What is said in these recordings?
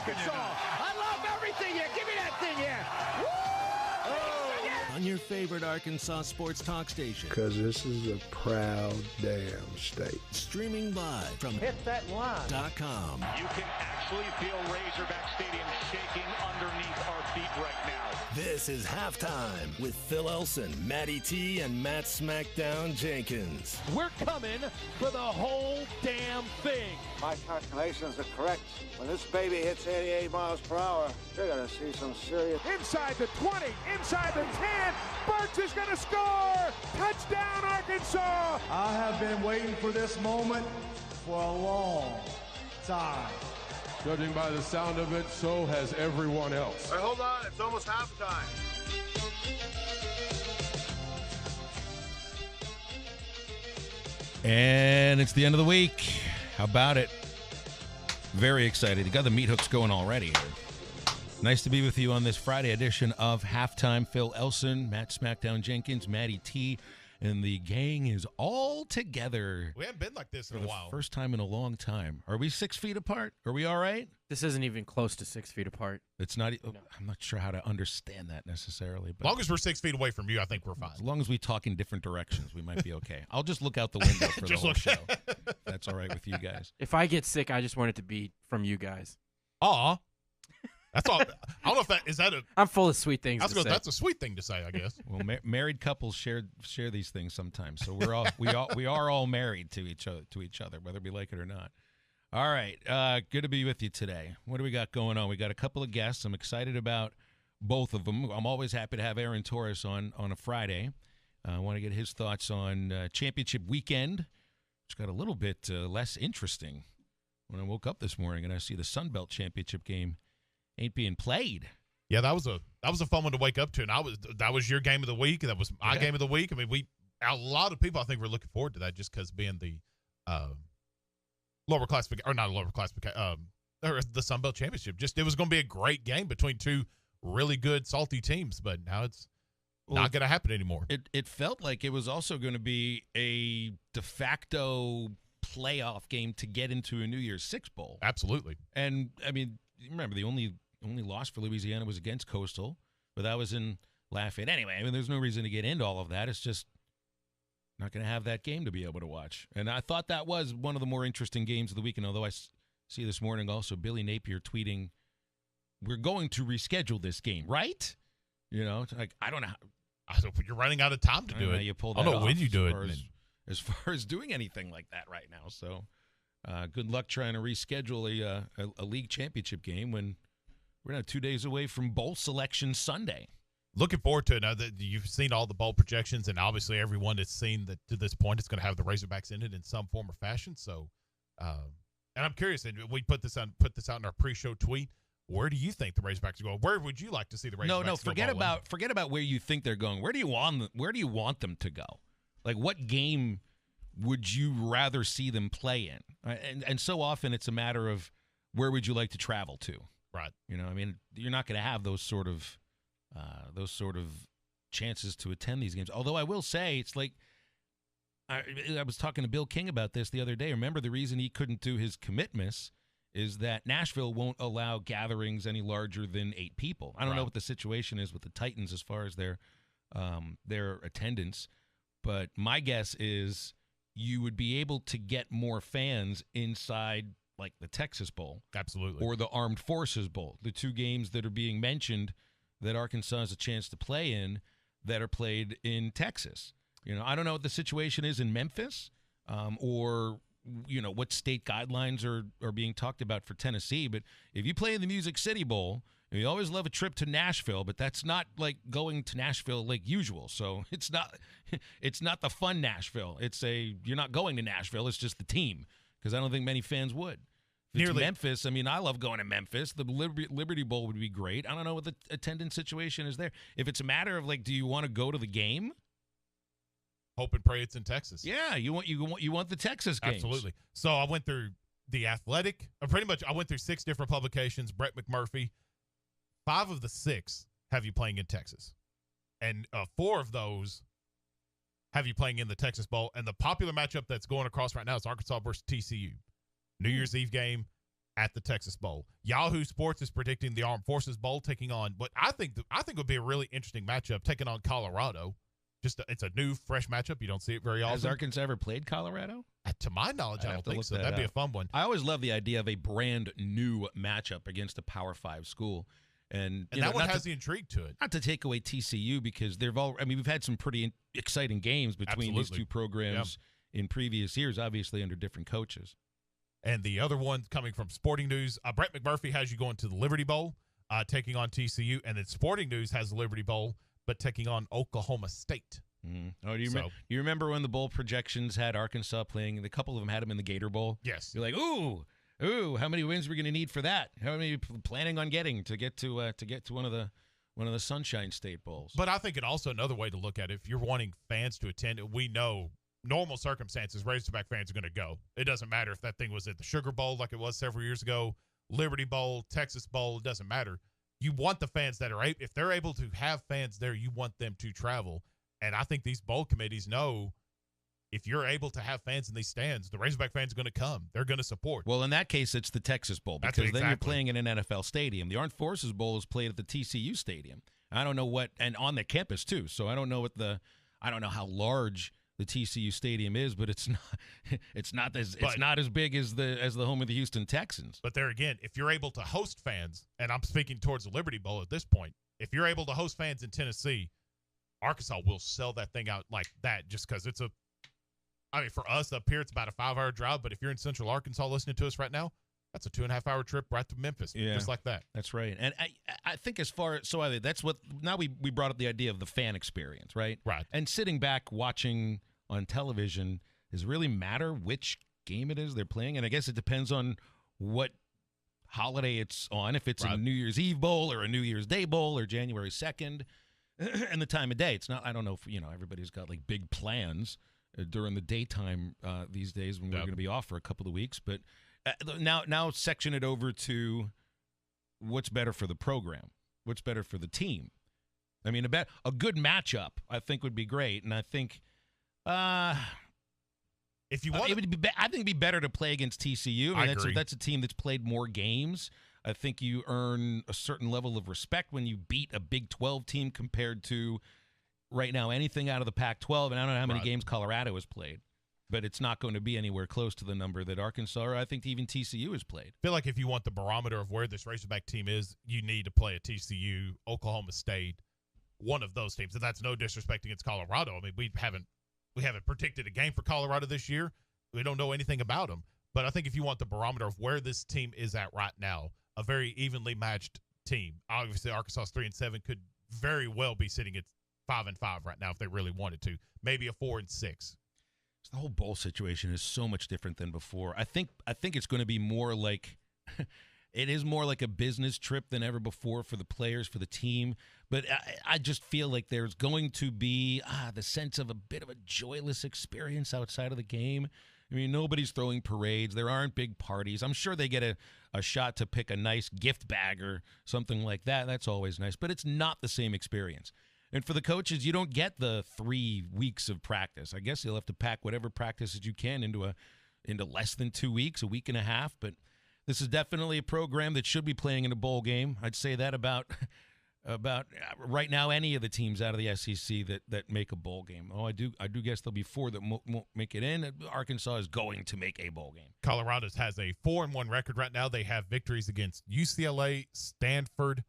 Arkansas. I love everything here. Give me that thing here. Woo! On your favorite Arkansas sports talk station. Because this is a proud damn state. Streaming live from HitThatLine.com. You can actually feel Razorback Stadium shaking underneath our feet right now. This is Halftime with Phil Elson, Matty T, and Matt Smackdown Jenkins. We're coming for the whole damn thing. My calculations are correct. When this baby hits 88 miles per hour, you're going to see some serious... Inside the 20, inside the 10, Burks is going to score! Touchdown, Arkansas! I have been waiting for this moment for a long time. Judging by the sound of it, so has everyone else. Hey, hold on, it's almost halftime. And it's the end of the week. How about it? Very excited. You got the meat hooks going already here. Nice to be with you on this Friday edition of Halftime. Phil Elson, Matt Smackdown Jenkins, Matty T, and the gang is all together. We haven't been like this in a while. First time in a long time. Are we 6 feet apart? Are we all right? This isn't even close to 6 feet apart. It's not. No. I'm not sure how to understand that necessarily. But as long as we're 6 feet away from you, I think we're fine. As long as we talk in different directions, we might be okay. I'll just look out the window for the whole show. That's all right with you guys. If I get sick, I just want it to be from you guys. Aw. That's all. I don't know if that is that a. I'm full of sweet things. That's a sweet thing to say, I guess. Well, married couples share these things sometimes, so we are all married to each other, whether we like it or not. All right, good to be with you today. What do we got going on? We got a couple of guests. I'm excited about both of them. I'm always happy to have Aaron Torres on a Friday. I want to get his thoughts on championship weekend, which got a little bit less interesting when I woke up this morning and I see the Sun Belt Championship game ain't being played. Yeah, that was a fun one to wake up to, and that was your game of the week. That was my game of the week. I mean, a lot of people I think were looking forward to that just because being the lower classification or not a lower classification, or the Sun Belt Championship. Just it was going to be a great game between two really good salty teams, but now it's not going to happen anymore. It felt like it was also going to be a de facto playoff game to get into a New Year's Six bowl. Absolutely, and I mean, remember the only loss for Louisiana was against Coastal, but that was in Lafayette. Anyway, I mean, there's no reason to get into all of that. It's just not going to have that game to be able to watch. And I thought that was one of the more interesting games of the weekend, although I see this morning also Billy Napier tweeting, we're going to reschedule this game, right? You know, it's like, I don't know. You're running out of time to do it. You pull that I don't know off when you do it. As far as doing anything like that right now. So good luck trying to reschedule a league championship game when we're now 2 days away from bowl selection Sunday. Looking forward to it. Now that you've seen all the bowl projections, and obviously everyone that's seen that to this point, it's going to have the Razorbacks in it in some form or fashion. So, and I'm curious. And we put this out in our pre-show tweet. Where do you think the Razorbacks are going? Where would you like to see the Razorbacks? No. Forget about where you think they're going. Where do you want them to go? Like, what game would you rather see them play in? And so often it's a matter of where would you like to travel to? Right. You know, I mean, you're not going to have those sort of chances to attend these games. Although I will say, it's like I was talking to Bill King about this the other day. Remember, the reason he couldn't do his commitments is that Nashville won't allow gatherings any larger than 8 people. I don't know what the situation is with the Titans as far as their attendance, but my guess is you would be able to get more fans inside like the Texas Bowl. Absolutely. Or the Armed Forces Bowl, the two games that are being mentioned that Arkansas has a chance to play in that are played in Texas. You know, I don't know what the situation is in Memphis or, you know, what state guidelines are being talked about for Tennessee. But if you play in the Music City Bowl, you always love a trip to Nashville, but that's not like going to Nashville like usual. So it's not the fun Nashville. You're not going to Nashville. It's just the team, because I don't think many fans would. If it's Memphis, I mean, I love going to Memphis. The Liberty Bowl would be great. I don't know what the attendance situation is there. If it's a matter of like, do you want to go to the game? Hope and pray it's in Texas. Yeah, you want the Texas games. Absolutely. So I went through The Athletic. I went through 6 different publications. Brett McMurphy. 5 of the 6 have you playing in Texas, and 4 of those have you playing in the Texas Bowl. And the popular matchup that's going across right now is Arkansas versus TCU. New Year's Eve game. at the Texas Bowl. Yahoo Sports is predicting the Armed Forces Bowl taking on what I think would be a really interesting matchup, taking on Colorado. It's a new, fresh matchup. You don't see it very often. Has Arkansas ever played Colorado? To my knowledge, I don't think so. That'd be a fun one. I always love the idea of a brand new matchup against a Power 5 school. And that one has the intrigue to it. Not to take away TCU because we've had some pretty exciting games between these two programs in previous years, obviously under different coaches. And the other one coming from Sporting News, Brett McMurphy has you going to the Liberty Bowl, taking on TCU. And then Sporting News has the Liberty Bowl, but taking on Oklahoma State. Mm-hmm. Oh, do you remember when the bowl projections had Arkansas playing? A couple of them had them in the Gator Bowl. Yes. You're like, ooh, how many wins are we going to need for that? How many are you planning on getting to get to one of the Sunshine State Bowls? But I think also another way to look at it, if you're wanting fans to attend, we know normal circumstances, Razorback fans are going to go. It doesn't matter if that thing was at the Sugar Bowl like it was several years ago, Liberty Bowl, Texas Bowl, it doesn't matter. You want the fans that are if they're able to have fans there, you want them to travel. And I think these bowl committees know if you're able to have fans in these stands, the Razorback fans are going to come. They're going to support. Well, in that case, it's the Texas Bowl because then you're playing in an NFL stadium. The Armed Forces Bowl is played at the TCU stadium. I don't know and on the campus too. So I don't know I don't know how large the TCU stadium is, but it's not as big as the home of the Houston Texans. But there again, if you're able to host fans, and I'm speaking towards the Liberty Bowl at this point, if you're able to host fans in Tennessee, Arkansas will sell that thing out like that just because for us up here, it's about a 5-hour drive, but if you're in Central Arkansas listening to us right now, that's a 2.5-hour trip right to Memphis, just like that. That's right. And I think that's what, now we brought up the idea of the fan experience, right? Right. And sitting back watching on television, does it really matter which game it is they're playing? And I guess it depends on what holiday it's on, if it's a New Year's Eve Bowl or a New Year's Day Bowl or January 2nd, and the time of day. It's not, I don't know if, everybody's got like big plans during the daytime these days when we're going to be off for a couple of weeks, but now section it over to what's better for the program, what's better for the team. I mean, a good matchup I think would be great, and I think if you want, I think it'd be better to play against TCU. I mean, that's a team that's played more games. I think you earn a certain level of respect when you beat a Big 12 team compared to right now anything out of the Pac-12, and I don't know how many games Colorado has played. But it's not going to be anywhere close to the number that Arkansas or I think even TCU has played. I feel like if you want the barometer of where this Razorback team is, you need to play a TCU, Oklahoma State, one of those teams. And that's no disrespect against Colorado. I mean, we haven't predicted a game for Colorado this year. We don't know anything about them. But I think if you want the barometer of where this team is at right now, a very evenly matched team. Obviously, Arkansas 3-7 could very well be sitting at 5-5 right now if they really wanted to. Maybe a 4-6. The whole bowl situation is so much different than before. I think it's going to be more like it is more like a business trip than ever before for the players, for the team. But I just feel like there's going to be the sense of a bit of a joyless experience outside of the game. I mean, nobody's throwing parades. There aren't big parties. I'm sure they get a shot to pick a nice gift bag or something like that. That's always nice. But it's not the same experience. And for the coaches, you don't get the 3 weeks of practice. I guess you'll have to pack whatever practices you can into less than 2 weeks, a week and a half. But this is definitely a program that should be playing in a bowl game. I'd say that about right now any of the teams out of the SEC that make a bowl game. I do guess there'll be 4 that won't make it in. Arkansas is going to make a bowl game. Colorado has a 4-1 record right now. They have victories against UCLA, Stanford,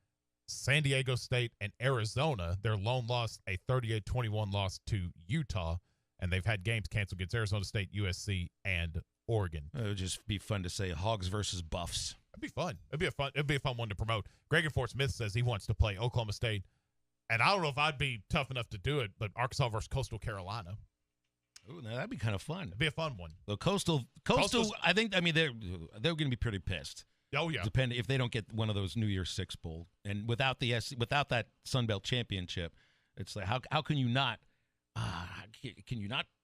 San Diego State, and Arizona. Their lone loss, a 38-21 loss to Utah, and they've had games canceled against Arizona State, USC, and Oregon. It would just be fun to say Hogs versus Buffs. It'd be fun. It'd be a fun one to promote. Greg Fort Smith says he wants to play Oklahoma State, and I don't know if I'd be tough enough to do it, but Arkansas versus Coastal Carolina. Ooh, now that'd be kind of fun. It'd be a fun one. The Coastal. I think. I mean, they're going to be pretty pissed. Oh yeah. Depending if they don't get one of those New Year's Six Bowl, and without that Sun Belt championship, it's like how can you not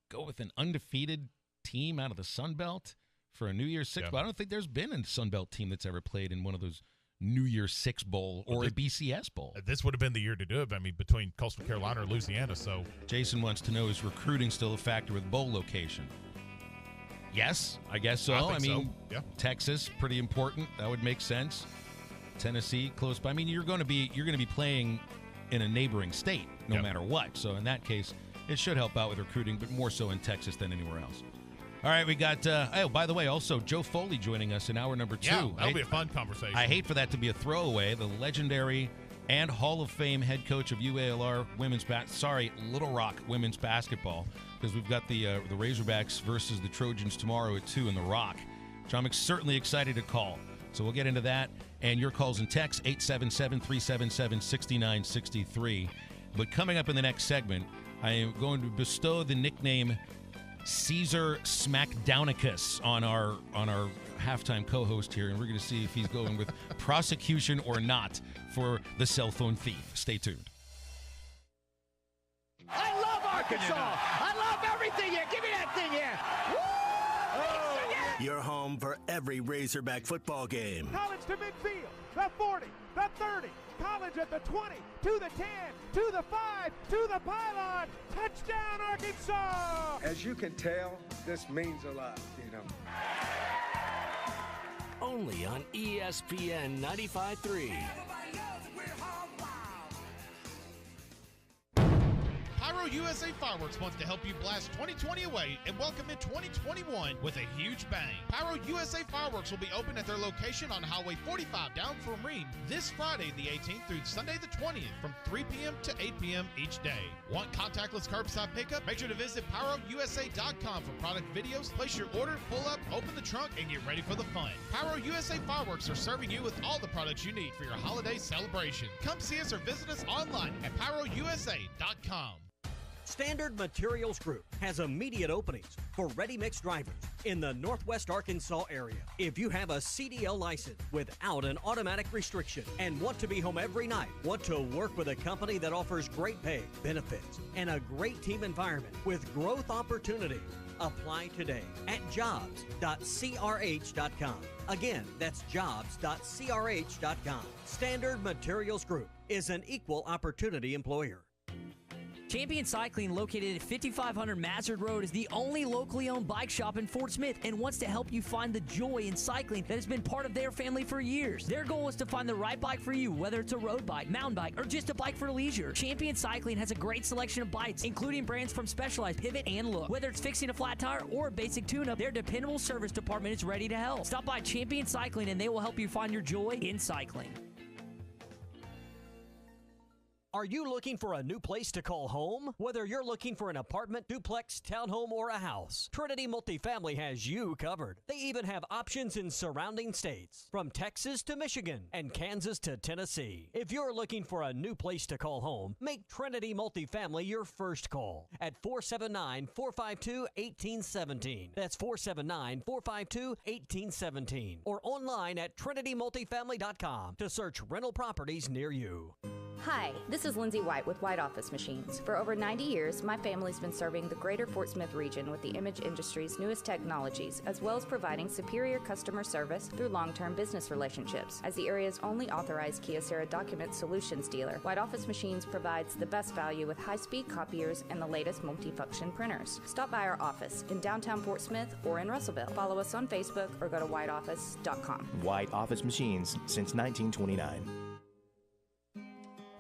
go with an undefeated team out of the Sun Belt for a New Year's Six Bowl? I don't think there's been a Sun Belt team that's ever played in one of those New Year's Six Bowl or a BCS Bowl. This would have been the year to do it. I mean, between Coastal Carolina and Louisiana. So Jason wants to know, is recruiting still a factor with bowl location? Yes, I guess so. I mean, Texas, pretty important. That would make sense. Tennessee, close by. I mean, you're going to be playing in a neighboring state no matter what. So in that case, it should help out with recruiting, but more so in Texas than anywhere else. All right, we got, by the way, also Joe Foley joining us in hour number 2. Yeah, that'll be a fun conversation. I hate for that to be a throwaway. The legendary and Hall of Fame head coach of UALR Little Rock women's basketball, because we've got the Razorbacks versus the Trojans tomorrow at 2 in the Rock, which I'm certainly excited to call. So we'll get into that and your calls and texts, 877-377-6963. But coming up in the next segment, I am going to bestow the nickname Caesar Smackdownicus on our halftime co-host here, and we're going to see if he's going with prosecution or not for the cell phone thief. Stay tuned. I love Arkansas. I love everything here. Give me that thing here. Woo! Your home for every Razorback football game. College to midfield, the 40, the 30, College at the 20, to the 10, to the 5, to the pylon. Touchdown, Arkansas! As you can tell, this means a lot, Only on ESPN 95.3. Pyro USA Fireworks wants to help you blast 2020 away and welcome in 2021 with a huge bang. Pyro USA Fireworks will be open at their location on Highway 45 down from Reed this Friday the 18th through Sunday the 20th from 3 p.m. to 8 p.m. each day. Want contactless curbside pickup? Make sure to visit PyroUSA.com for product videos, place your order, pull up, open the trunk, and get ready for the fun. Pyro USA Fireworks are serving you with all the products you need for your holiday celebration. Come see us or visit us online at PyroUSA.com. Standard Materials Group has immediate openings for ready-mix drivers in the Northwest Arkansas area. If you have a CDL license without an automatic restriction and want to be home every night, want to work with a company that offers great pay, benefits, and a great team environment with growth opportunity, apply today at jobs.crh.com. Again, that's jobs.crh.com. Standard Materials Group is an equal opportunity employer. Champion Cycling, located at 5500 Mazard Road, is the only locally owned bike shop in Fort Smith and wants to help you find the joy in cycling that has been part of their family for years. Their goal is to find the right bike for you, whether it's a road bike, mountain bike, or just a bike for leisure. Champion Cycling has a great selection of bikes, including brands from Specialized, Pivot, and Look. Whether it's fixing a flat tire or a basic tune-up, their dependable service department is ready to help. Stop by Champion Cycling and they will help you find your joy in cycling. Are you looking for a new place to call home? Whether you're looking for an apartment, duplex, townhome, or a house, Trinity Multifamily has you covered. They even have options in surrounding states, from Texas to Michigan and Kansas to Tennessee. If you're looking for a new place to call home, make Trinity Multifamily your first call at 479-452-1817. That's 479-452-1817. Or online at trinitymultifamily.com to search rental properties near you. Hi, this is Lindsay White with White Office Machines. For over 90 years, my family's been serving the greater Fort Smith region with the image industry's newest technologies, as well as providing superior customer service through long-term business relationships. As the area's only authorized Kyocera document solutions dealer, White Office Machines provides the best value with high-speed copiers and the latest multifunction printers. Stop by our office in downtown Fort Smith or in Russellville. Follow us on Facebook or go to whiteoffice.com. White Office Machines since 1929.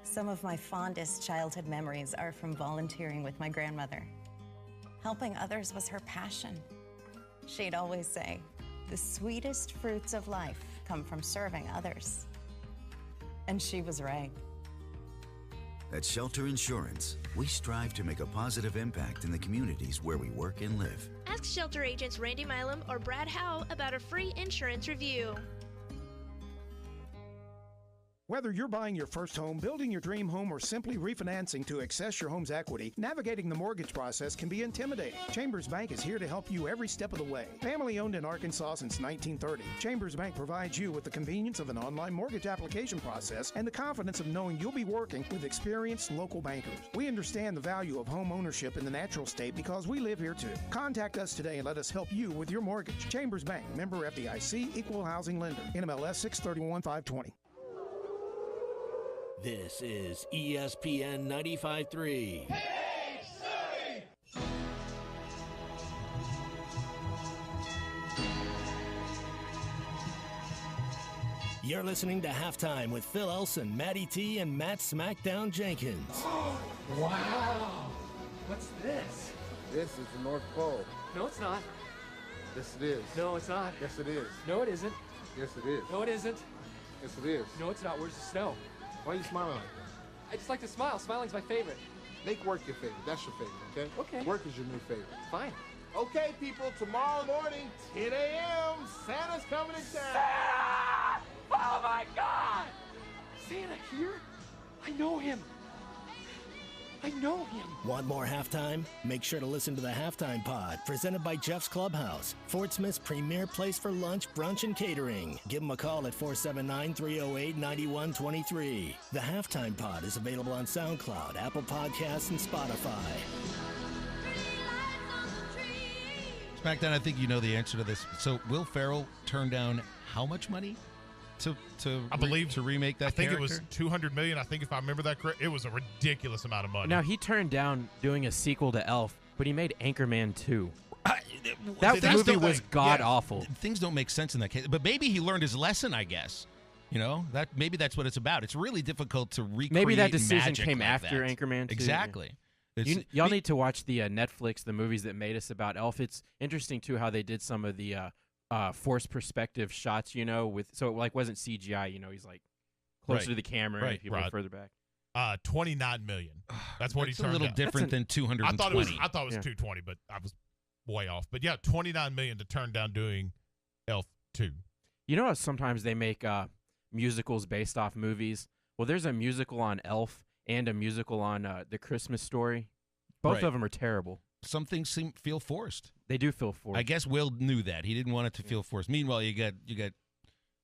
Some of my fondest childhood memories are from volunteering with my grandmother. Helping others was her passion. She'd always say, "The sweetest fruits of life come from serving others." And she was right. At Shelter Insurance, we strive to make a positive impact in the communities where we work and live. Ask Shelter agents Randy Milam or Brad Howe about a free insurance review. Whether you're buying your first home, building your dream home, or simply refinancing to access your home's equity, navigating the mortgage process can be intimidating. Chambers Bank is here to help you every step of the way. Family owned in Arkansas since 1930, Chambers Bank provides you with the convenience of an online mortgage application process and the confidence of knowing you'll be working with experienced local bankers. We understand the value of home ownership in the natural state because we live here too. Contact us today and let us help you with your mortgage. Chambers Bank, member FDIC, equal housing lender, NMLS 631520. This is ESPN 95.3. You're listening to Halftime with Phil Elson, Matty T, and Matt Smackdown Jenkins. Wow. What's this? This is the North Pole. No, it's not. Yes, it is. No, it's not. Yes, it is. No, it isn't. Yes, it is. No, it isn't. Yes, it is. No, it's not. Where's the snow? Why are you smiling like I just like to smile. Smiling's my favorite. that? Make work your favorite. That's your favorite, okay? Okay. Work is your new favorite. Fine. Okay, people, tomorrow morning, 10 a.m., Santa's coming to town. Santa! Oh, my God! Santa here? I know him. I know him. Want more Halftime? Make sure to listen to the Halftime Pod, presented by Jeff's Clubhouse, Fort Smith's premier place for lunch, brunch, and catering. Give them a call at 479-308-9123. The Halftime Pod is available on SoundCloud, Apple Podcasts, and Spotify. SmackDown, I think you know the answer to this. So Will Ferrell turned down how much money to remake that? I think character? it was $200 million. I think if I remember that correct, it was a ridiculous amount of money. Now, he turned down doing a sequel to Elf, but he made Anchorman 2. That movie was god-awful. Things don't make sense in that case. But maybe he learned his lesson, I guess. You know, maybe that's what it's about. It's really difficult to recreate Maybe that decision magic came like after that. Anchorman 2. Exactly. Y'all need to watch the Netflix, the movies that made us about Elf. It's interesting, too, how they did some of the forced perspective shots, you know, so it wasn't CGI, you know, he's like closer to the camera and people are further back. $29 million. That's what he turned down. It's a little different than 220. I thought it was 220, but I was way off. But yeah, $29 million to turn down doing Elf 2. You know how sometimes they make musicals based off movies? Well, there's a musical on Elf and a musical on The Christmas Story. Both of them are terrible. Some things feel forced. They do feel forced. I guess Will knew that. He didn't want it to feel forced. Meanwhile, you got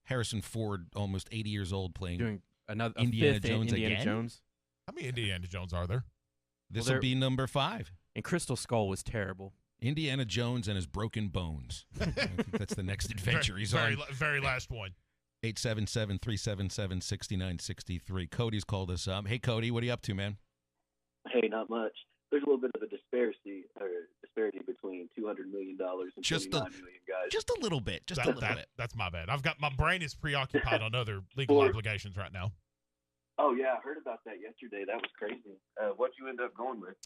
Harrison Ford, almost 80 years old, playing doing Indiana Jones Indiana again. Jones. How many Indiana Jones are there? This will be number 5. And Crystal Skull was terrible. Indiana Jones and his broken bones. I think that's the next adventure he's on. Very last one. 877-377-6963. Cody's called us up. Hey, Cody, what are you up to, man? Hey, not much. There's a little bit of a disparity between $200 million and $29 million, guys. Just a little bit. Just a little bit. That's my bad. My brain is preoccupied on other legal obligations right now. Oh, yeah, I heard about that yesterday. That was crazy. What'd you end up going with?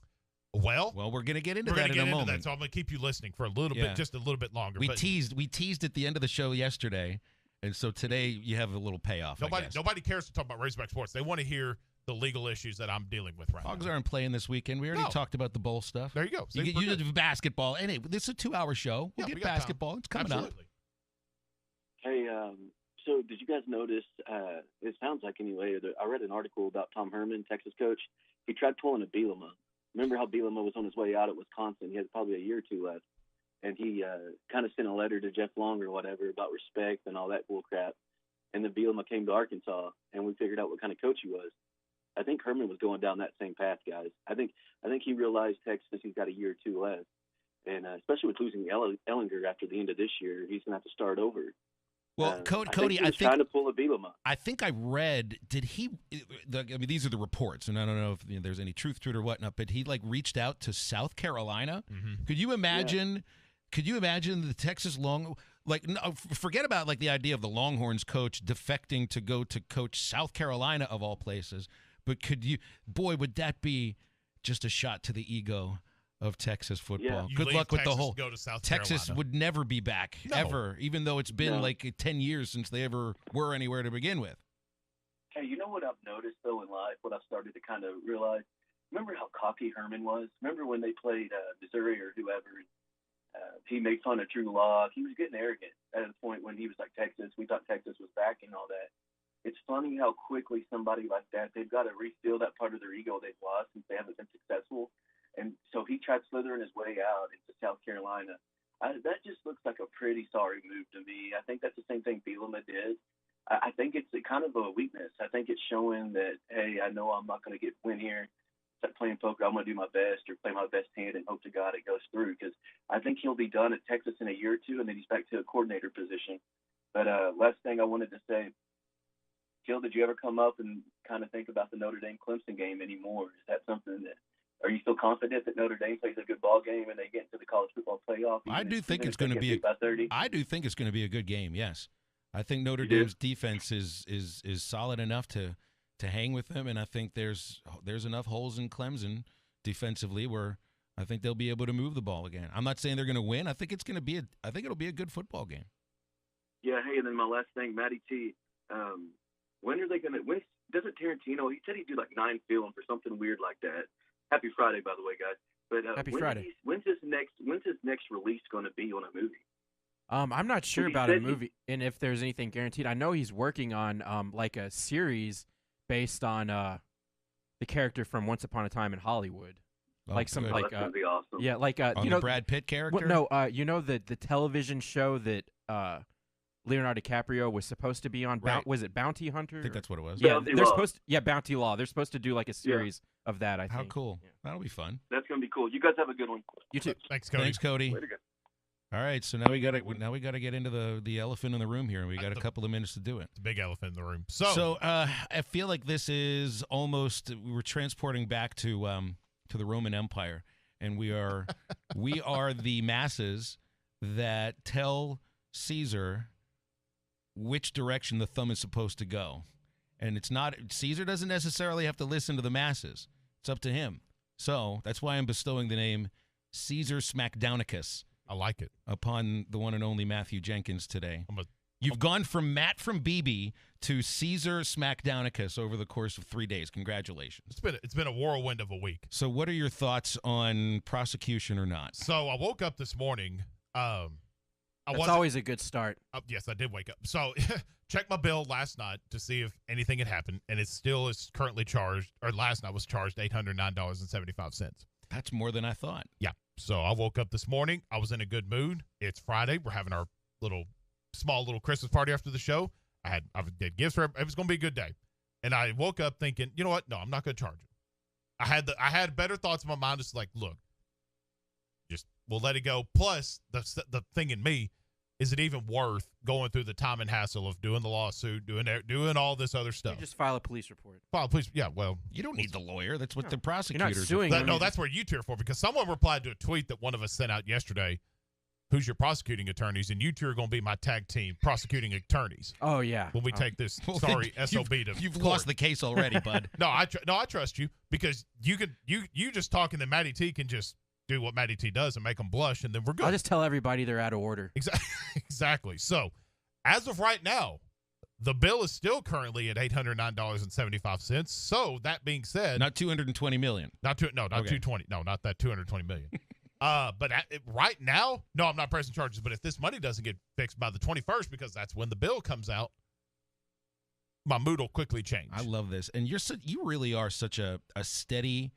Well, we're going to get into that in a moment. So I'm going to keep you listening for a little bit, just a little bit longer. We teased at the end of the show yesterday, and so today you have a little payoff. Nobody cares to talk about Razorback sports. They want to hear the legal issues that I'm dealing with right now. Hogs aren't playing this weekend. We already talked about the bowl stuff. There you go. See, you did basketball. Anyway, this is a 2-hour show. We'll get basketball. It's coming up. Hey, so did you guys notice, it sounds like anyway, I read an article about Tom Herman, Texas coach. He tried pulling a Bielema. Remember how Bielema was on his way out at Wisconsin? He had probably a year or two left. And he kind of sent a letter to Jeff Long or whatever about respect and all that bull crap. And then Bielema came to Arkansas, and we figured out what kind of coach he was. I think Herman was going down that same path, guys. I think he realized Texas, he's got a year or two left. And especially with losing Ellinger after the end of this year, he's going to have to start over. Well, Cody, I think trying to pull a Bielema. I think I read. Did he? I mean, these are the reports, and I don't know if there's any truth to it or whatnot. But he reached out to South Carolina. Mm-hmm. Could you imagine? Yeah. Could you imagine the Texas forget about the idea of the Longhorns coach defecting to go to coach South Carolina of all places. But would that be just a shot to the ego of Texas football? Yeah. Good luck with Texas, the whole. go to South Texas Carolina. would never be back ever, even though it's been 10 years since they ever were anywhere to begin with. Hey, you know what I've noticed though in life? What I've started to kind of realize. Remember how cocky Herman was? Remember when they played Missouri or whoever? He made fun of Drew Lock. He was getting arrogant at a point when he was like Texas. We thought Texas was back and all that. It's funny how quickly somebody like that, they've got to refill that part of their ego they've lost since they haven't been successful. And so he tried slithering his way out into South Carolina. That just looks like a pretty sorry move to me. I think that's the same thing Bielema did. I think it's kind of a weakness. I think it's showing that, hey, I know I'm not going to win here. Instead of playing poker, I'm going to do my best or play my best hand and hope to God it goes through, because I think he'll be done at Texas in a year or two, and then he's back to a coordinator position. But last thing I wanted to say, Gil, did you ever come up and kind of think about the Notre Dame-Clemson game anymore? Is that something that – are you still confident that Notre Dame plays a good ball game and they get into the college football playoff? I do think it's going to be I do think it's going to be a good game, yes. I think Notre Dame's defense is solid enough to hang with them, and I think there's enough holes in Clemson defensively where I think they'll be able to move the ball again. I'm not saying they're going to win. I think it'll be a good football game. Yeah. Hey, and then my last thing, Matty T. When are they going to? When doesn't Tarantino? He said he'd do like 9 films or something weird like that. Happy Friday, by the way, guys. But Happy Friday. When's his next release going to be on a movie? I'm not sure about a movie and if there's anything guaranteed. I know he's working on like a series based on the character from Once Upon a Time in Hollywood. That's gonna be awesome. Yeah, like on the Brad Pitt character. You know the television show that Leonardo DiCaprio was supposed to be on. Right. Was it Bounty Hunter? I think that's what it was. Yeah, Bounty they're Law. supposed. Bounty Law. They're supposed to do like a series of that. I think. How cool! Yeah. That'll be fun. That's going to be cool. You guys have a good one. You too. Thanks, Cody. Thanks, Cody. Later, guys. All right, so now we got to get into the elephant in the room here, and we got a couple of minutes to do it. The big elephant in the room. So I feel like this is almost we're transporting back to the Roman Empire, and we are the masses that tell Caesar which direction the thumb is supposed to go, and it's not Caesar doesn't necessarily have to listen to the masses. It's up to him. So that's why I'm bestowing the name Caesar Smackdownicus. I like it. Upon the one and only Matthew Jenkins today. You've gone from Matt from BB to Caesar Smackdownicus over the course of 3 days. Congratulations. It's been a whirlwind of a week. So what are your thoughts on prosecution or not? So I woke up this morning. That's always a good start. Yes, I did wake up. So checked my bill last night to see if anything had happened, and it still is currently charged, or last night was charged $809.75. That's more than I thought. Yeah. So I woke up this morning. I was in a good mood. It's Friday. We're having our small little Christmas party after the show. I did gifts for it was going to be a good day. And I woke up thinking, you know what? No, I'm not going to charge it. I had better thoughts in my mind. Just like, look, we'll let it go. Plus, the thing in me, is it even worth going through the time and hassle of doing the lawsuit, doing all this other stuff? You just file a police report. File a police. Yeah, well, you don't need the lawyer. That's what the prosecutors. You're not suing them. No, that's where you two are for. Because someone replied to a tweet that one of us sent out yesterday. Who's your prosecuting attorneys? And you two are going to be my tag team prosecuting attorneys. Oh yeah. When we take this SOB to you've court. lost the case already, bud. No, I trust you because you just talking that Matty T can just do what Matty T does and make them blush, and then we're good. I'll just tell everybody they're out of order. Exactly. So, as of right now, the bill is still currently at $809.75. So that being said, not $220 million. Not 220. No, not that $220 million. But right now, no, I'm not pressing charges. But if this money doesn't get fixed by the 21st, because that's when the bill comes out, my mood will quickly change. I love this, and you really are such a steady,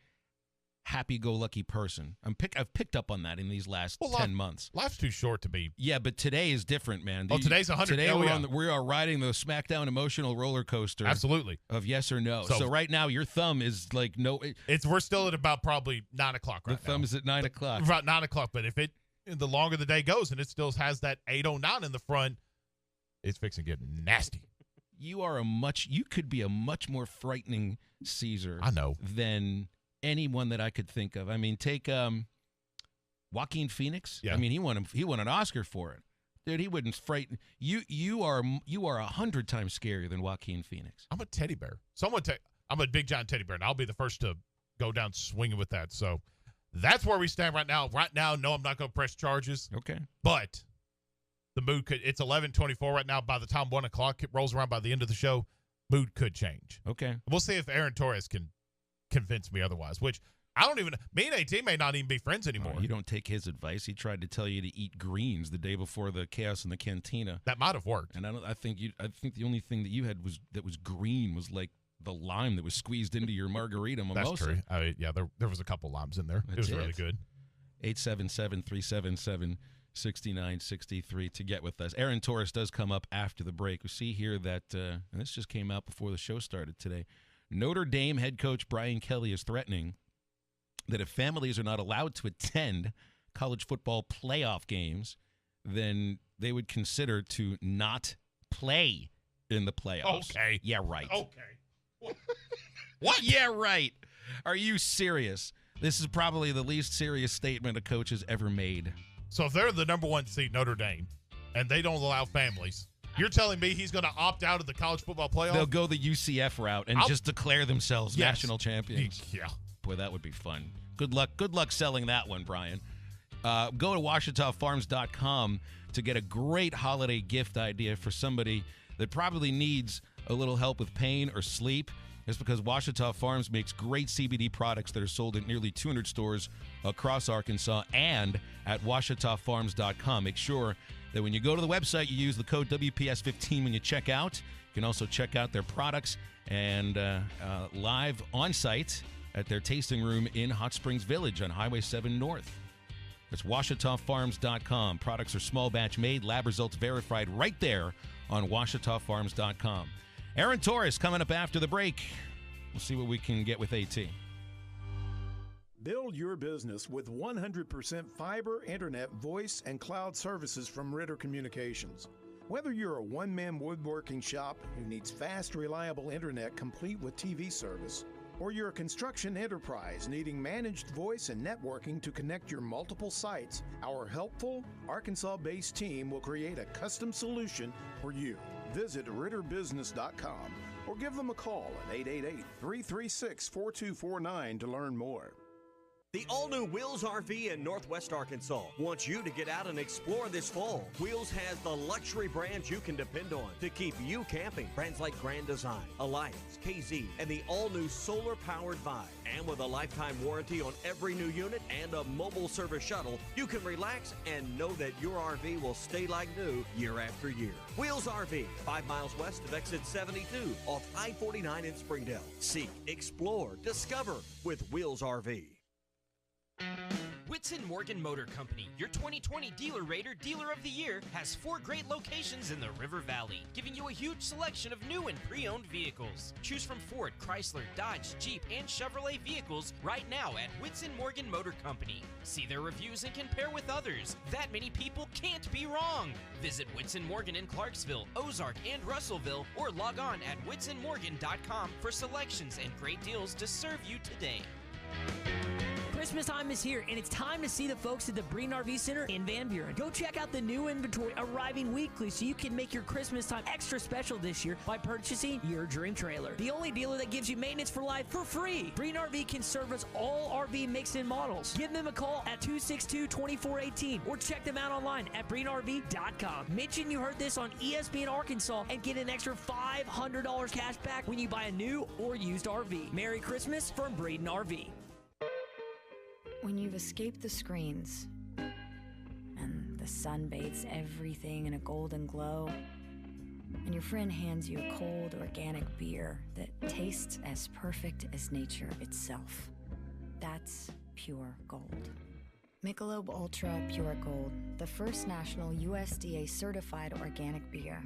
happy-go-lucky person. I've picked up on that in these last 10 months. Life's too short to be. Yeah, but today is different, man. Today's 100. Today we are riding the SmackDown emotional roller coaster. Absolutely. Of yes or no. So right now, your thumb is like no. We're still at about probably 9 o'clock right now. The thumb is at 9 o'clock. About 9 o'clock, but the longer the day goes and it still has that 809 in the front, it's fixing to get nasty. You could be a much more frightening Caesar. I know. Than anyone that I could think of. I mean, take Joaquin Phoenix. Yeah. I mean, he won an Oscar for it. Dude, he wouldn't frighten you. You are 100 times scarier than Joaquin Phoenix. I'm a teddy bear. I'm a big giant teddy bear, and I'll be the first to go down swinging with that. So that's where we stand right now. Right now, no, I'm not going to press charges. Okay. But the mood could. It's 11:24 right now. By the time 1 o'clock rolls around, by the end of the show, mood could change. Okay. We'll see if Aaron Torres can convince me otherwise, which I don't even. Me and AT may not even be friends anymore. You don't take his advice. He tried to tell you to eat greens the day before the chaos in the cantina. That might have worked. And I think the only thing that you had that was green was like the lime that was squeezed into your margarita mimosa. That's true. Yeah, there was a couple limes in there. It was really good. 877-377-6963 to get with us. Aaron Torres does come up after the break. We see here that, and this just came out before the show started today, Notre Dame head coach Brian Kelly is threatening that if families are not allowed to attend college football playoff games, then they would consider to not play in the playoffs. Okay. Yeah, right. Okay. What? Yeah, right. Are you serious? This is probably the least serious statement a coach has ever made. So if they're the number one seed, Notre Dame, and they don't allow families, You're telling me he's going to opt out of the college football playoff? They'll go the UCF route and just declare themselves national champions. Yeah. Boy, that would be fun. Good luck selling that one, Brian. Go to WashitaFarms.com to get a great holiday gift idea for somebody that probably needs a little help with pain or sleep. It's because Washita Farms makes great CBD products that are sold at nearly 200 stores across Arkansas and at WashitaFarms.com. Make sure that when you go to the website, you use the code WPS15 when you check out. You can also check out their products and live on-site at their tasting room in Hot Springs Village on Highway 7 North. It's WashitaFarms.com. Products are small batch made, lab results verified right there on WashitaFarms.com. Aaron Torres coming up after the break. We'll see what we can get with AT. Build your business with 100% fiber, internet, voice, and cloud services from Ritter Communications. Whether you're a one-man woodworking shop who needs fast, reliable internet complete with TV service, or you're a construction enterprise needing managed voice and networking to connect your multiple sites, our helpful, Arkansas-based team will create a custom solution for you. Visit RitterBusiness.com or give them a call at 888-336-4249 to learn more. The all-new Wheels RV in Northwest Arkansas wants you to get out and explore this fall. Wheels has the luxury brands you can depend on to keep you camping. Brands like Grand Design, Alliance, KZ, and the all-new solar-powered Vibe. And with a lifetime warranty on every new unit and a mobile service shuttle, you can relax and know that your RV will stay like new year after year. Wheels RV, 5 miles west of exit 72 off I-49 in Springdale. Seek, explore, discover with Wheels RV. Whitson Morgan Motor Company, your 2020 Dealer Rater Dealer of the Year, has 4 great locations in the River Valley, giving you a huge selection of new and pre-owned vehicles. Choose from Ford, Chrysler, Dodge, Jeep, and Chevrolet vehicles right now at Whitson Morgan Motor Company. See their reviews and compare with others. That many people can't be wrong. Visit Whitson Morgan in Clarksville, Ozark, and Russellville, or log on at whitsonmorgan.com for selections and great deals to serve you today. Christmas time is here, and it's time to see the folks at the Breeden RV Center in Van Buren. Go check out the new inventory arriving weekly so you can make your Christmas time extra special this year by purchasing your dream trailer. The only dealer that gives you maintenance for life for free. Breeden RV can service all RV makes and models. Give them a call at 262-2418 or check them out online at BreedenRV.com. Mention you heard this on ESPN Arkansas and get an extra $500 cash back when you buy a new or used RV. Merry Christmas from Breeden RV. When you've escaped the screens and the sun bathes everything in a golden glow, and your friend hands you a cold organic beer that tastes as perfect as nature itself, that's pure gold. Michelob Ultra Pure Gold, the first national USDA certified organic beer.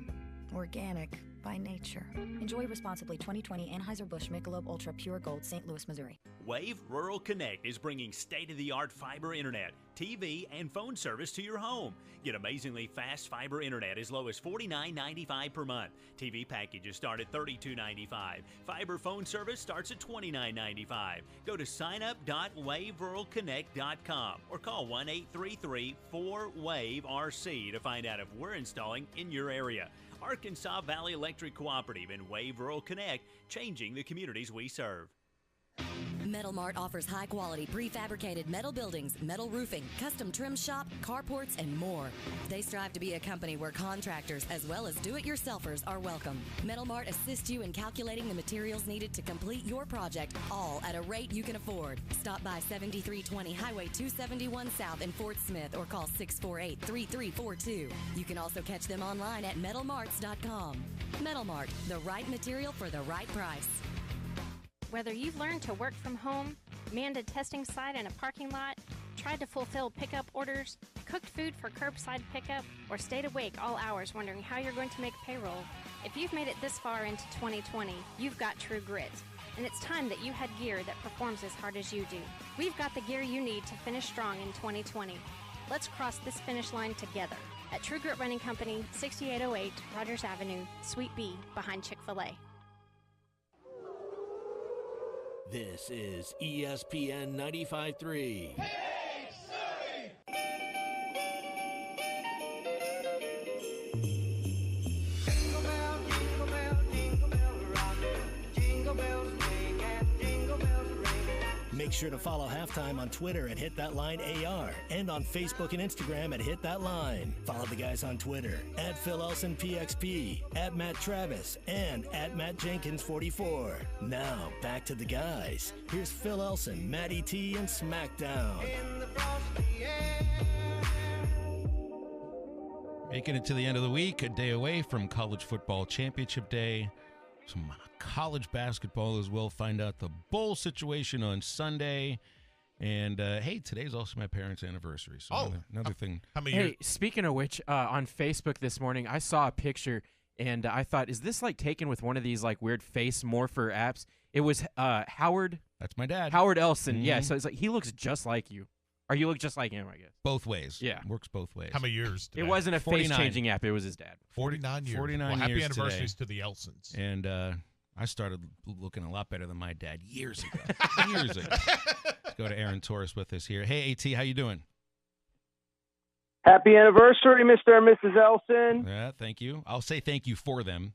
Organic by nature. Enjoy responsibly. 2020 Anheuser-Busch Michelob Ultra Pure Gold, St. Louis, Missouri. Wave Rural Connect is bringing state-of-the-art fiber internet, TV, and phone service to your home. Get amazingly fast fiber internet as low as $49.95 per month. TV packages start at $32.95. Fiber phone service starts at $29.95. Go to signup.waveruralconnect.com or call 1-833-4WAVE-RC to find out if we're installing in your area. Arkansas Valley Electric Cooperative and Wave Rural Connect, changing the communities we serve. Metal Mart offers high-quality prefabricated metal buildings, metal roofing, custom trim shop, carports, and more. They strive to be a company where contractors as well as do-it-yourselfers are welcome. Metal Mart assists you in calculating the materials needed to complete your project, all at a rate you can afford. Stop by 7320 Highway 271 South in Fort Smith or call 648-3342. You can also catch them online at metalmarts.com. Metal Mart, the right material for the right price. Whether you've learned to work from home, manned a testing site in a parking lot, tried to fulfill pickup orders, cooked food for curbside pickup, or stayed awake all hours wondering how you're going to make payroll, if you've made it this far into 2020, you've got true grit. And it's time that you had gear that performs as hard as you do. We've got the gear you need to finish strong in 2020. Let's cross this finish line together at True Grit Running Company, 6808 Rogers Avenue, Suite B, behind Chick-fil-A. This is ESPN 95.3. Make sure to follow Halftime on Twitter at HitThatLineAR and on Facebook and Instagram at HitThatLine. Follow the guys on Twitter at Phil Elson PXP, at Matt Travis, and at Matt Jenkins 44. Now, back to the guys. Here's Phil Elson, Matty T, and SmackDown. Making it to the end of the week, a day away from College Football Championship Day. Some college basketball as well. Find out the bowl situation on Sunday. And, hey, today's also my parents' anniversary. So another thing. Hey, speaking of which, on Facebook this morning, I saw a picture, and I thought, is this, like, taken with one of these, like, weird face morpher apps? It was Howard. That's my dad. Howard Elson. Mm-hmm. Yeah, so it's like he looks just like you. Or you look just like him, I guess. Both ways. Yeah. Works both ways. How many years? It wasn't a 49. face-changing app. It was his dad. 49 years. 49 well, happy years anniversaries today. to the Elsons. And I started looking a lot better than my dad years ago. Years ago. Let's go to Aaron Torres with us here. Hey, AT, how you doing? Happy anniversary, Mr. and Mrs. Elson. Yeah, thank you. I'll say thank you for them.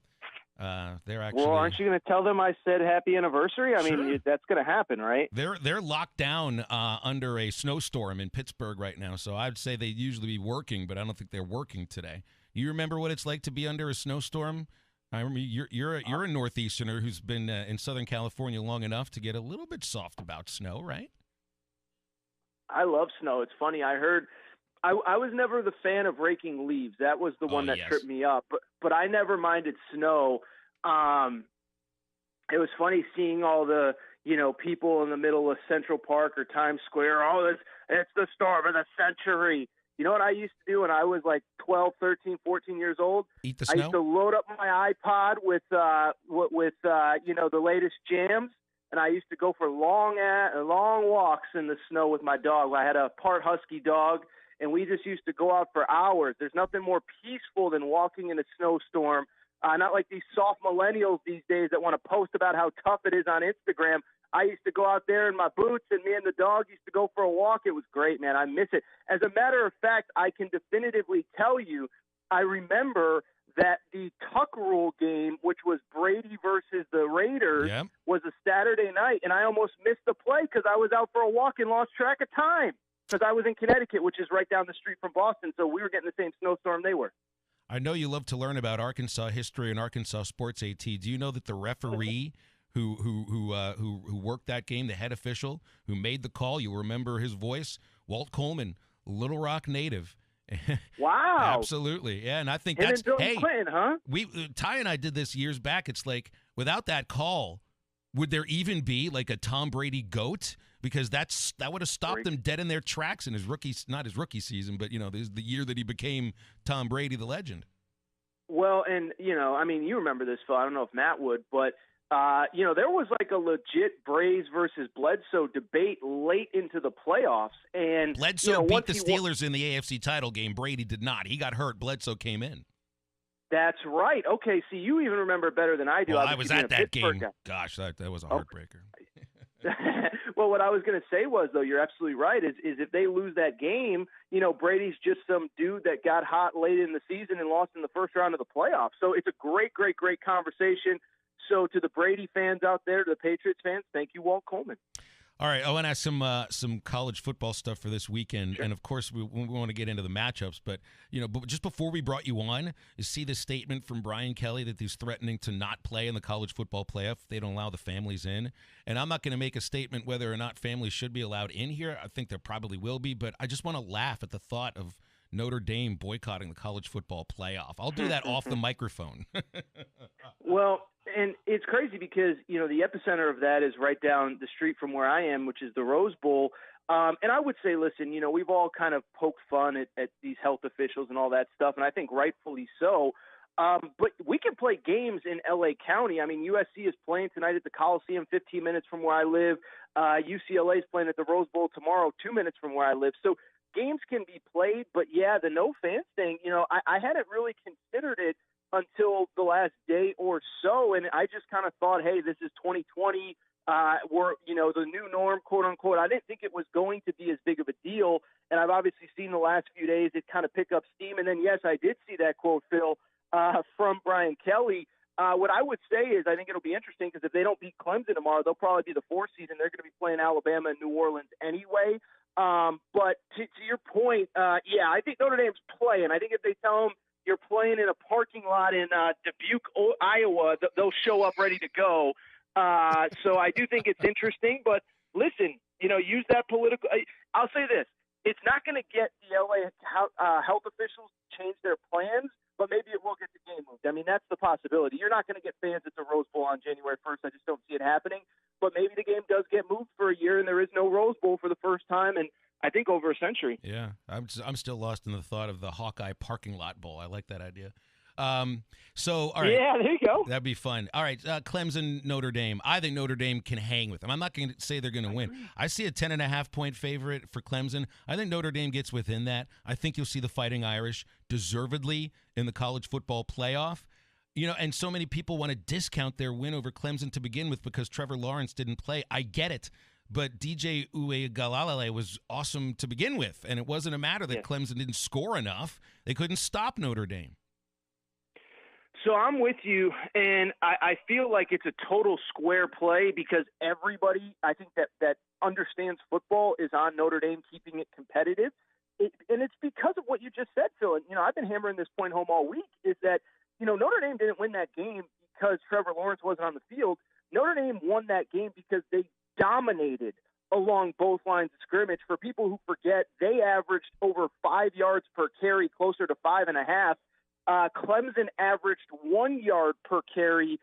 They're actually. Well, aren't you going to tell them I said happy anniversary? I Sure. mean, that's going to happen, right? They're locked down under a snowstorm in Pittsburgh right now, so I'd say they'd usually be working, but I don't think they're working today. You remember what it's like to be under a snowstorm? I remember you're a Northeasterner who's been in Southern California long enough to get a little bit soft about snow, right? I love snow. It's funny. I heard I was never the fan of raking leaves. That was the one that tripped me up. But I never minded snow. It was funny seeing all the people in the middle of Central Park or Times Square. Oh, it's the storm of the century. You know what I used to do when I was like 12, 13, 14 years old? Eat the I snow? used to load up my iPod with the latest jams, and I used to go for long walks in the snow with my dog. I had a part husky dog, and we just used to go out for hours. There's nothing more peaceful than walking in a snowstorm. Not like these soft millennials these days that want to post about how tough it is on Instagram. I used to go out there in my boots, and me and the dog used to go for a walk. It was great, man. I miss it. As a matter of fact, I can definitively tell you, I remember that the Tuck Rule game, which was Brady versus the Raiders, was a Saturday night, and I almost missed the play because I was out for a walk and lost track of time because I was in Connecticut, which is right down the street from Boston, so we were getting the same snowstorm they were. I know you love to learn about Arkansas history and Arkansas sports. AT, do you know that the referee who worked that game, the head official who made the call, you'll remember his voice, Walt Coleman, Little Rock native. Wow. Absolutely. Yeah, and I think And that's then Bill Clinton, huh? Ty and I did this years back. It's like without that call, would there even be like a Tom Brady GOAT? Because that would have stopped them dead in their tracks in his not his rookie season, but the year that he became Tom Brady, the legend. Well, and I mean, you remember this, Phil. I don't know if Matt would, but there was like a legit Braves versus Bledsoe debate late into the playoffs, and Bledsoe beat the Steelers in the AFC title game. Brady did not. He got hurt. Bledsoe came in. That's right. Okay, see, you even remember better than I do. Well, I was at that game. Guy. Gosh, that was a heartbreaker. Well, what I was going to say was, though, you're absolutely right, is if they lose that game, Brady's just some dude that got hot late in the season and lost in the first round of the playoffs. So it's a great, great, great conversation. So to the Brady fans out there, to the Patriots fans, thank you, Walt Coleman. All right, I want to ask some college football stuff for this weekend, and of course we want to get into the matchups. But but just before we brought you on, you see the statement from Brian Kelly that he's threatening to not play in the college football playoff if they don't allow the families in. And I'm not going to make a statement whether or not families should be allowed in here. I think there probably will be, but I just want to laugh at the thought of Notre Dame boycotting the college football playoff. I'll do that off the microphone. Well, and it's crazy because, the epicenter of that is right down the street from where I am, which is the Rose Bowl. And I would say, listen, we've all kind of poked fun at these health officials and all that stuff, and I think rightfully so. But we can play games in L.A. County. I mean, USC is playing tonight at the Coliseum 15 minutes from where I live. UCLA is playing at the Rose Bowl tomorrow 2 minutes from where I live. So games can be played, but, yeah, the no fans thing, I hadn't really considered it until the last day or so, and I just kind of thought, hey, this is 2020. We're, the new norm, quote unquote. I didn't think it was going to be as big of a deal, and I've obviously seen the last few days it kind of pick up steam. And then, yes, I did see that quote, Phil, from Brian Kelly. What I would say is I think it'll be interesting because if they don't beat Clemson tomorrow, they'll probably be the 4th seed, and they're going to be playing Alabama and New Orleans anyway. But to your point, yeah, I think Notre Dame's playing. I think if they tell them you're playing in a parking lot in Dubuque, Iowa, they'll show up ready to go. So I do think it's interesting. But listen, use that political. I'll say this. It's not going to get the LA health officials to change their plans, but maybe it will get the game moved. I mean, that's the possibility. You're not going to get fans at the Rose Bowl on January 1st. I just don't see it happening. But maybe the game does get moved for a year, and there is no Rose Bowl for the first time in, I think, over a century. Yeah, I'm still lost in the thought of the Hawkeye parking lot bowl. I like that idea. So, all right. Yeah, there you go. That'd be fun. All right, Clemson, Notre Dame. I think Notre Dame can hang with them. I'm not going to say they're going to win. I see a 10.5-point favorite for Clemson. I think Notre Dame gets within that. I think you'll see the Fighting Irish deservedly in the college football playoff. And so many people want to discount their win over Clemson to begin with because Trevor Lawrence didn't play. I get it. But DJ Uiagalelei was awesome to begin with, and it wasn't a matter that Clemson didn't score enough. They couldn't stop Notre Dame. So I'm with you, and I feel like it's a total square play because everybody, I think, that understands football is on Notre Dame keeping it competitive. And it's because of what you just said, Phil. And, I've been hammering this point home all week, is that, Notre Dame didn't win that game because Trevor Lawrence wasn't on the field. Notre Dame won that game because they dominated along both lines of scrimmage. For people who forget, they averaged over 5 yards per carry, closer to 5.5. Clemson averaged 1 yard per carry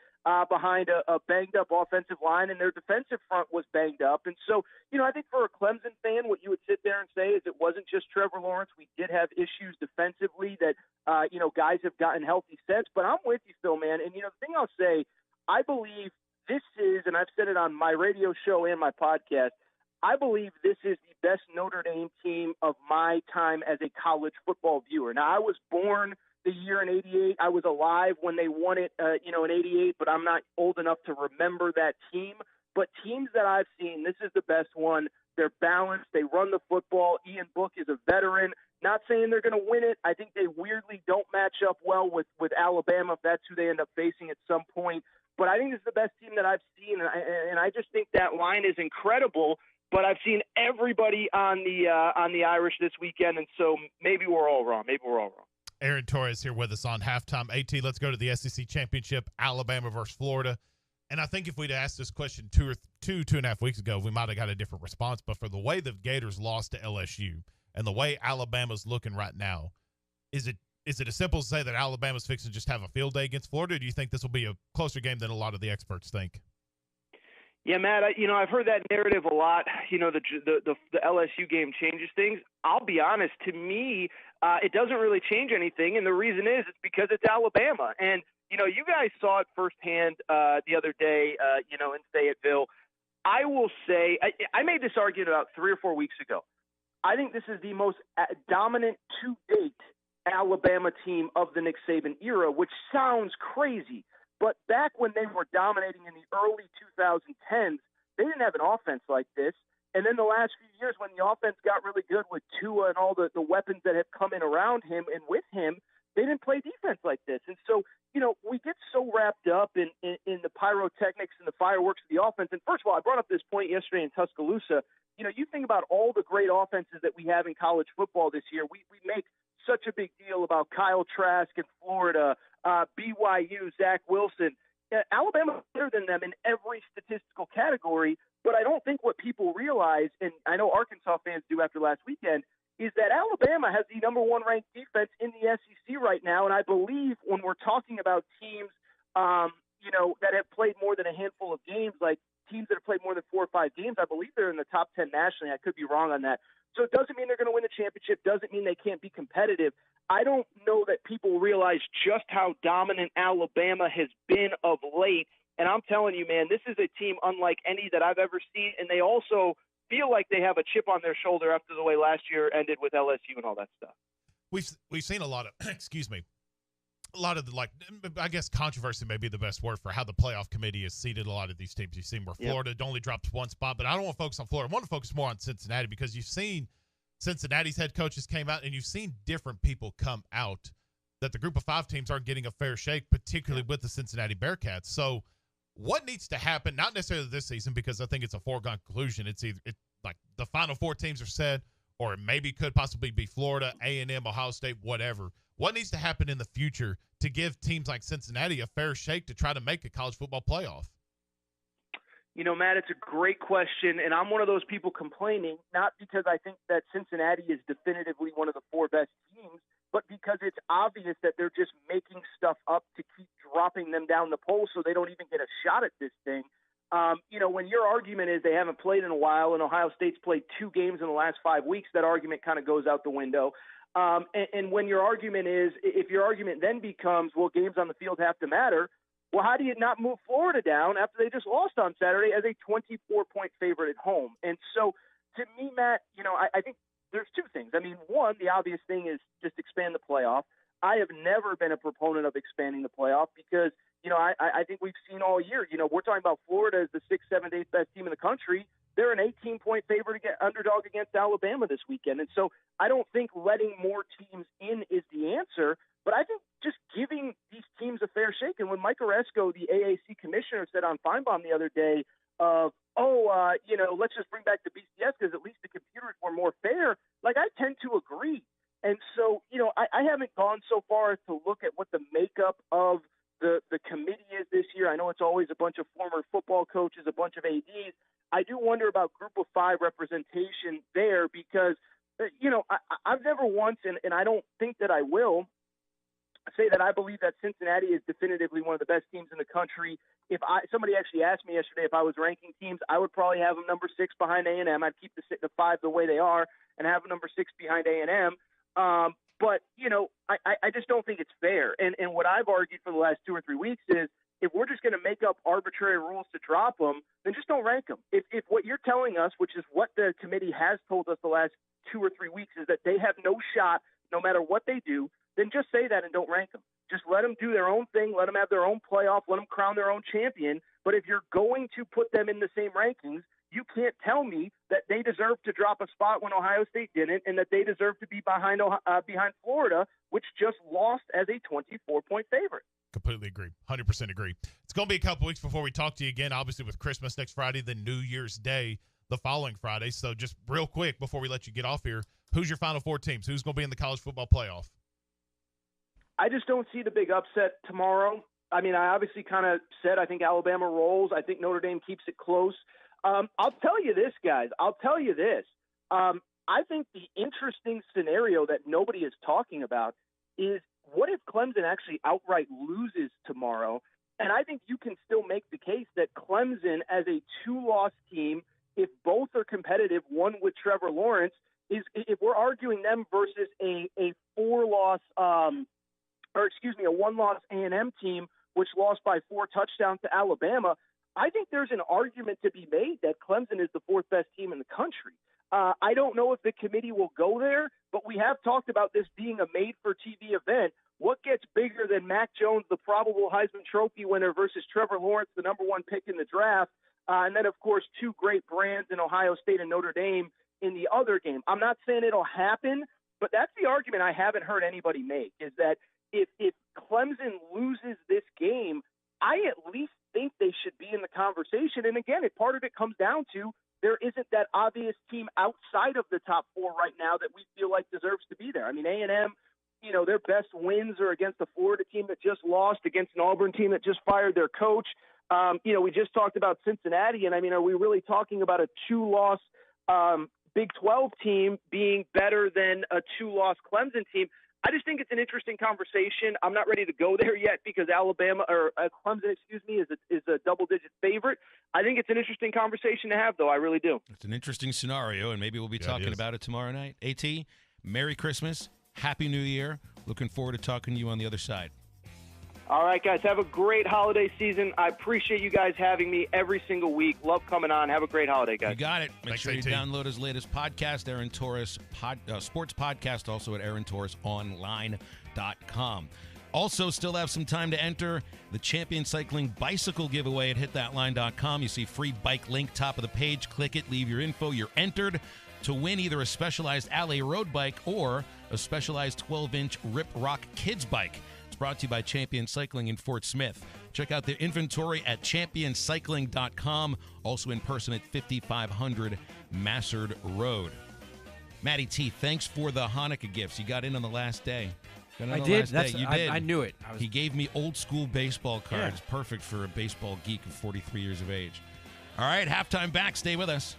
behind a banged-up offensive line, and their defensive front was banged up. And so, I think for a Clemson fan, what you would sit there and say is it wasn't just Trevor Lawrence. We did have issues defensively that, guys have gotten healthy since. But I'm with you, Phil, man. And, the thing I'll say, I believe this is, and I've said it on my radio show and my podcast, I believe this is the best Notre Dame team of my time as a college football viewer. Now, I was born the year in '88. I was alive when they won it, in '88, but I'm not old enough to remember that team. But teams that I've seen, this is the best one. They're balanced. They run the football. Ian Book is a veteran. Not saying they're going to win it. I think they weirdly don't match up well with Alabama if that's who they end up facing at some point. But I think it's the best team that I've seen, and I just think that line is incredible. But I've seen everybody on the Irish this weekend, and so maybe we're all wrong. Aaron Torres here with us on Halftime. AT, let's go to the SEC Championship, Alabama versus Florida. And I think if we'd asked this question 2.5 weeks ago, we might have got a different response. But for the way the Gators lost to LSU and the way Alabama's looking right now, is it as simple as say that Alabama's fixing to just have a field day against Florida, or do you think this will be a closer game than a lot of the experts think? Yeah, Matt, I've heard that narrative a lot. The LSU game changes things. I'll be honest, to me, it doesn't really change anything, and the reason is it's because it's Alabama. And, you guys saw it firsthand the other day, in Fayetteville. I will say, I made this argument about 3 or 4 weeks ago. I think this is the most dominant to-date Alabama team of the Nick Saban era, which sounds crazy. But back when they were dominating in the early 2010s, they didn't have an offense like this. And then the last few years when the offense got really good with Tua and all the weapons that have come in around him and with him, they didn't play defense like this. And so, we get so wrapped up in the pyrotechnics and the fireworks of the offense. And first of all, I brought up this point yesterday in Tuscaloosa. You think about all the great offenses that we have in college football this year. We make such a big deal about Kyle Trask in Florida, BYU, Zach Wilson. Alabama's better than them in every statistical category, but I don't think what people realize, and I know Arkansas fans do after last weekend, is that Alabama has the number 1 ranked defense in the SEC right now, and I believe when we're talking about teams, that have played more than a handful of games, like teams that have played more than 4 or 5 games, I believe they're in the top 10 nationally. I could be wrong on that. So it doesn't mean they're going to win the championship, doesn't mean they can't be competitive. I don't know that people realize just how dominant Alabama has been of late. And I'm telling you, man, this is a team unlike any that I've ever seen. And they also feel like they have a chip on their shoulder after the way last year ended with LSU and all that stuff. We've seen a lot of, a lot of I guess controversy may be the best word for how the playoff committee has seeded a lot of these teams. You've seen where Florida only dropped 1 spot, but I don't want to focus on Florida. I want to focus more on Cincinnati because you've seen Cincinnati's head coaches came out and you've seen different people come out that the group of 5 teams aren't getting a fair shake, particularly with the Cincinnati Bearcats. So what needs to happen, not necessarily this season, because I think it's a foregone conclusion. It's either like the final 4 teams are set, or it maybe could possibly be Florida, A&M, Ohio State, whatever. What needs to happen in the future to give teams like Cincinnati a fair shake to try to make a college football playoff? You know, Matt, it's a great question, and I'm one of those people complaining, not because I think that Cincinnati is definitively one of the 4 best teams, but because it's obvious that they're just making stuff up to keep dropping them down the pole so they don't even get a shot at this thing. You know, when your argument is they haven't played in a while and Ohio State's played 2 games in the last 5 weeks, that argument kind of goes out the window. And when your argument is, if your argument then becomes, well, games on the field have to matter, well, how do you not move Florida down after they just lost on Saturday as a 24-point favorite at home? And so, to me, Matt, you know, I think there's 2 things. I mean, one, the obvious thing is just expand the playoff. I have never been a proponent of expanding the playoff because, you know, I think we've seen all year, you know, we're talking about Florida as the 6th, 7th, 8th best team in the country. They're an 18-point favorite underdog against Alabama this weekend. And so I don't think letting more teams in is the answer, but I think just giving these teams a fair shake. And when Mike Oresco, the AAC commissioner, said on Feinbaum the other day, you know, let's just bring back the BCS because at least the computers were more fair, like I tend to agree. And so, you know, I haven't gone so far as to look at what the makeup of the committee is this year. I know it's always a bunch of former football coaches, a bunch of ADs. I do wonder about group of 5 representation there because, you know, I've never once, and I don't think that I will, say that I believe that Cincinnati is definitively one of the best teams in the country. If somebody actually asked me yesterday if I was ranking teams, I would probably have them number 6 behind A&M. I'd keep the 5 the way they are and have them number 6 behind A&M. But, you know, I just don't think it's fair. And what I've argued for the last 2 or 3 weeks is if we're just going to make up arbitrary rules to drop them, then just don't rank them. If what you're telling us, which is what the committee has told us the last 2 or 3 weeks, is that they have no shot no matter what they do, then just say that and don't rank them. Just let them do their own thing. Let them have their own playoff. Let them crown their own champion. But if you're going to put them in the same rankings, you can't tell me that they deserve to drop a spot when Ohio State didn't and that they deserve to be behind Florida, which just lost as a 24-point favorite. Completely agree. 100% agree. It's going to be a couple weeks before we talk to you again, obviously with Christmas next Friday, then New Year's Day the following Friday. So just real quick before we let you get off here, who's your final 4 teams? Who's going to be in the college football playoff? I just don't see the big upset tomorrow. I mean, I obviously kind of said I think Alabama rolls. I think Notre Dame keeps it close. I'll tell you this, guys. I think the interesting scenario that nobody is talking about is what if Clemson actually outright loses tomorrow? And I think you can still make the case that Clemson as a 2-loss team, if both are competitive, one with Trevor Lawrence, is if we're arguing them versus a 4-loss a 1-loss A&M team, which lost by 4 touchdowns to Alabama, I think there's an argument to be made that Clemson is the 4th best team in the country. I don't know if the committee will go there, but we have talked about this being a made-for-TV event. What gets bigger than Mac Jones, the probable Heisman Trophy winner, versus Trevor Lawrence, the number 1 pick in the draft, and then, of course, 2 great brands in Ohio State and Notre Dame in the other game. I'm not saying it'll happen, but that's the argument I haven't heard anybody make, is that if Clemson loses this game, I at least think they should be in the conversation. And again, part of it comes down to there isn't that obvious team outside of the top 4 right now that we feel like deserves to be there. I mean, A&M, you know, their best wins are against a Florida team that just lost, against an Auburn team that just fired their coach. You know, we just talked about Cincinnati, and I mean, are we really talking about a 2-loss Big 12 team being better than a 2-loss Clemson team? I just think it's an interesting conversation. I'm not ready to go there yet because Clemson, is a double-digit favorite. I think it's an interesting conversation to have, though. I really do. It's an interesting scenario, and maybe we'll be talking about it tomorrow night. AT, Merry Christmas, Happy New Year. Looking forward to talking to you on the other side. All right, guys, have a great holiday season. I appreciate you guys having me every single week. Love coming on. Have a great holiday, guys. You got it. Make sure you download his latest podcast, Aaron Torres Sports Podcast, also at AaronTorresOnline.com. Also, still have some time to enter the Champion Cycling Bicycle Giveaway at HitThatLine.com. You see free bike link, top of the page. Click it, leave your info. You're entered. to win either a Specialized Alley road bike or a Specialized 12-inch Rip Rock kids bike. It's brought to you by Champion Cycling in Fort Smith. Check out their inventory at championcycling.com, also in person at 5500 Massard Road. Matty T, thanks for the Hanukkah gifts. You got in on the last day. I did. You did. I knew it. He gave me old school baseball cards. Yeah. Perfect for a baseball geek of 43 years of age. All right, halftime back. Stay with us.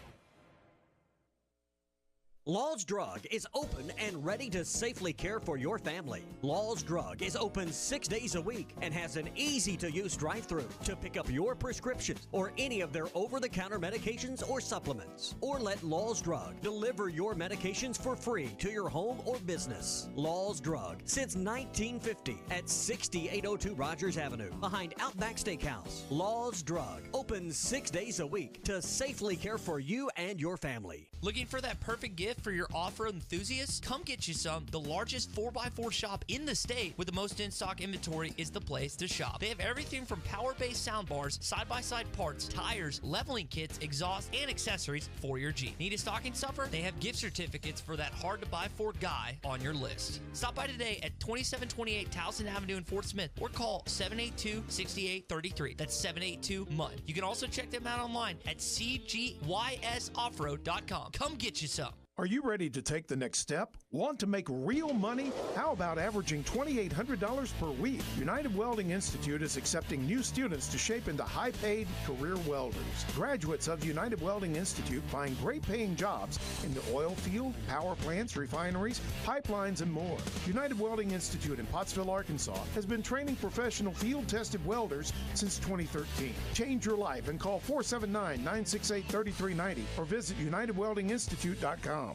Law's Drug is open and ready to safely care for your family. Law's Drug is open 6 days a week and has an easy-to-use drive-thru to pick up your prescriptions or any of their over-the-counter medications or supplements. Or let Law's Drug deliver your medications for free to your home or business. Law's Drug, since 1950 at 6802 Rogers Avenue, behind Outback Steakhouse. Law's Drug, open 6 days a week to safely care for you and your family. Looking for that perfect gift for your off-road enthusiasts? Come get you some. The largest 4x4 shop in the state with the most in-stock inventory is the place to shop. They have everything from power-based soundbars, side-by-side parts, tires, leveling kits, exhaust, and accessories for your Jeep. Need a stocking stuffer? They have gift certificates for that hard-to-buy Ford guy on your list. Stop by today at 2728 Towson Avenue in Fort Smith or call 782-6833. That's 782-MUD. You can also check them out online at cgysoffroad.com. Come get you some. Are you ready to take the next step? Want to make real money? How about averaging $2,800 per week? United Welding Institute is accepting new students to shape into high-paid career welders. Graduates of United Welding Institute find great-paying jobs in the oil field, power plants, refineries, pipelines, and more. United Welding Institute in Pottsville, Arkansas has been training professional field-tested welders since 2013. Change your life and call 479-968-3390 or visit UnitedWeldingInstitute.com.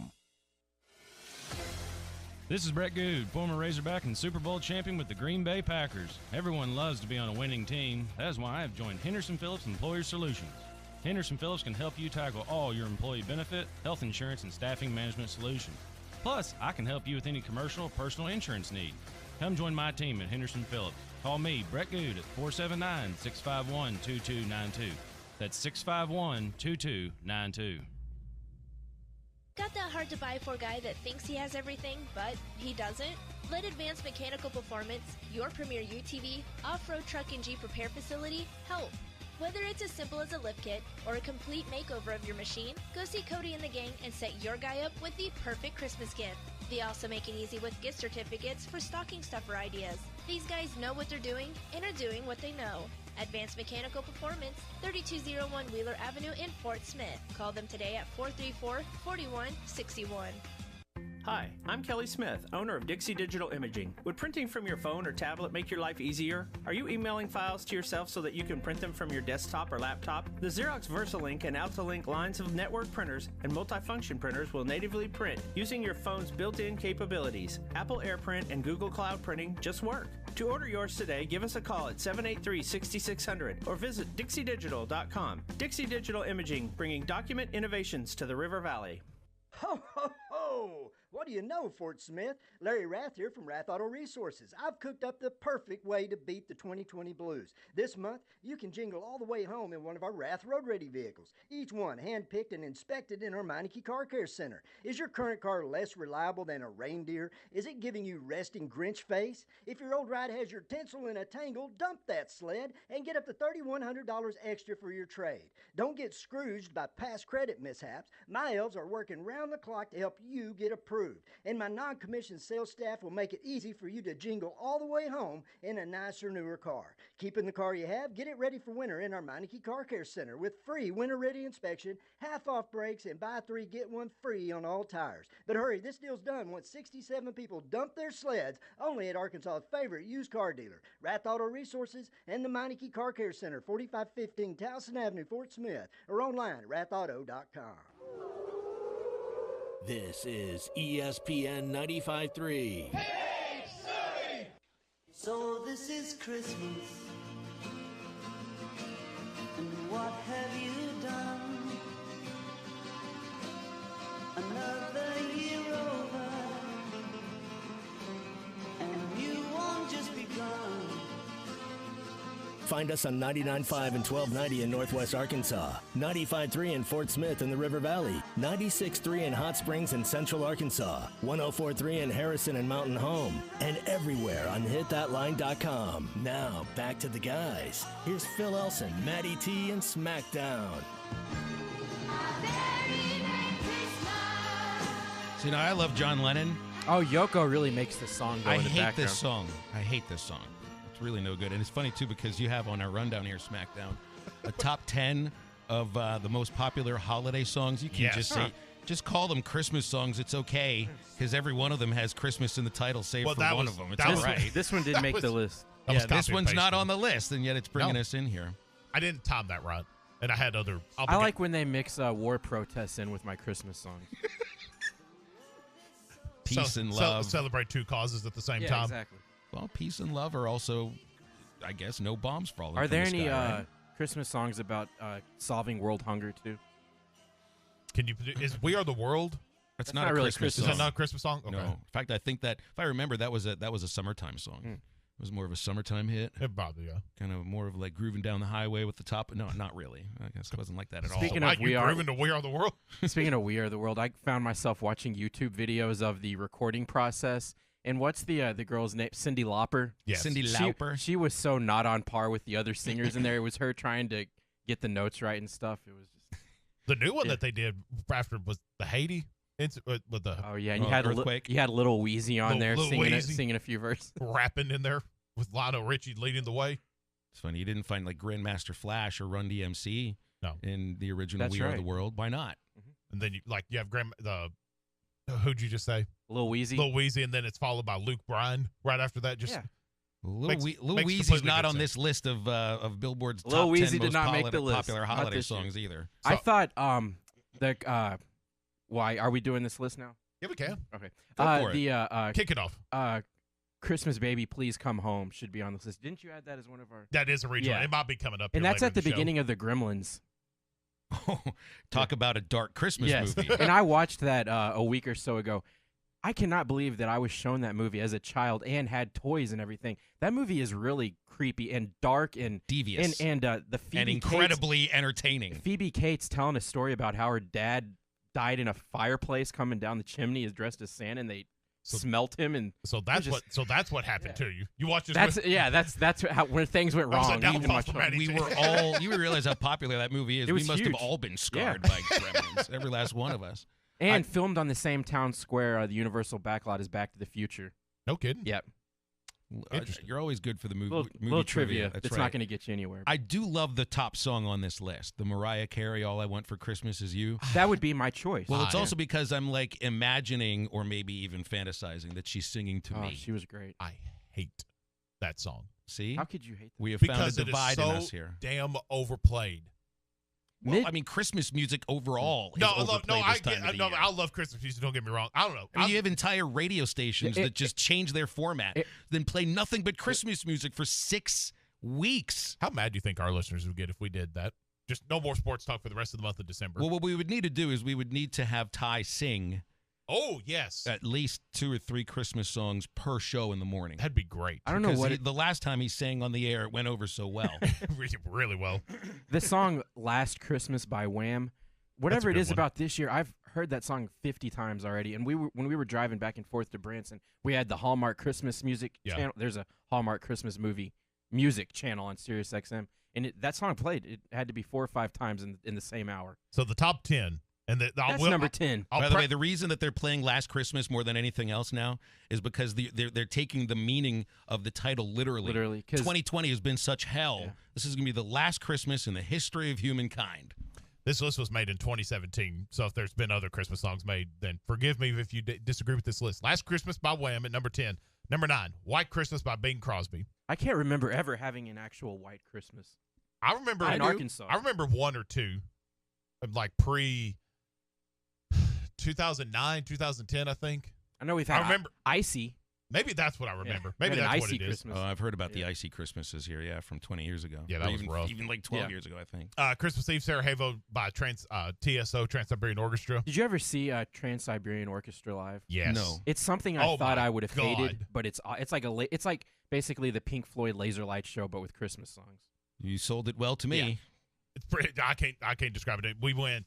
This is Brett Good, former Razorback and Super Bowl champion with the Green Bay Packers. Everyone loves to be on a winning team. That is why I have joined Henderson Phillips Employer Solutions. Henderson Phillips can help you tackle all your employee benefit, health insurance, and staffing management solutions. Plus, I can help you with any commercial or personal insurance need. Come join my team at Henderson Phillips. Call me, Brett Good, at 479-651-2292. That's 651-2292. Got that hard to buy for guy that thinks he has everything, but he doesn't? Let Advanced Mechanical Performance, your premier UTV, off-road truck and Jeep repair facility, help. Whether it's as simple as a lift kit or a complete makeover of your machine, go see Cody and the gang and set your guy up with the perfect Christmas gift. They also make it easy with gift certificates for stocking stuffer ideas. These guys know what they're doing and are doing what they know. Advanced Mechanical Performance, 3201 Wheeler Avenue in Fort Smith. Call them today at 434-4161. Hi, I'm Kelly Smith, owner of Dixie Digital Imaging. Would printing from your phone or tablet make your life easier? Are you emailing files to yourself so that you can print them from your desktop or laptop? The Xerox VersaLink and AltaLink lines of network printers and multifunction printers will natively print using your phone's built-in capabilities. Apple AirPrint and Google Cloud Printing just work. To order yours today, give us a call at 783-6600 or visit dixiedigital.com. Dixie Digital Imaging, bringing document innovations to the River Valley. Ho, ho, ho! What do you know, Fort Smith? Larry Rath here from Rath Auto Resources. I've cooked up the perfect way to beat the 2020 blues. This month, you can jingle all the way home in one of our Rath Road Ready vehicles, each one hand-picked and inspected in our Meineke Car Care Center. Is your current car less reliable than a reindeer? Is it giving you resting Grinch face? If your old ride has your tinsel in a tangle, dump that sled and get up to $3,100 extra for your trade. Don't get Scrooged by past credit mishaps. My elves are working round the clock to help you get approved. And my non-commissioned sales staff will make it easy for you to jingle all the way home in a nicer, newer car. Keeping the car you have, get it ready for winter in our Meineke Car Care Center with free winter-ready inspection, half-off brakes, and buy 3, get 1 free on all tires. But hurry, this deal's done once 67 people dump their sleds only at Arkansas's favorite used car dealer, Rath Auto Resources and the Meineke Car Care Center, 4515 Towson Avenue, Fort Smith, or online at rathauto.com. This is ESPN 95.3. Hey, Surrey! So this is Christmas, and what have you done? Another year over, and you won't just begun. Find us on 99.5 and 1290 in Northwest Arkansas, 95.3 in Fort Smith in the River Valley, 96.3 in Hot Springs in Central Arkansas, 104.3 in Harrison and Mountain Home, and everywhere on hitthatline.com. Now, back to the guys. Here's Phil Elson, Matty T, and SmackDown. See, now I love John Lennon. Oh, Yoko really makes the song go in the background. I hate this song. It's really no good. And it's funny, too, because you have on our rundown here, SmackDown, a top 10 of the most popular holiday songs. You can just call them Christmas songs. It's okay, because every one of them has Christmas in the title, save for one of them. It's all right. This one did make the list. Yeah, this one's not on the list, and yet it's bringing us in here. I didn't time that right, and I had other. I like when they mix war protests in with my Christmas songs. Peace and love. Celebrate two causes at the same time. Exactly. Well, peace and love are also, I guess, no bombs falling. Are there from the any sky, right? Christmas songs about solving world hunger too? Can you? Is "We Are the World"? That's not a really Christmas Is song. that not a Christmas song? Okay. No. In fact, I think that if I remember, that was a summertime song. It was more of a summertime hit. It probably, yeah. Kind of more of like grooving down the highway with the top. No, not really. I guess it wasn't like that at all. Speaking So of you grooving to "We Are the World"? Speaking of "We Are the World," I found myself watching YouTube videos of the recording process. And what's the girl's name? Cyndi Lauper. Yes. Cyndi Lauper. She was so not on par with the other singers in there. It was her trying to get the notes right and stuff. It was just The new one that they did after was the Haiti. With the and you had earthquake. You had Lil Weezy on there Lil singing Weezy. singing a few verses, rapping in there with Lionel Richie leading the way. It's funny. You didn't find like Grandmaster Flash or Run DMC in the original That's "We Are right. the World." Why not? And then you have who'd you just say? Lil Weezy. Lil Weezy, and then it's followed by Luke Bryan right after that. Just Lil makes Weezy's completely not good on sense. this list of Billboard's Lil top Weezy 10 did most not make the list. popular Not holiday this year. songs either. I thought why are we doing this list now? Yeah, we can. Okay. Go for it. Kick it off. Christmas Baby, Please Come Home should be on this list. Didn't you add that as one of our? That is a regional. Yeah. It might be coming up. And here that's later at the in show. beginning of the Gremlins. Talk about a dark Christmas movie. And I watched that a week or so ago. I cannot believe that I was shown that movie as a child and had toys and everything. That movie is really creepy and dark and devious and the Phoebe and incredibly entertaining. Phoebe Cates telling a story about how her dad died in a fireplace coming down the chimney, is dressed as Santa, and they smelt him. And So that's what happened to you. You watched this. That's how when things went That was a wrong. downfall Even my for child. Matty We T. were all. You realize how popular that movie is. It was We must huge. have all been scarred Yeah. by Gremlins. Every last one of us. And filmed on the same town square, the Universal backlot is Back to the Future. No kidding. Yep. You're always good for the movie. Little trivia. That's It's right. not going to get you anywhere. I do love the top song on this list, the Mariah Carey "All I Want for Christmas Is You." That would be my choice. Well, it's also because I'm like imagining or maybe even fantasizing that she's singing to me. She was great. I hate that song. See? How could you hate that? We have Because found a divide it is so in us here. damn overplayed. Well, I mean, Christmas music overall is overplayed this time of the year. I love Christmas music. Don't get me wrong. I don't know. I mean, you have entire radio stations that just change their format, then play nothing but Christmas music for 6 weeks. How mad do you think our listeners would get if we did that? Just no more sports talk for the rest of the month of December. Well, what we would need to do is we would need to have Ty sing. Oh, yes. At least 2 or 3 Christmas songs per show in the morning. That'd be great. I don't know what the last time he sang on the air, it went over so well. Really well. The song "Last Christmas" by Wham. Whatever it good is one. about this year, I've heard that song 50 times already. And when we were driving back and forth to Branson, we had the Hallmark Christmas music channel. There's a Hallmark Christmas movie music channel on Sirius XM, and that song played. It had to be 4 or 5 times in the same hour. So the top 10. And That's number 10. By the way, the reason that they're playing "Last Christmas" more than anything else now is because they're taking the meaning of the title literally. Literally, 'cause 2020 has been such hell. Yeah. This is going to be the last Christmas in the history of humankind. This list was made in 2017, so if there's been other Christmas songs made, then forgive me if you disagree with this list. "Last Christmas" by Wham at number 10. Number 9, "White Christmas" by Bing Crosby. I can't remember ever having an actual white Christmas. I remember in Arkansas. I remember 1 or 2, like pre 2009, 2010, I think. I know we've had Icy. Maybe that's what I remember. Yeah. Maybe Had an that's what icy it is. Christmas. Oh, I've heard about the icy Christmases here, from 20 years ago. Yeah, that Or was even, rough. Even like 12 years ago, I think. Christmas Eve, Sarajevo by TSO, Trans-Siberian Orchestra. Did you ever see Trans-Siberian Orchestra live? Yes. No. It's something I thought I would have God. hated, but it's like basically the Pink Floyd Laser Light Show, but with Christmas songs. You sold it well to me. Yeah. It's pretty. I can't describe it. We went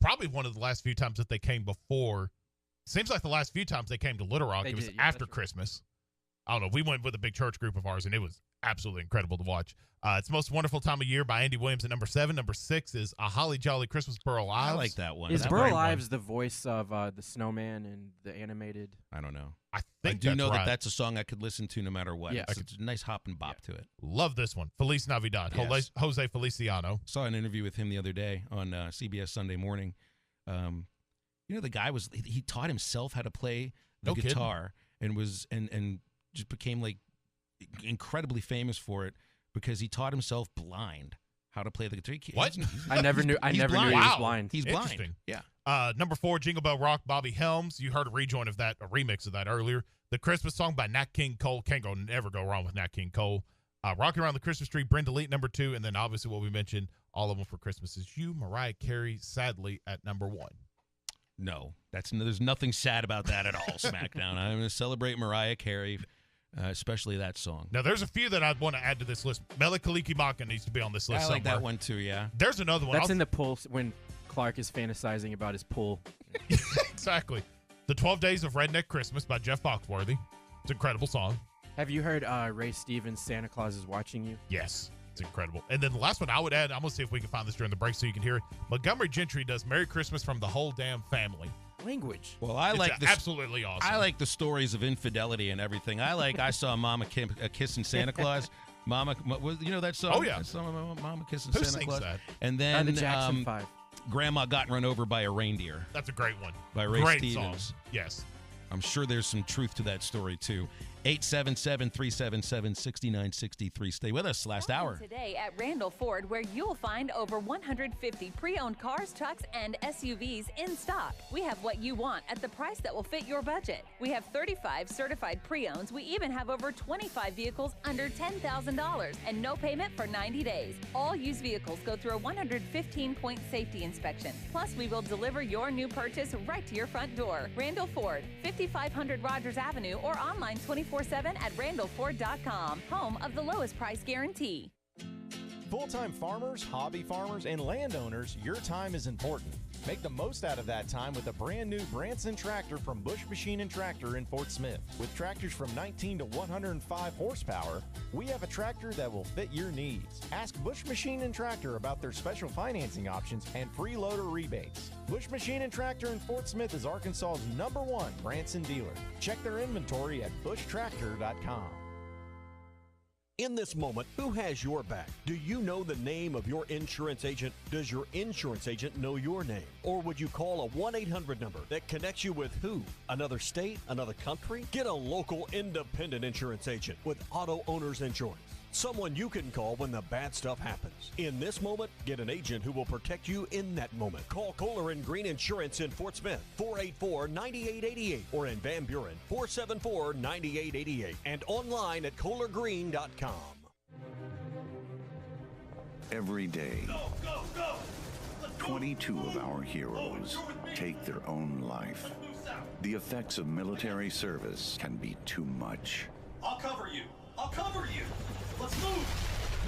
probably one of the last few times that they came before. Seems like the last few times they came to Little Rock, it was after Christmas. I don't know. We went with a big church group of ours, and it was absolutely incredible to watch. It's the Most Wonderful Time of Year by Andy Williams at number 7. Number 6 is A Holly Jolly Christmas, Burl Ives. I like that one. Is Burl Ives the voice of the snowman and the animated? I don't know. I do know right. that's a song I could listen to no matter what. Yeah. It's a nice hop and bop to it. Love this one. Feliz Navidad. Yes. Jose Feliciano. Saw an interview with him the other day on CBS Sunday Morning. The guy he taught himself how to play the guitar and just became like incredibly famous for it because he taught himself blind how to play the guitar. What? I never knew he was blind. He's blind. Yeah. Number 4, Jingle Bell Rock, Bobby Helms. You heard a remix of that earlier. The Christmas Song by Nat King Cole. Never go wrong with Nat King Cole. Rocking Around the Christmas Tree, Brenda Lee, number 2. And then obviously what we mentioned, All of Them for Christmas Is You, Mariah Carey, sadly, at number 1. No, there's nothing sad about that at all, SmackDown. I'm going to celebrate Mariah Carey, especially that song. Now, there's a few that I'd want to add to this list. Mele Kalikimaka needs to be on this list I like somewhere. that one too, yeah. There's another one. That's in the pool when Clark is fantasizing about his pool. Exactly. The 12 Days of Redneck Christmas by Jeff Foxworthy. It's an incredible song. Have you heard Ray Stevens' Santa Claus is Watching You? Yes. It's incredible. And then the last one I would add, I'm going to see if we can find this during the break so you can hear it. Montgomery Gentry does Merry Christmas from the Whole Damn Family. Language. Well, I like this. Absolutely awesome. I like the stories of infidelity and everything. I saw Mama kissing Santa Claus. Mama, that song? Oh, yeah. That song, Mama kissing Who Santa sings Claus. that? And then the Jackson 5. Grandma got run over by a reindeer. That's a great one. By Ray great Stevens. Song. Yes. I'm sure there's some truth to that story, too. 877-377-6963. Stay with us last hour. Today at Randall Ford, where you'll find over 150 pre-owned cars, trucks, and SUVs in stock. We have what you want at the price that will fit your budget. We have 35 certified pre-owns. We even have over 25 vehicles under $10,000 and no payment for 90 days. All used vehicles go through a 115-point safety inspection. Plus, we will deliver your new purchase right to your front door. Randall Ford, 5500 Rogers Avenue, or online 24/7 at randallford.com, home of the lowest price guarantee. Full-time farmers, hobby farmers, and landowners, your time is important. Make the most out of that time with a brand new Branson tractor from Bush Machine and Tractor in Fort Smith. With tractors from 19 to 105 horsepower, we have a tractor that will fit your needs. Ask Bush Machine and Tractor about their special financing options and free loader rebates. Bush Machine and Tractor in Fort Smith is Arkansas's #1 Branson dealer. Check their inventory at bushtractor.com. In this moment, who has your back? Do you know the name of your insurance agent? Does your insurance agent know your name? Or would you call a 1-800 number that connects you with who? Another state? Another country? Get a local independent insurance agent with Auto Owners Insurance. Someone you can call when the bad stuff happens. In this moment, get an agent who will protect you in that moment. Call Kohler and Green Insurance in Fort Smith, 484-9888, or in Van Buren, 474-9888, and online at kohlergreen.com. Every day, 22 of our heroes take their own life. The effects of military service can be too much. I'll cover you. I'll cover you. Let's move.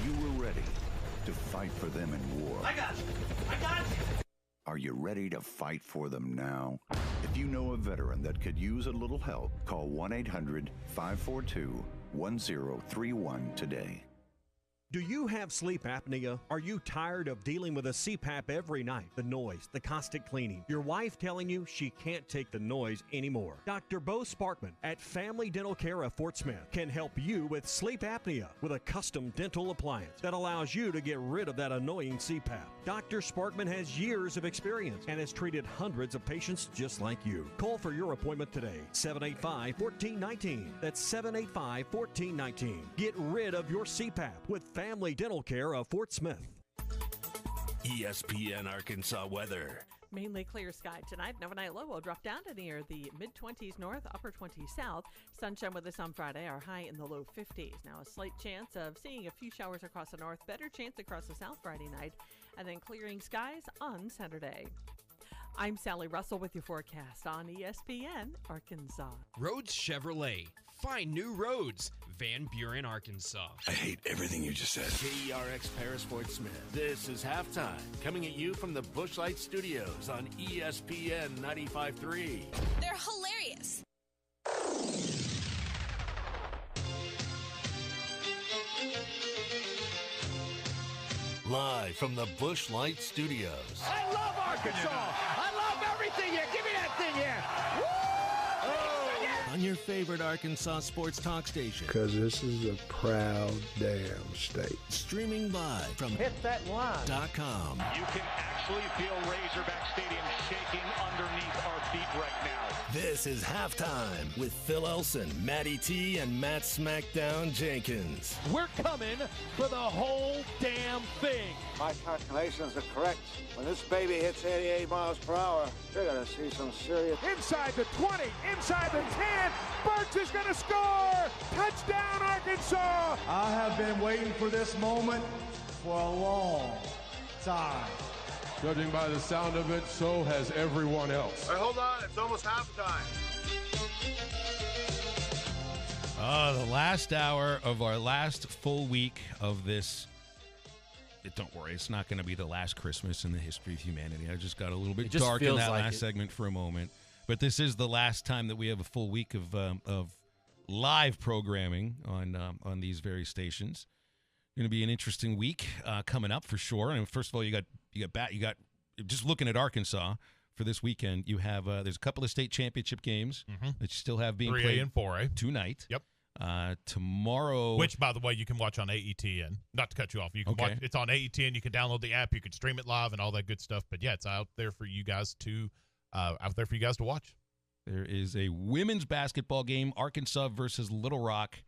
You were ready to fight for them in war. I got you. I got you. Are you ready to fight for them now? If you know a veteran that could use a little help, call 1-800-542-1031 today. Do you have sleep apnea? Are you tired of dealing with a CPAP every night? The noise, the constant cleaning, your wife telling you she can't take the noise anymore. Dr. Bo Sparkman at Family Dental Care of Fort Smith can help you with sleep apnea with a custom dental appliance that allows you to get rid of that annoying CPAP. Dr. Sparkman has years of experience and has treated hundreds of patients just like you. Call for your appointment today, 785-1419. That's 785-1419. Get rid of your CPAP with Family Dental Care of Fort Smith. ESPN Arkansas weather. Mainly clear sky tonight. An overnight low will drop down to near the mid-20s north, upper 20s south. Sunshine with us on Friday. Our high in the low 50s. Now a slight chance of seeing a few showers across the north. Better chance across the south Friday night. And then clearing skies on Saturday. I'm Sally Russell with your forecast on ESPN Arkansas. Rhodes Chevrolet. Find new roads. Van Buren, Arkansas. I hate everything you just said. KERX Paris Fort Smith. This is Halftime, coming at you from the Busch Light Studios on ESPN 95.3. They're hilarious. Live from the Busch Light Studios. I love Arkansas. I love everything here. Give me that thing here. Woo! On your favorite Arkansas sports talk station. Because this is a proud damn state. Streaming live from hitthatline.com. You can actually feel Razorback Stadium shaking underneath our feet right now. This is Halftime with Phil Elson, Matty T, and Matt Smackdown Jenkins. We're coming for the whole damn thing. My calculations are correct. When this baby hits 88 miles per hour, you're going to see some serious... Inside the 20, inside the 10, Burks is going to score! Touchdown, Arkansas! I have been waiting for this moment for a long time. Judging by the sound of it, so has everyone else. Hey, hold on, it's almost halftime. The last hour of our last full week of this. Don't worry, it's not going to be the last Christmas in the history of humanity. I just got a little bit dark in that last segment for a moment. But this is the last time that we have a full week of live programming on these very stations. Going to be an interesting week coming up for sure. And first of all, you got just looking at Arkansas for this weekend. You have there's a couple of state championship games that you still have being 3A played and 4A tonight. Yep. Tomorrow, which by the way you can watch on AETN. Not to cut you off, you can watch. It's on AETN. You can download the app. You can stream it live and all that good stuff. But yeah, it's out there for you guys to watch. There is a women's basketball game, Arkansas versus Little Rock,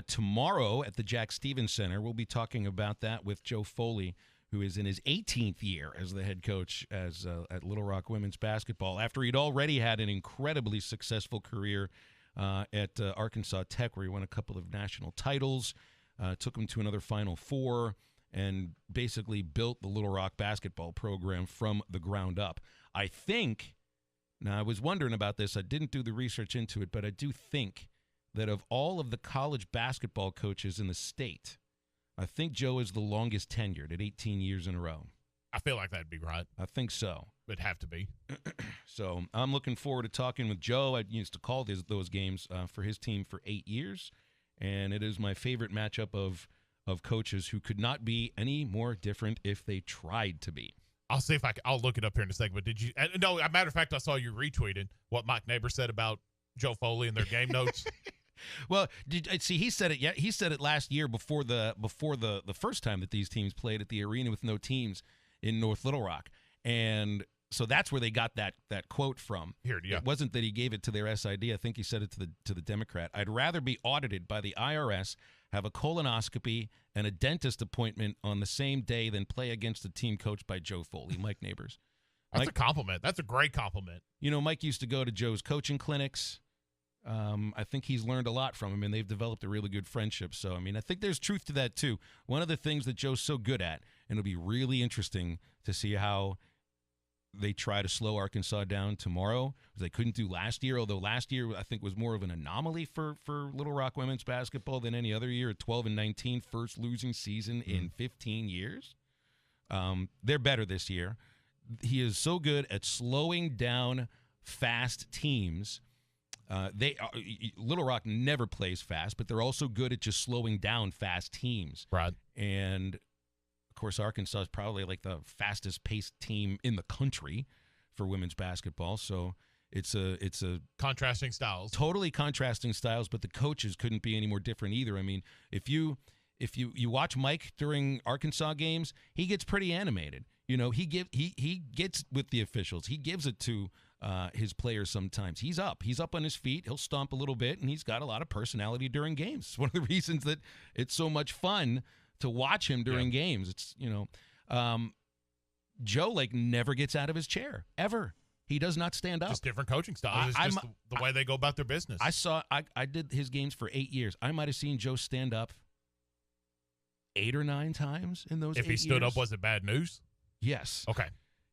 tomorrow at the Jack Stevens Center. We'll be talking about that with Joe Foley, who is in his 18th year as the head coach at Little Rock women's basketball, after he'd already had an incredibly successful career at Arkansas Tech, where he won a couple of national titles, took him to another Final Four, and basically built the Little Rock basketball program from the ground up. I think, now I was wondering about this, I didn't do the research into it, but I do think that of all of the college basketball coaches in the state, I think Joe is the longest tenured at 18 years in a row. I feel like that'd be right. I think so. It'd have to be. So I'm looking forward to talking with Joe. I used to call those games for his team for 8 years, and it is my favorite matchup of coaches who could not be any more different if they tried to be. I'll see if I'll look it up here in a second. But did you? No, as a matter of fact, I saw you retweeted what Mike Neighbor said about Joe Foley and their game notes. Well, he said it. Yeah, he said it last year before the first time that these teams played at the arena with no teams in North Little Rock, and so that's where they got that quote from. Here, yeah. It wasn't that he gave it to their SID. I think he said it to the Democrat. I'd rather be audited by the IRS, have a colonoscopy and a dentist appointment on the same day than play against a team coached by Joe Foley, Mike Neighbors. That's a compliment. That's a great compliment. You know, Mike used to go to Joe's coaching clinics. I think he's learned a lot from him, and they've developed a really good friendship. So, I mean, I think there's truth to that, too. One of the things that Joe's so good at, and it'll be really interesting to see how they try to slow Arkansas down tomorrow, because they couldn't do last year, although last year I think was more of an anomaly for Little Rock women's basketball than any other year. 12-19, first losing season in 15 years. They're better this year. He is so good at slowing down fast teams. Little Rock never plays fast, but they're also good at just slowing down fast teams. Right. And of course, Arkansas is probably like the fastest paced team in the country for women's basketball. So it's a contrasting styles, totally contrasting styles. But the coaches couldn't be any more different either. I mean, if you watch Mike during Arkansas games, he gets pretty animated. You know, he gets with the officials. He gives it to his players sometimes. He's up on his feet. He'll stomp a little bit, and he's got a lot of personality during games. It's one of the reasons that it's so much fun to watch him during games. It's, Joe, like, never gets out of his chair, ever. He does not stand up. Just different coaching styles. It's just the way they go about their business. I did his games for 8 years. I might have seen Joe stand up 8 or 9 times in those 8 years. If he stood up, was it bad news? Yes. Okay.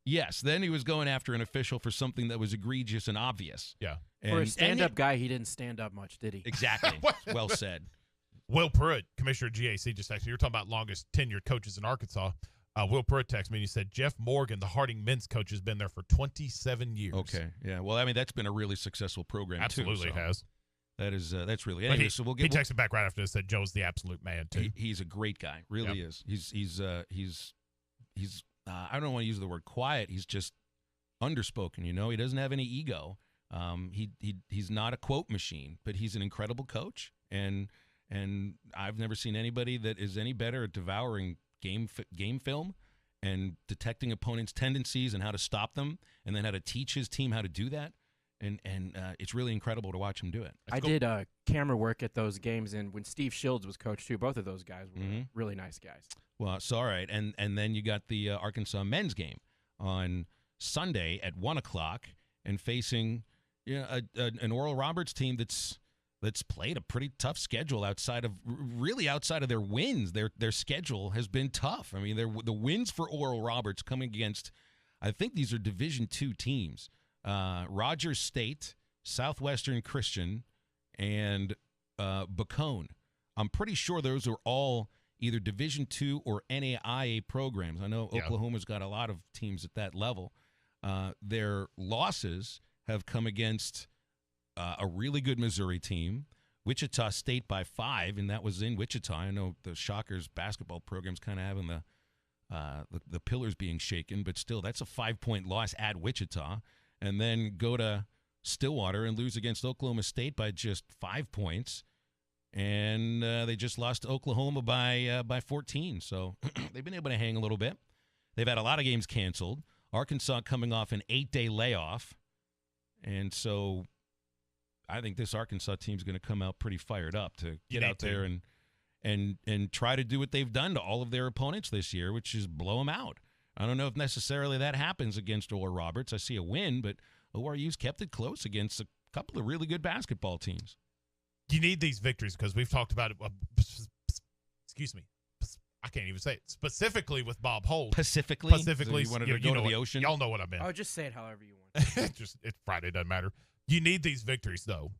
Yes. Then he was going after an official for something that was egregious and obvious. Yeah. For a stand-up guy, he didn't stand up much, did he? Exactly. Well said. Will Pruitt, commissioner of GAC, just texted me. You're talking about longest tenured coaches in Arkansas. Will Pruitt texted me and he said Jeff Morgan, the Harding men's coach, has been there for 27 years. Okay, yeah. Well, I mean, that's been a really successful program. Absolutely too, so has. That's really. Anyway, so we'll get. He texted back right after this. Said Joe's the absolute man too. He's a great guy. Really is. He's I don't want to use the word quiet. He's just underspoken. He doesn't have any ego. He's not a quote machine, but he's an incredible coach. And I've never seen anybody that is any better at devouring game film and detecting opponents' tendencies and how to stop them, and then how to teach his team how to do that. And it's really incredible to watch him do it. I did camera work at those games, and when Steve Shields was coach too, both of those guys were really nice guys. Well, it's all right. And then you got the Arkansas men's game on Sunday at 1:00, and facing an Oral Roberts team that's played a pretty tough schedule outside of their wins. Their schedule has been tough. I mean, the wins for Oral Roberts coming against, I think these are Division II teams. Rogers State, Southwestern Christian, and Bacone. I'm pretty sure those are all either Division II or NAIA programs. I know Oklahoma's got a lot of teams at that level. Their losses have come against a really good Missouri team, Wichita State by 5, and that was in Wichita. I know the Shockers basketball program's kind of having the pillars being shaken, but still, that's a 5-point loss at Wichita. And then go to Stillwater and lose against Oklahoma State by just 5 points. And they just lost to Oklahoma by 14. So they've been able to hang a little bit. They've had a lot of games canceled. Arkansas coming off an 8-day layoff. And so I think this Arkansas team is going to come out pretty fired up to get out there and try to do what they've done to all of their opponents this year, which is blow them out. I don't know if necessarily that happens against Oral Roberts. I see a win, but ORU's kept it close against a couple of really good basketball teams. You need these victories because we've talked about it. Excuse me. I can't even say it. Specifically with Bob Holt. Pacifically? So you wanted to go to the ocean? Y'all know what I meant. Oh, just say it however you want. It's Friday, doesn't matter. You need these victories, though.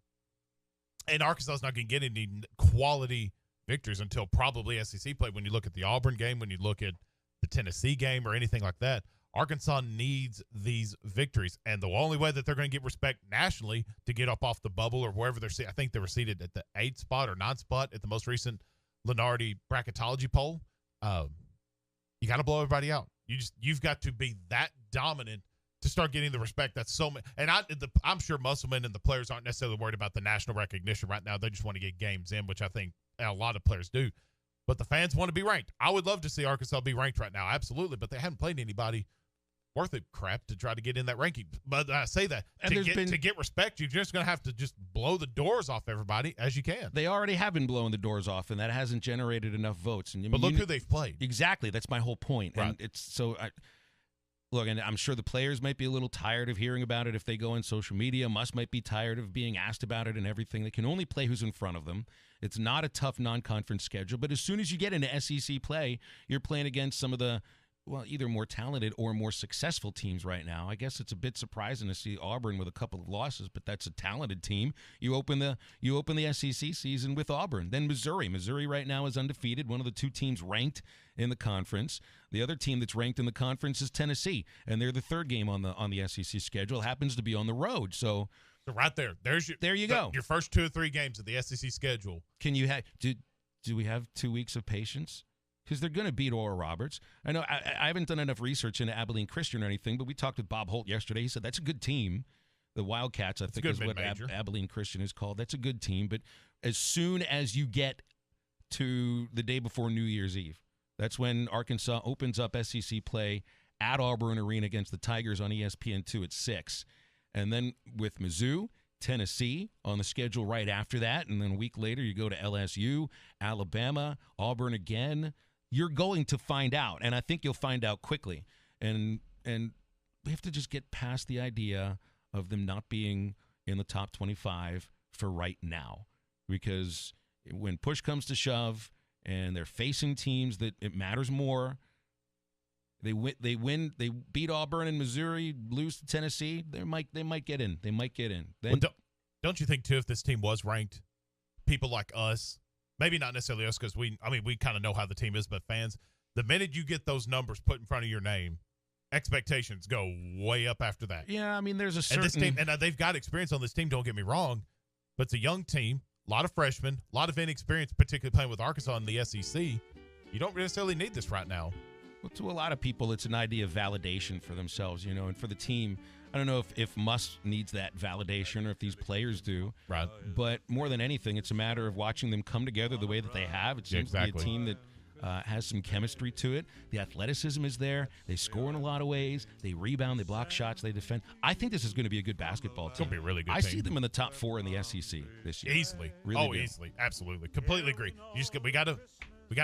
And Arkansas's not going to get any quality victories until probably SEC play. When you look at the Auburn game, when you look at the Tennessee game or anything like that, Arkansas needs these victories. And the only way that they're going to get respect nationally to get up off the bubble or wherever they're seated, I think they were seated at the 8th spot or 9th spot at the most recent Lenardi bracketology poll. You got to blow everybody out. You've got to be that dominant to start getting the respect that's so many. And I'm sure Musselman and the players aren't necessarily worried about the national recognition right now. They just want to get games in, which I think a lot of players do. But the fans want to be ranked. I would love to see Arkansas be ranked right now, absolutely. But they haven't played anybody worth it crap to try to get in that ranking. But I say that to get respect, you're just going to have to just blow the doors off everybody as you can. They already have been blowing the doors off, and that hasn't generated enough votes. And but look who they've played. Exactly, that's my whole point. Right. And it's so. Look, and I'm sure the players might be a little tired of hearing about it if they go on social media. Might be tired of being asked about it and everything. They can only play who's in front of them. It's not a tough non-conference schedule, but as soon as you get into SEC play, you're playing against some of the, either more talented or more successful teams right now. I guess it's a bit surprising to see Auburn with a couple of losses, but that's a talented team. You open the SEC season with Auburn. Then Missouri. Missouri right now is undefeated, one of the two teams ranked in the conference. The other team that's ranked in the conference is Tennessee, and they're the third game on the SEC schedule. It happens to be on the road, so right there. There you go. Your first 2 or 3 games of the SEC schedule. Can you do we have 2 weeks of patience? Because they're going to beat Oral Roberts. I know I haven't done enough research into Abilene Christian or anything, but we talked with Bob Holt yesterday. He said that's a good team. The Wildcats, I think, is what Abilene Christian is called. That's a good team. But as soon as you get to the day before New Year's Eve, that's when Arkansas opens up SEC play at Auburn Arena against the Tigers on ESPN2 at 6. And then with Mizzou, Tennessee on the schedule right after that. And then a week later, you go to LSU, Alabama, Auburn again. You're going to find out, and I think you'll find out quickly. And we have to just get past the idea of them not being in the top 25 for right now. Because when push comes to shove and they're facing teams that it matters more, they beat Auburn and Missouri, lose to Tennessee, they might get in. They might get in. Then don't you think, too, if this team was ranked, people like us maybe not necessarily us because we kind of know how the team is, but fans, the minute you get those numbers put in front of your name, expectations go way up after that. Yeah, I mean, there's a certain... And this team, and they've got experience on this team, don't get me wrong, but it's a young team, a lot of freshmen, a lot of inexperience, particularly playing with Arkansas in the SEC. You don't necessarily need this right now. Well, to a lot of people, it's an idea of validation for themselves, and for the team, I don't know if Muss needs that validation or if these players do. Right. But more than anything, it's a matter of watching them come together the way that they have. It seems to be a team that has some chemistry to it. The athleticism is there. They score in a lot of ways. They rebound. They block shots. They defend. I think this is going to be a good basketball team. It's going to be a really good team. I see them in the top 4 in the SEC this year. Easily. Really do. Easily. Absolutely. Completely agree. We got to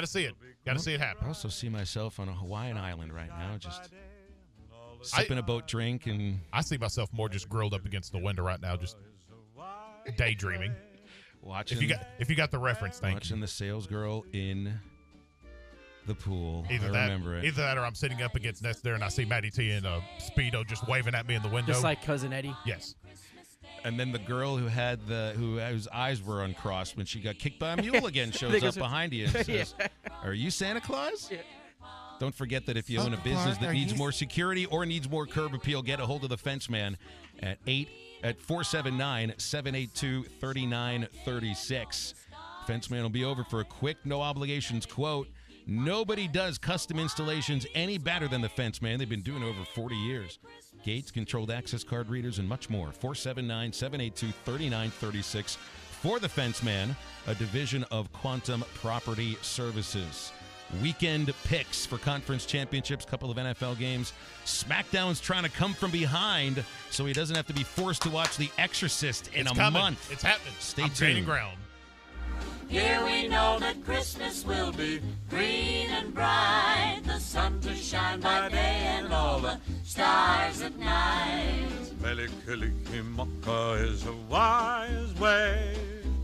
see it. Got to see it happen. I also see myself on a Hawaiian island right now, just sipping a boat drink. And I see myself more just grilled up against the window right now, just daydreaming. Watching. If you got the reference, thank you. Watching the sales girl in the pool. Either that or I'm sitting up against Nest there and I see Maddie T in a Speedo just waving at me in the window. Just like Cousin Eddie? Yes. And then the girl whose eyes were uncrossed when she got kicked by a mule again shows up behind you and says, "Are you Santa Claus?" Yeah. Don't forget that if you own a business that needs more security or needs more curb appeal, get a hold of the Fence Man at 479-782-3936. Fence Man will be over for a quick, no obligations quote. Nobody does custom installations any better than the Fence Man. They've been doing it over 40 years. Gates, controlled access card readers, and much more. 479-782-3936 for the Fence Man, a division of Quantum Property Services. Weekend picks for conference championships, couple of NFL games. SmackDown's trying to come from behind so he doesn't have to be forced to watch The Exorcist in a month. It's happening. Stay tuned. Gaining ground. Here we know that Christmas will be green and bright, the sun to shine by day and all the stars at night. Melikilikimaka is a wise way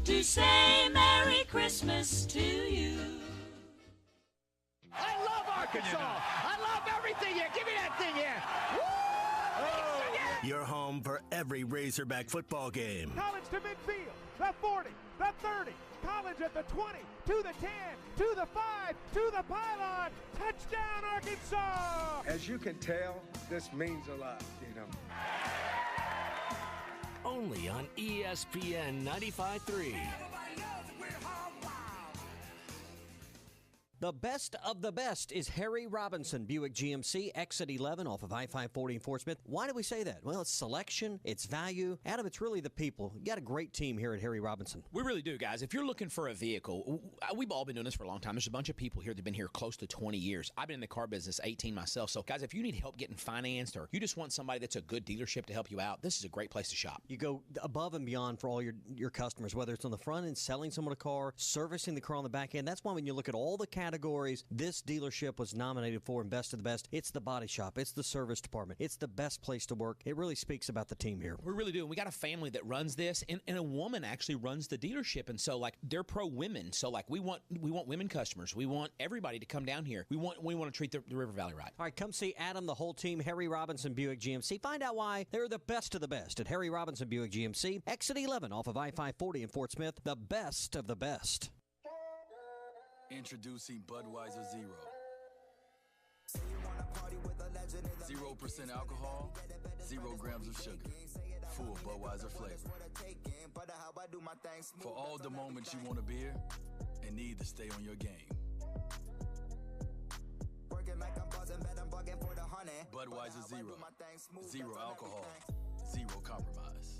to say Merry Christmas to you. I love Arkansas. I love everything here. Give me that thing here. Woo! Your home for every Razorback football game. College to midfield, the 40, the 30, College at the 20, to the 10, to the 5, to the pylon. Touchdown, Arkansas! As you can tell, this means a lot, Only on ESPN 95.3. The best of the best is Harry Robinson, Buick GMC, exit 11 off of I-540 in Fort Smith. Why do we say that? Well, it's selection, it's value. Adam, it's really the people. You got a great team here at Harry Robinson. We really do, guys. If you're looking for a vehicle, we've all been doing this for a long time. There's a bunch of people here that have been here close to 20 years. I've been in the car business 18 myself. So, guys, if you need help getting financed or you just want somebody that's a good dealership to help you out, this is a great place to shop. You go above and beyond for all your customers, whether it's on the front end, selling someone a car, servicing the car on the back end. That's why when you look at all the categories this dealership was nominated for in Best of the Best, it's the body shop, it's the service department, it's the best place to work. It really speaks about the team here. We really do. And we got a family that runs this, and a woman actually runs the dealership. And so, they're pro-women. So, we want women customers. We want everybody to come down here. We want to treat the River Valley right. All right, come see Adam, the whole team, Harry Robinson Buick GMC. Find out why they're the best of the best at Harry Robinson Buick GMC, exit 11 off of I-540 in Fort Smith. The best of the best. Introducing Budweiser Zero. 0% alcohol, 0 grams of sugar, full Budweiser flavor. For all the moments you want a beer and need to stay on your game. Budweiser Zero. 0 alcohol, 0 compromise.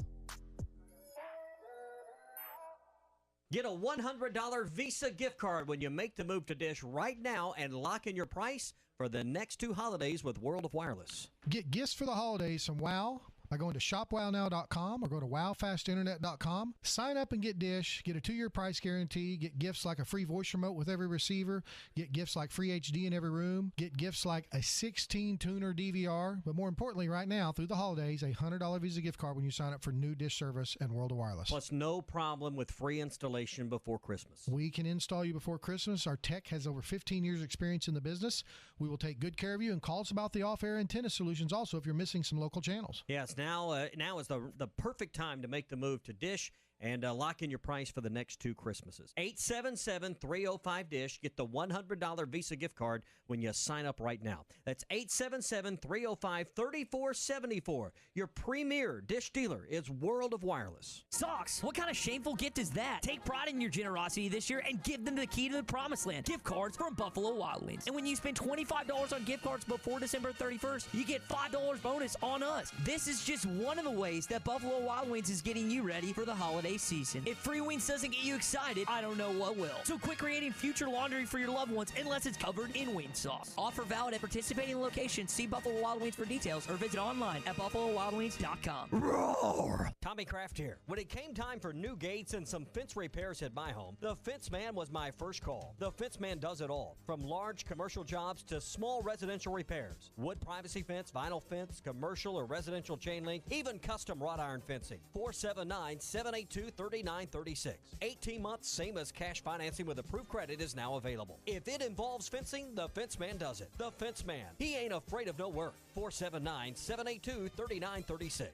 Get a $100 Visa gift card when you make the move to Dish right now and lock in your price for the next 2 holidays with World of Wireless. Get gifts for the holidays from WOW by going to shopwownow.com or go to wowfastinternet.com. Sign up and get Dish. Get a 2-year price guarantee. Get gifts like a free voice remote with every receiver. Get gifts like free HD in every room. Get gifts like a 16-tuner DVR. But more importantly, right now, through the holidays, a $100 Visa gift card when you sign up for new Dish service and World of Wireless. Plus, no problem with free installation before Christmas. We can install you before Christmas. Our tech has over 15 years experience in the business. We will take good care of you and call us about the off-air antenna solutions also if you're missing some local channels. Yes, now is the perfect time to make the move to Dish and lock in your price for the next 2 Christmases. 877-305-DISH. Get the $100 Visa gift card when you sign up right now. That's 877-305-3474. Your premier Dish dealer is World of Wireless. Socks, what kind of shameful gift is that? Take pride in your generosity this year and give them the key to the promised land. Gift cards from Buffalo Wild Wings. And when you spend $25 on gift cards before December 31st, you get $5 bonus on us. This is just one of the ways that Buffalo Wild Wings is getting you ready for the holiday season. If free wings doesn't get you excited, I don't know what will. So quit creating future laundry for your loved ones unless it's covered in wing sauce. Offer valid at participating locations. See Buffalo Wild Wings for details or visit online at buffalowildwings.com. Roar! Tommy Kraft here. When it came time for new gates and some fence repairs at my home, the Fence Man was my first call. The Fence Man does it all, from large commercial jobs to small residential repairs. Wood privacy fence, vinyl fence, commercial or residential chain link, even custom wrought iron fencing. 479-782-3936. 18 months, same as cash financing with approved credit is now available. If it involves fencing, the Fence Man does it. The Fence Man. He ain't afraid of no work. 479-782-3936.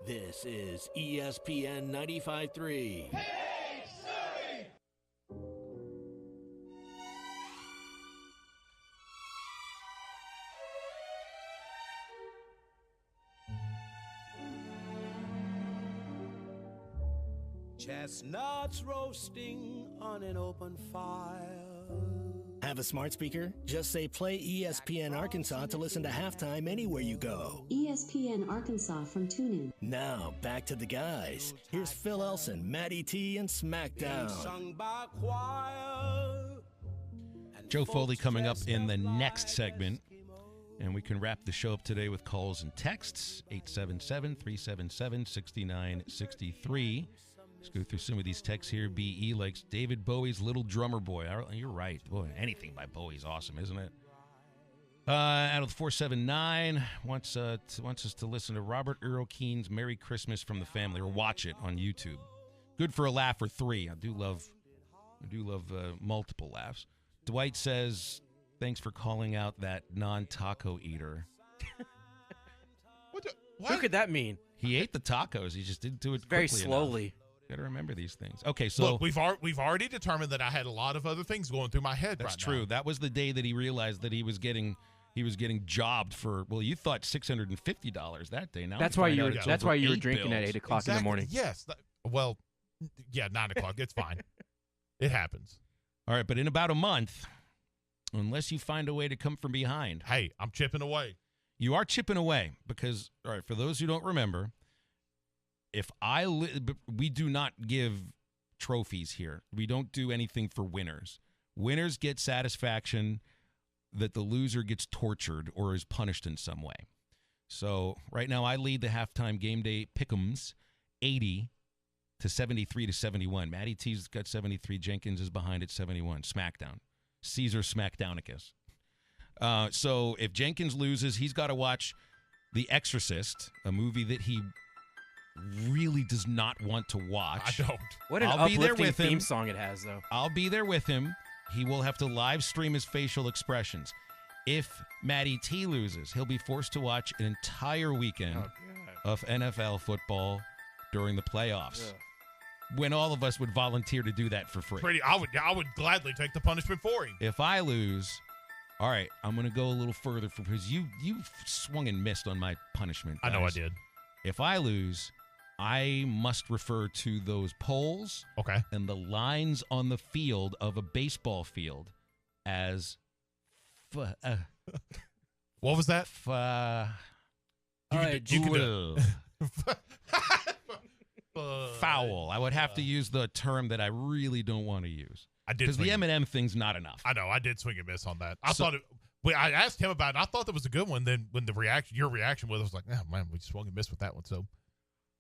This is ESPN 95.3. Chestnuts roasting on an open fire. Have a smart speaker? Just say play ESPN Arkansas to listen to halftime anywhere you go. ESPN Arkansas from TuneIn. Now, back to the guys. Here's Phil Elson, Matty T, and SmackDown. Sung by choir. Joe Foley coming up in the next segment. And we can wrap the show up today with calls and texts. 877-377-6963. Let's go through some of these texts here. B.E. likes David Bowie's Little Drummer Boy. You're right. Boy, anything by Bowie's awesome, isn't it? Out of the 479, wants us to listen to Robert Earl Keen's Merry Christmas from the Family, or watch it on YouTube. Good for a laugh or 3. I do love multiple laughs. Dwight says, thanks for calling out that non-taco eater. What? What could that mean? He ate the tacos. He just didn't do it very quickly slowly. Enough. Got to remember these things. Okay, so look, we've already determined that I had a lot of other things going through my head. That's true. That was the day that he realized that he was getting jobbed for. Well, you thought $650 that day. Now that's why you were drinking at 8 o'clock in the morning. Yes. Well, yeah, 9 o'clock. It's fine. It happens. All right, but in about a month, unless you find a way to come from behind. Hey, I'm chipping away. You are chipping away because, all right, for those who don't remember, we do not give trophies here. We don't do anything for winners. Winners get satisfaction that the loser gets tortured or is punished in some way. So right now I lead the halftime game day pick'ems 80-73-71. Matty T's got 73. Jenkins is behind at 71. SmackDown. Caesar Smackdownicus. So if Jenkins loses, he's got to watch The Exorcist, a movie that he really does not want to watch. I don't. What an uplifting theme song it has, though. I'll be there with him. He will have to live stream his facial expressions. If Matty T loses, he'll be forced to watch an entire weekend of NFL football during the playoffs. Ugh. When all of us would volunteer to do that for free. I would gladly take the punishment for him. If I lose, all right, I'm going to go a little further because you swung and missed on my punishment, guys. I know I did. If I lose, I must refer to those poles and the lines on the field of a baseball field as what was that? Foul. I would have to use the term that I really don't want to use. I did because the M&M thing's not enough. I know. I did swing and miss on that. I asked him about it. And I thought that was a good one. Then when your reaction was, I was like, oh man, we swung and missed with that one. So.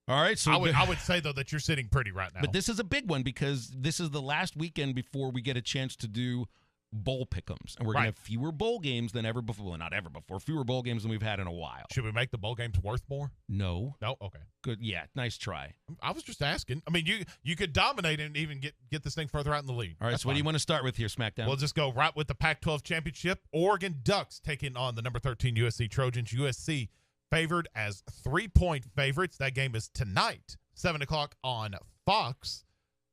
All right, so I would say, though, that you're sitting pretty right now. But this is a big one because this is the last weekend before we get a chance to do bowl pick'ems. And we're going to have fewer bowl games than ever before. Well, not ever before. Fewer bowl games than we've had in a while. Should we make the bowl games worth more? No. No? Okay. Good. Yeah, nice try. I was just asking. I mean, you could dominate and even get this thing further out in the league. All right, That's so what do you want to start with here, SmackDown? We'll just go right with the Pac-12 championship. Oregon Ducks taking on the number 13 USC Trojans. USC favored as 3-point favorites. That game is tonight, 7 o'clock on Fox.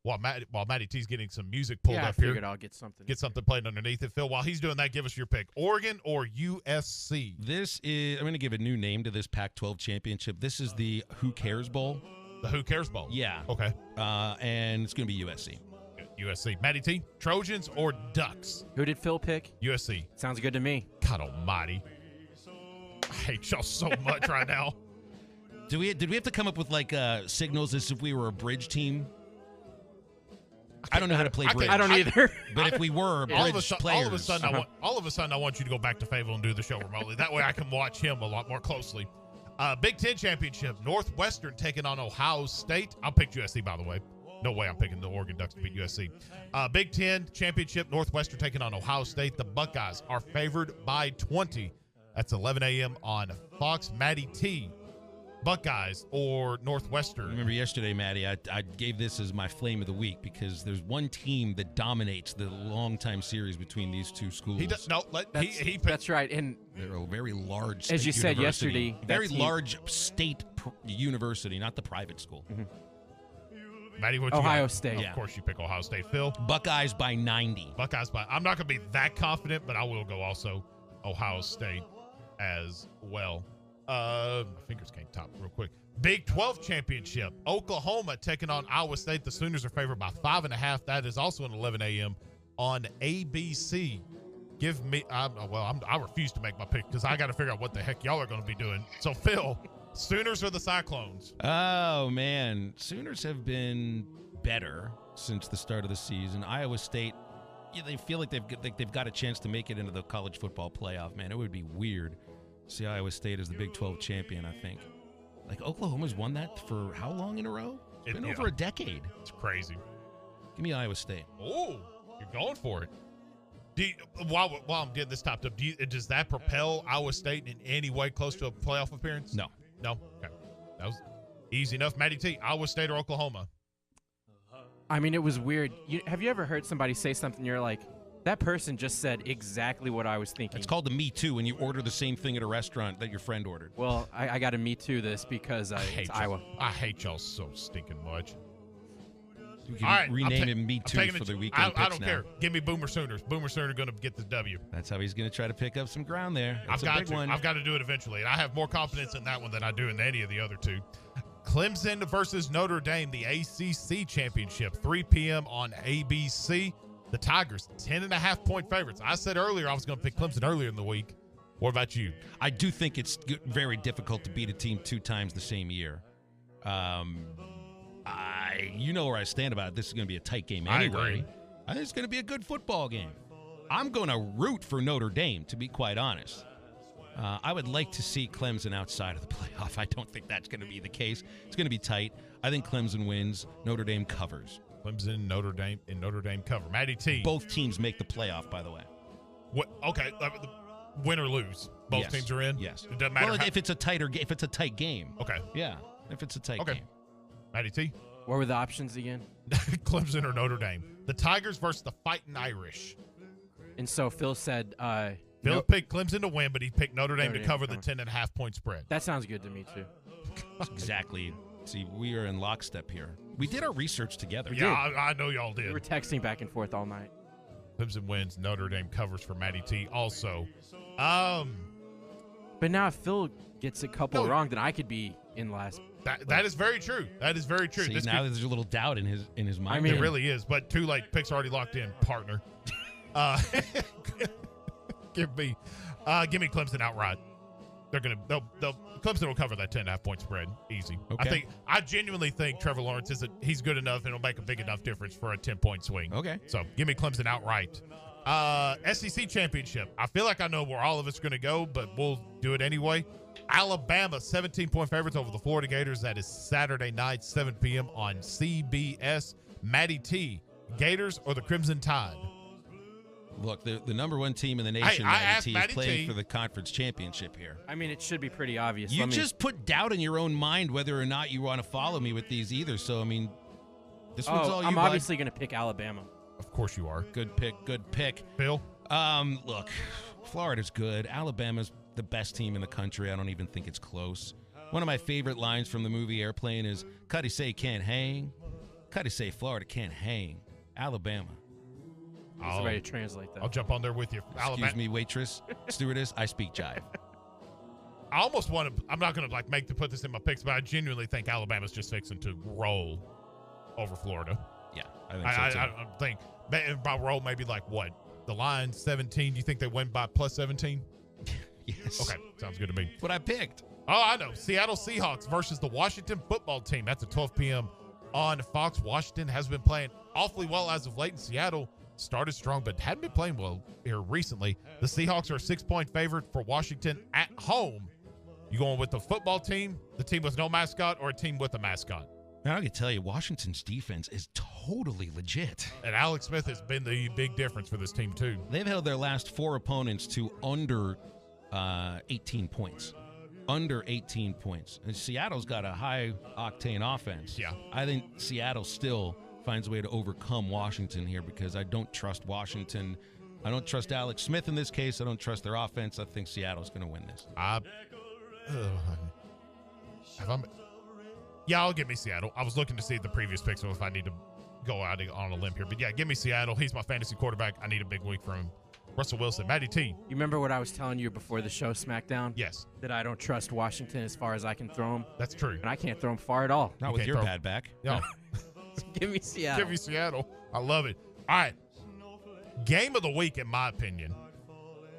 While Matty T's getting some music pulled up here. I figured I'll get something played underneath it. Phil, while he's doing that, give us your pick. Oregon or USC? I'm going to give a new name to this Pac-12 championship. This is the Who Cares Bowl. The Who Cares Bowl? Yeah. Okay. And it's going to be USC. USC. Matty T, Trojans or Ducks? Who did Phil pick? USC. Sounds good to me. God almighty. I hate y'all so much right now. Did we have to come up with like signals as if we were a bridge team? I don't know how to play bridge. I don't either. But if we were bridge players. All of a sudden, I want you to go back to Fayetteville and do the show remotely. That way I can watch him a lot more closely. Big Ten Championship, Northwestern taking on Ohio State. I'll pick USC, by the way. No way I'm picking the Oregon Ducks to beat USC. Big Ten Championship, Northwestern taking on Ohio State. The Buckeyes are favored by 20. That's 11 a.m. on Fox. Matty T, Buckeyes or Northwestern? Remember yesterday, Matty, I gave this as my flame of the week because there's one team that dominates the long-time series between these two schools. That's right. And they're a very large state as you said university. yesterday, very large state university, not the private school. Mm-hmm. Matty, what you Ohio got? State. Of course you pick Ohio State. Phil? Buckeyes by 90. I'm not going to be that confident, but I will go also Ohio State as well. My fingers can't top real quick. Big 12 championship. Oklahoma taking on Iowa State. The Sooners are favored by 5.5. That is also at 11 a.m. on ABC. Give me, I refuse to make my pick because I got to figure out what the heck y'all are going to be doing. So, Phil, Sooners or the Cyclones? Oh, man. Sooners have been better since the start of the season. Iowa State, they feel like they've got a chance to make it into the college football playoff, man. It would be weird. See Iowa State as the Big 12 champion, I think. Like, Oklahoma's won that for how long in a row? It's been over a decade. It's crazy. Give me Iowa State. Oh, you're going for it. While I'm getting this topped up, does that propel Iowa State in any way close to a playoff appearance? No. No? Okay. That was easy enough. Matty T, Iowa State or Oklahoma? I mean, it was weird. Have you ever heard somebody say something you're like, that person just said exactly what I was thinking? It's called the Me Too when you order the same thing at a restaurant that your friend ordered. Well, I got to Me Too this because it's Iowa. I hate y'all so stinking much. You can rename him Me Too for the weekend I don't now. care. Give me Boomer Sooners. Boomer Sooner going to get the W. That's how he's going to try to pick up some ground there. That's I've a big one. I've got to do it eventually. And I have more confidence in that one than I do in any of the other two. Clemson versus Notre Dame, the ACC Championship, 3 p.m. on ABC. The Tigers, 10.5-point favorites. I said earlier I was going to pick Clemson earlier in the week. What about you? I do think it's very difficult to beat a team 2 times the same year. You know where I stand about it. This is going to be a tight game anyway. I agree. I think it's going to be a good football game. I'm going to root for Notre Dame, to be quite honest. I would like to see Clemson outside of the playoff. I don't think that's going to be the case. It's going to be tight. I think Clemson wins. Notre Dame covers. Clemson, Notre Dame cover. Matty T. Both teams make the playoff, by the way. What? Okay, win or lose, both teams are in. Yes. It doesn't matter. Well, if it's a tight game. Okay. Yeah. If it's a tight game. Matty T. What were the options again? Clemson or Notre Dame. The Tigers versus the Fighting Irish. And so Phil said. Phil picked Clemson to win, but he picked Notre Dame to cover the 10.5-point spread. That sounds good to me too. Exactly. See, we are in lockstep here. We did our research together. Yeah, I know y'all did. We were texting back and forth all night. Clemson wins. Notre Dame covers for Matty T. Also, but now if Phil gets a couple wrong, then I could be in last. That is very true. That is very true. See, now there's a little doubt in his mind. I mean, it really is. But too late. Picks already locked in, partner. Give me Clemson outright. Clemson will cover that 10.5-point spread easy. Okay. I genuinely think Trevor Lawrence he's good enough and it'll make a big enough difference for a 10-point swing. Okay. So give me Clemson outright. SEC Championship. I feel like I know where all of it's going to go, but we'll do it anyway. Alabama, 17-point favorites over the Florida Gators. That is Saturday night, 7 p.m. on CBS. Matty T, Gators or the Crimson Tide? Look, the number one team in the nation, Matty T, is playing for the conference championship here. I mean, it should be pretty obvious. You just put doubt in your own mind whether or not you want to follow me with these either. So, I mean, this one's all you. I'm obviously going to pick Alabama. Of course you are. Good pick. Phil? Look, Florida's good. Alabama's the best team in the country. I don't even think it's close. One of my favorite lines from the movie Airplane is, Cuddy say can't hang. Cuddy say Florida can't hang. Alabama. Somebody translate that. I'll jump on there with you. Excuse me, waitress, stewardess, I speak jive. I almost want to, I'm not going to put this in my picks, but I genuinely think Alabama's just fixing to roll over Florida. Yeah, I think so too. I think by roll maybe like what? The line 17. Do you think they win by plus 17? Yes. Okay, sounds good to me. What I picked. Oh, I know. Seattle Seahawks versus the Washington football team. That's at 12 p.m. on Fox. Washington has been playing awfully well as of late, and Seattle started strong but hadn't been playing well here recently. The Seahawks are a 6-point favorite for Washington at home. You going with the football team, the team with no mascot, or a team with a mascot? Man, I can tell you, Washington's defense is totally legit. And Alex Smith has been the big difference for this team, too. They've held their last 4 opponents to under 18 points. Under 18 points. And Seattle's got a high-octane offense. Yeah. I think Seattle still finds a way to overcome Washington here because I don't trust Washington. I don't trust Alex Smith in this case. I don't trust their offense. I think Seattle's going to win this. I'll give me Seattle. I was looking to see the previous picks, so if I need to go out on a limb here. But, yeah, give me Seattle. He's my fantasy quarterback. I need a big week from him. Russell Wilson. Matty T. You remember what I was telling you before the show, SmackDown? Yes. That I don't trust Washington as far as I can throw them. That's true. And I can't throw them far at all. Not with your bad back. No. Give me Seattle. Give me Seattle. I love it. All right. Game of the week, in my opinion.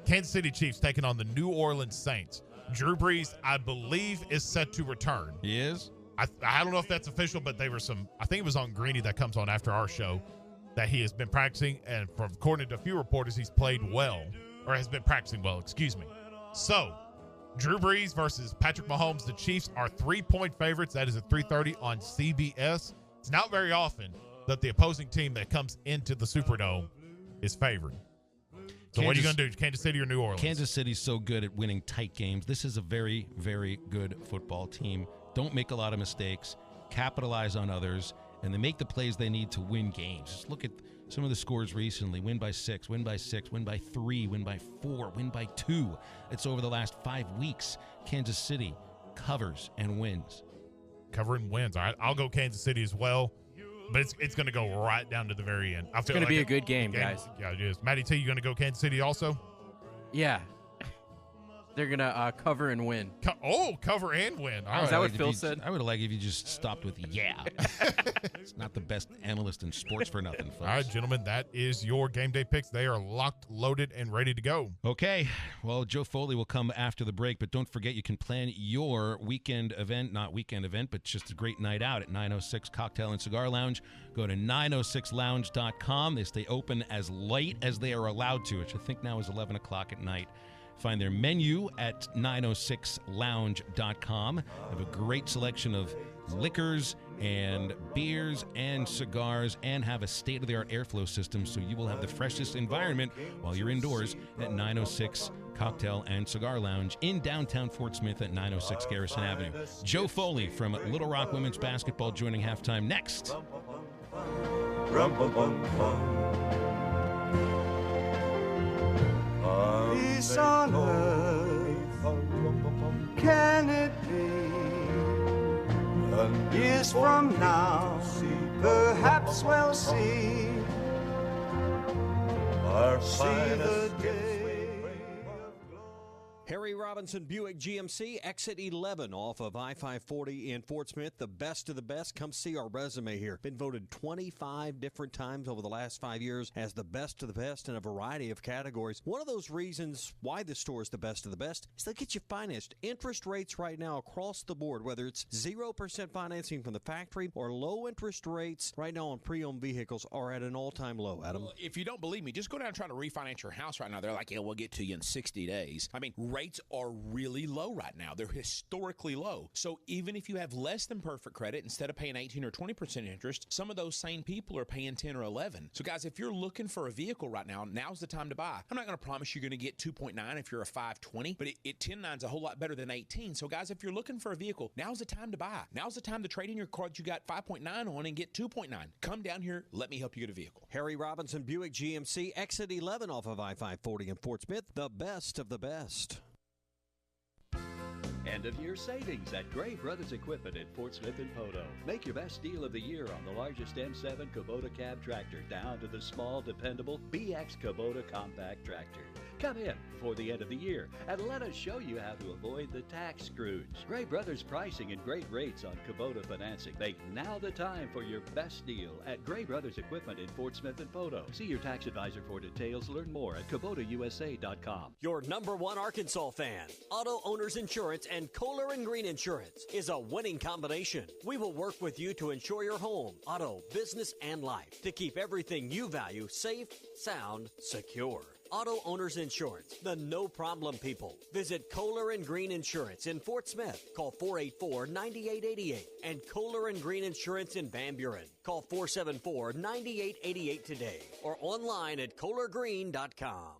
Kansas City Chiefs taking on the New Orleans Saints. Drew Brees, I believe, is set to return. He is? I don't know if that's official, but they were I think it was on Greeny that comes on after our show, that he has been practicing, and from according to a few reporters, he's played well, or has been practicing well, excuse me. So, Drew Brees versus Patrick Mahomes. The Chiefs are 3-point favorites. That is at 3:30 on CBS. It's not very often that the opposing team that comes into the Superdome is favored. So what are you going to do, Kansas City or New Orleans? Kansas City's so good at winning tight games. This is a very, very good football team. Don't make a lot of mistakes. Capitalize on others. And they make the plays they need to win games. Just look at some of the scores recently. Win by 6, win by 6, win by 3, win by 4, win by 2. It's over the last 5 weeks. Kansas City covers and wins. Covering wins. All right, I'll go Kansas City as well. But it's going to go right down to the very end. It's going to be a good game, guys. Yeah, it is. Matty T, you going to go Kansas City also? Yeah. They're going to cover and win. Cover and win. Is that what Phil said? I would have liked if you just stopped with yeah. It's not the best analyst in sports for nothing, folks. All right, gentlemen, that is your game day picks. They are locked, loaded, and ready to go. Okay. Well, Joe Foley will come after the break, but don't forget you can plan your weekend event, not weekend event, but just a great night out at 906 Cocktail and Cigar Lounge. Go to 906lounge.com. They stay open as late as they are allowed to, which I think now is 11 o'clock at night. Find their menu at 906lounge.com. Have a great selection of liquors and beers and cigars, and have a state-of-the-art airflow system so you will have the freshest environment while you're indoors at 906 Cocktail and Cigar Lounge in downtown Fort Smith at 906 Garrison Avenue. Joe Foley from Little Rock Women's Basketball joining halftime next. Peace on earth, can it be? Years from now, perhaps we'll see the day. Harry Robinson Buick GMC, exit 11 off of I-540 in Fort Smith. The best of the best. Come see our resume here. Been voted 25 different times over the last 5 years as the best of the best in a variety of categories. One of those reasons why the store is the best of the best is they'll get you financed. Interest rates right now across the board, whether it's 0% financing from the factory or low interest rates right now on pre-owned vehicles, are at an all-time low, Adam. Well, if you don't believe me, just go down and try to refinance your house right now. They're like, yeah, we'll get to you in 60 days. I mean, rates are really low right now. They're historically low. So even if you have less than perfect credit, instead of paying 18 or 20% interest, some of those same people are paying 10 or 11. So guys, if you're looking for a vehicle right now, now's the time to buy. I'm not going to promise you're going to get 2.9 if you're a 520, but 10.9 is a whole lot better than 18. So guys, if you're looking for a vehicle, now's the time to buy. Now's the time to trade in your car that you got 5.9 on and get 2.9. Come down here. Let me help you get a vehicle. Harry Robinson Buick GMC, exit 11 off of I-540 in Fort Smith, the best of the best. End of year savings at Gray Brothers Equipment in Fort Smith and Poto. Make your best deal of the year on the largest M7 Kubota cab tractor down to the small, dependable BX Kubota compact tractor. Come in before the end of the year and let us show you how to avoid the tax scrooge. Gray Brothers pricing and great rates on Kubota financing. Make now the time for your best deal at Gray Brothers Equipment in Fort Smith and Poto. See your tax advisor for details. Learn more at KubotaUSA.com. Your number one Arkansas fan, Auto Owners Insurance and Kohler and Green Insurance is a winning combination. We will work with you to insure your home, auto, business, and life to keep everything you value safe, sound, secure. Auto Owners Insurance, the no-problem people. Visit Kohler and Green Insurance in Fort Smith. Call 484-9888. And Kohler and Green Insurance in Van Buren. Call 474-9888 today or online at KohlerGreen.com.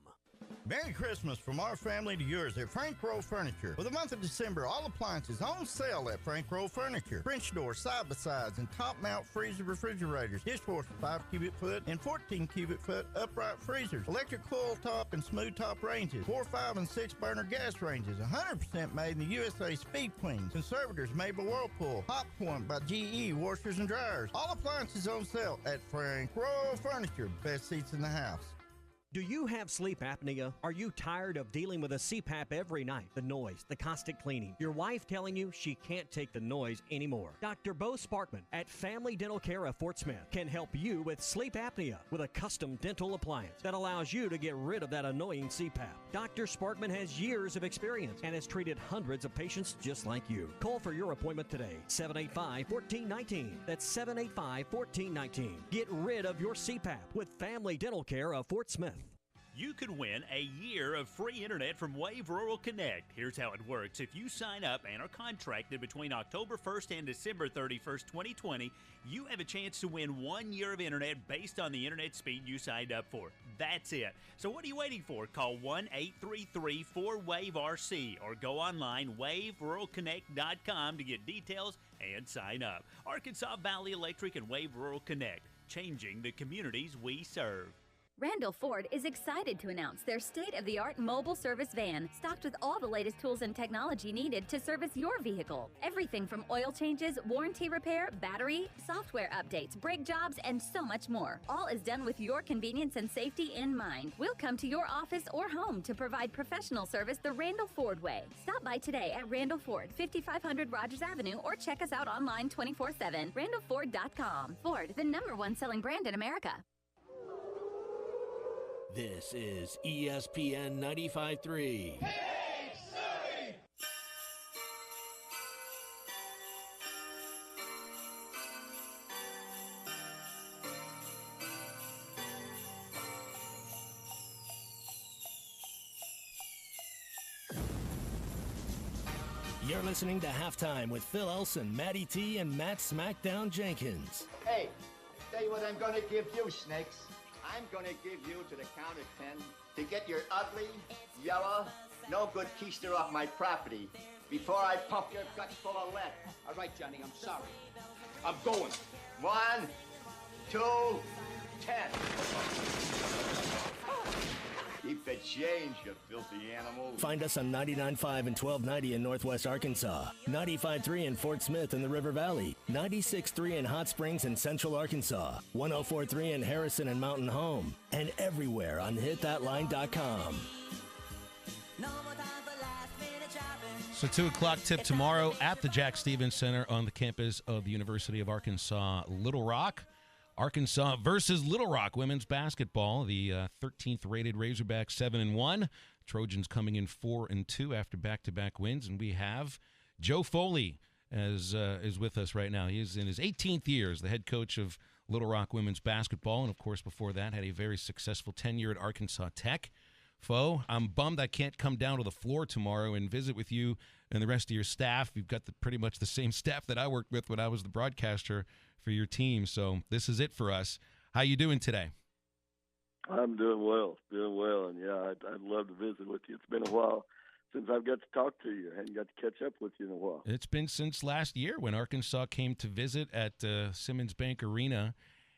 Merry Christmas from our family to yours at Frank Rowe Furniture. For the month of December, all appliances on sale at Frank Rowe Furniture. French doors, side-by-sides, and top-mount freezer refrigerators. Dishwasher 5 cubic foot and 14 cubic foot upright freezers. Electric coil top and smooth top ranges. 4, 5, and 6 burner gas ranges. 100% made in the USA. Speed Queen. Conservators made by Whirlpool. Hot Point by GE. Washers and dryers. All appliances on sale at Frank Rowe Furniture. Best seats in the house. Do you have sleep apnea? Are you tired of dealing with a CPAP every night? The noise, the constant cleaning, your wife telling you she can't take the noise anymore. Dr. Bo Sparkman at Family Dental Care of Fort Smith can help you with sleep apnea with a custom dental appliance that allows you to get rid of that annoying CPAP. Dr. Sparkman has years of experience and has treated hundreds of patients just like you. Call for your appointment today, 785-1419. That's 785-1419. Get rid of your CPAP with Family Dental Care of Fort Smith. You could win a year of free internet from Wave Rural Connect. Here's how it works. If you sign up and are contracted between October 1st and December 31st, 2020, you have a chance to win 1 year of internet based on the internet speed you signed up for. That's it. So what are you waiting for? Call 1-833-4WAVE-RC or go online, waveruralconnect.com to get details and sign up. Arkansas Valley Electric and Wave Rural Connect, changing the communities we serve. Randall Ford is excited to announce their state-of-the-art mobile service van, stocked with all the latest tools and technology needed to service your vehicle. Everything from oil changes, warranty repair, battery, software updates, brake jobs, and so much more. All is done with your convenience and safety in mind. We'll come to your office or home to provide professional service the Randall Ford way. Stop by today at Randall Ford, 5500 Rogers Avenue, or check us out online 24/7. RandallFord.com. Ford, the #1 selling brand in America. This is ESPN 95.3. You're listening to Halftime with Phil Elson, Matty T, and Matt Smackdown Jenkins. Hey, tell you what I'm going to give you, Snakes. I'm going to give you to the count of 10 to get your ugly, yellow, no good keister off my property before I pump your guts full of lead. All right, Johnny, I'm sorry. I'm going. 1, 2, 10. Keep the change, you filthy animal. Find us on 99.5 and 1290 in Northwest Arkansas, 95.3 in Fort Smith in the River Valley, 96.3 in Hot Springs in Central Arkansas, 104.3 in Harrison and Mountain Home, and everywhere on hitthatline.com. So 2 o'clock tip tomorrow at the Jack Stevens Center on the campus of the University of Arkansas, Little Rock. Arkansas versus Little Rock women's basketball. The 13th rated Razorbacks 7-1. Trojans coming in 4-2 after back-to-back wins. And we have Joe Foley is with us right now. He is in his 18th year as the head coach of Little Rock women's basketball. And, of course, before that, had a very successful tenure at Arkansas Tech. Foe, I'm bummed I can't come down to the floor tomorrow and visit with you and the rest of your staff. You've got pretty much the same staff that I worked with when I was the broadcaster for your team. So this is it for us. How you doing today? I'm doing well, and yeah, I'd love to visit with you. It's been a while since I've got to talk to you. I hadn't got to catch up with you in a while. It's been since last year when Arkansas came to visit at Simmons Bank Arena,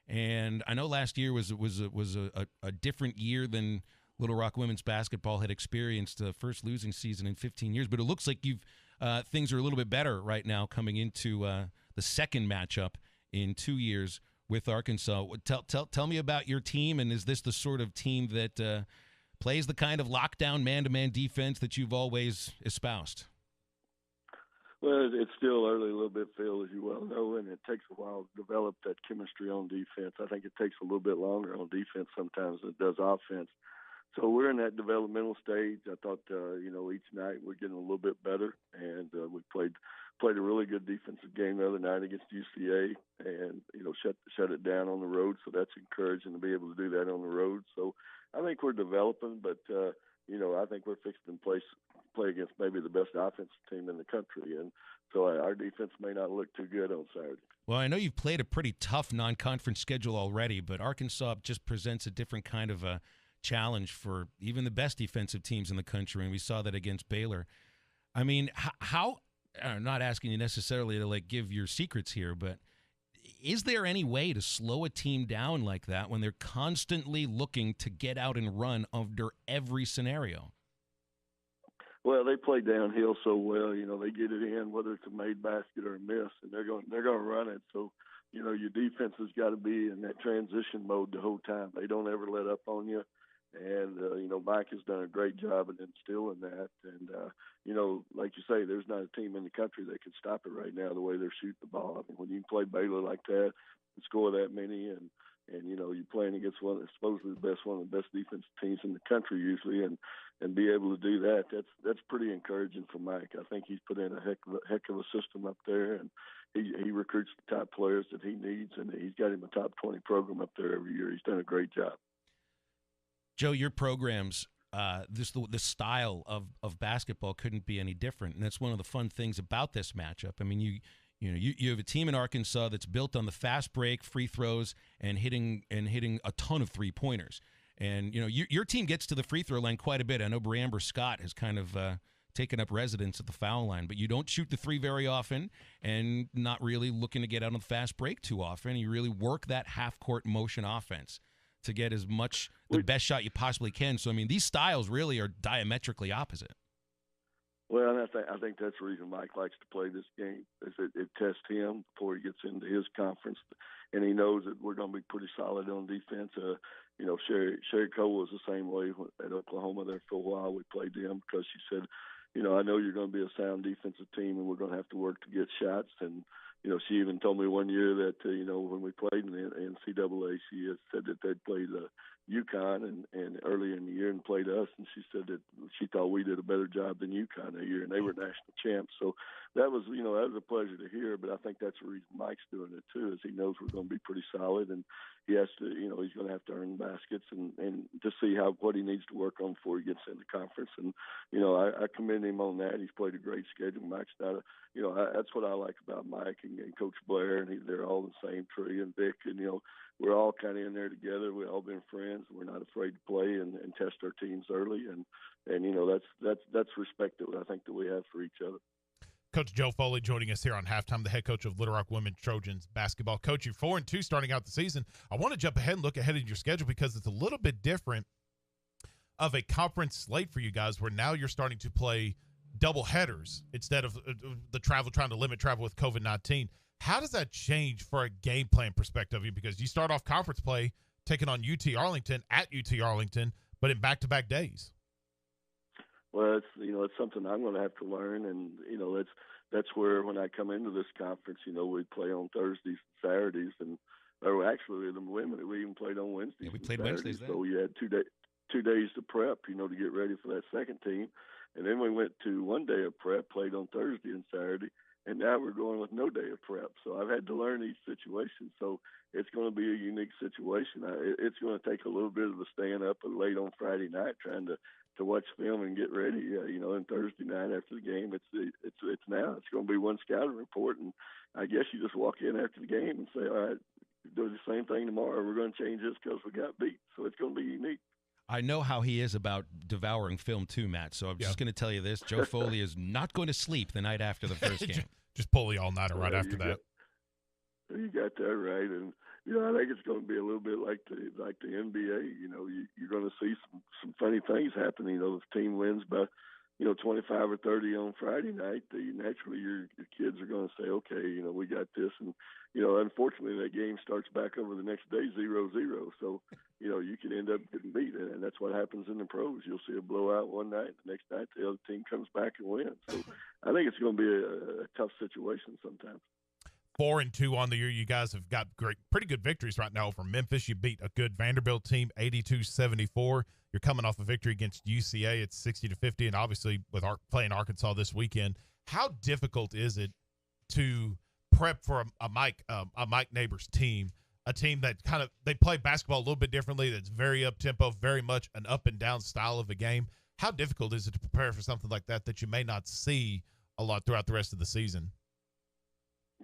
and I know last year was a different year than Little Rock women's basketball had experienced, the first losing season in 15 years. But it looks like things are a little bit better right now coming into the second matchup in 2 years with Arkansas. Tell me about your team, and is this the sort of team that plays the kind of lockdown man-to-man defense that you've always espoused? Well, it's still early a little bit, Phil, as you well know, and it takes a while to develop that chemistry on defense. I think it takes a little bit longer on defense sometimes than it does offense. So we're in that developmental stage. I thought, each night we're getting a little bit better, and we played a really good defensive game the other night against UCA, and shut it down on the road. So that's encouraging to be able to do that on the road. So I think we're developing, but I think we're fixing to play against maybe the best offensive team in the country, and so our defense may not look too good on Saturday. Well, I know you've played a pretty tough non-conference schedule already, but Arkansas just presents a different kind of a challenge for even the best defensive teams in the country, and we saw that against Baylor. I mean, how I'm not asking you necessarily to give your secrets here, but is there any way to slow a team down like that when they're constantly looking to get out and run under every scenario? Well, they play downhill so well. They get it in, whether it's a made basket or a miss, and they're going to run it. So, your defense has got to be in that transition mode the whole time. They don't ever let up on you. And, Mike has done a great job of instilling that. And, like you say, there's not a team in the country that can stop it right now the way they're shooting the ball. I mean, when you play Baylor like that and score that many and you're playing against supposedly one of the best defensive teams in the country usually and be able to do that, that's pretty encouraging for Mike. I think he's put in a heck of a system up there, and he recruits the top players that he needs, and he's got him a top 20 program up there every year. He's done a great job. Joe, your programs, the style of basketball couldn't be any different, and that's one of the fun things about this matchup. I mean, you have a team in Arkansas that's built on the fast break, free throws, and hitting a ton of three-pointers. And your team gets to the free throw line quite a bit. I know Breamber Scott has kind of taken up residence at the foul line, but you don't shoot the three very often, and not really looking to get out on the fast break too often. You really work that half-court motion offense to get as much the best shot you possibly can. So, I mean, these styles really are diametrically opposite. Well, and I think that's the reason Mike likes to play this game, is it tests him before he gets into his conference, and he knows that we're going to be pretty solid on defense. Sherry Cole was the same way at Oklahoma there for a while. We played them because she said, I know you're going to be a sound defensive team, and we're going to have to work to get shots. And she even told me one year that, when we played in the NCAA, she had said that they'd played UConn and early in the year and played us, and she said that she thought we did a better job than UConn that year, and they were national champs. So that was a pleasure to hear, but I think that's the reason Mike's doing it too, is he knows we're going to be pretty solid, and he has to, he's going to have to earn baskets and to see what he needs to work on before he gets in the conference. And, I commend him on that. He's played a great schedule. Mike's not that's what I like about Mike and Coach Blair, and they're all the same tree, and Vic, and, we're all kind of in there together. We've all been friends. We're not afraid to play and test our teams early, and that's respect that I think that we have for each other. Coach Joe Foley joining us here on Halftime, the head coach of Little Rock Women Trojans basketball. Coach, you're 4-2 starting out the season. I want to jump ahead and look ahead at your schedule because it's a little bit different of a conference slate for you guys, where now you're starting to play double headers instead of trying to limit travel with COVID-19. How does that change for a game plan perspective? Because you start off conference play taking on UT Arlington at UT Arlington, but in back-to-back days. Well, it's something I'm going to have to learn, and that's where when I come into this conference, we play on Thursdays and Saturdays, and actually the women we even played on Wednesdays. Yeah, we played Wednesdays then. So we had 2 days to prep, to get ready for that second team, and then we went to 1 day of prep, played on Thursday and Saturday. and now we're going with no day of prep. So I've had to learn each situation. So it's going to be a unique situation. It's going to take a little bit of the staying up late on Friday night trying to watch film and get ready. And Thursday night after the game, it's now. It's going to be one scouting report, and I guess you just walk in after the game and say, all right, do the same thing tomorrow. We're going to change this because we got beat. So it's going to be unique. I know how he is about devouring film too, Matt. So I'm just going to tell you this: Joe Foley is not going to sleep the night after the first game. Just pull the all-nighter right after that. You got that right, and I think it's going to be a little bit like the NBA. You're going to see some funny things happen. If the team wins by 25 or 30 on Friday night, naturally your kids are going to say, okay, we got this, and unfortunately that game starts back over the next day 0-0. So you can end up getting beat, and that's what happens in the pros. You'll see a blowout one night, the next night the other team comes back and wins. So I think it's going to be a tough situation sometimes. 4-2 on the year. You guys have got pretty good victories right now over Memphis. You beat a good Vanderbilt team 82-74. You're coming off a victory against UCA. It's 60-50, and obviously with playing Arkansas this weekend, how difficult is it to prep for a Mike Neighbors team, a team that they play basketball a little bit differently, that's very up-tempo, very much an up-and-down style of a game? How difficult is it to prepare for something like that you may not see a lot throughout the rest of the season?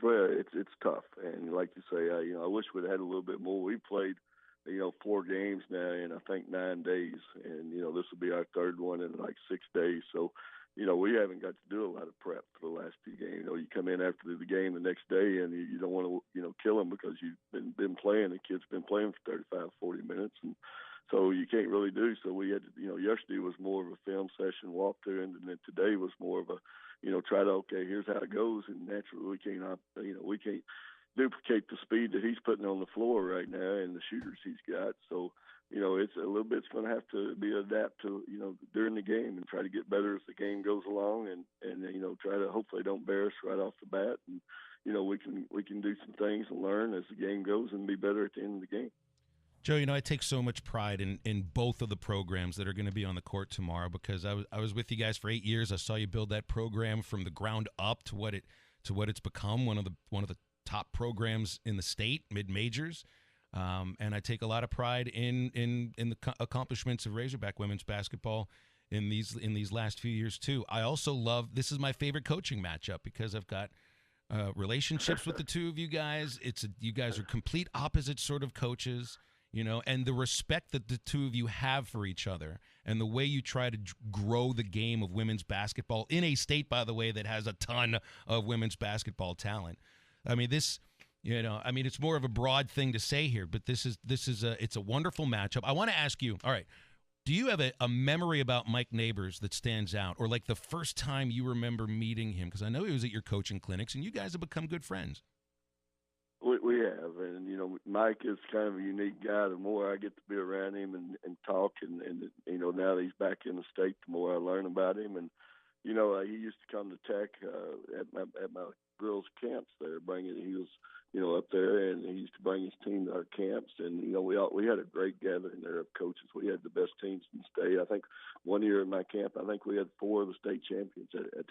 Well, it's tough, and like you say, I wish we'd had a little bit more. We played 4 games now in I think 9 days, and this will be our third one in like 6 days. So we haven't got to do a lot of prep for the last 2 games. You come in after the game the next day, and you don't want to kill them because you've been playing. The kid's been playing for 35, 40 minutes, and so you can't really do. So we had to, yesterday was more of a film session walkthrough, and then today was more of a try to, okay, here's how it goes, and naturally we can't duplicate the speed that he's putting on the floor right now and the shooters he's got. So, it's a little bit's going to have to be adapt to, during the game and try to get better as the game goes along and try to hopefully don't embarrass right off the bat. And, we can do some things and learn as the game goes and be better at the end of the game. Joe, I take so much pride in both of the programs that are going to be on the court tomorrow because I was with you guys for 8 years. I saw you build that program from the ground up to what it's become, one of the top programs in the state, mid-majors. And I take a lot of pride in the accomplishments of Razorback women's basketball in these last few years too. I also love, this is my favorite coaching matchup because I've got relationships with the two of you guys. You guys are complete opposite sort of coaches. And the respect that the two of you have for each other and the way you try to grow the game of women's basketball in a state, by the way, that has a ton of women's basketball talent. I mean, it's more of a broad thing to say here, but it's a wonderful matchup. I want to ask you, all right, do you have a memory about Mike Neighbors that stands out, or like the first time you remember meeting him? Because I know he was at your coaching clinics, and you guys have become good friends. We have, and Mike is kind of a unique guy. The more I get to be around him and talk, and now that he's back in the state, the more I learn about him. And he used to come to Tech at my girls' camps there. He was up there, and he used to bring his team to our camps. And we had a great gathering there of coaches. We had the best teams in the state. I think one year in my camp, I think we had 4 of the state champions at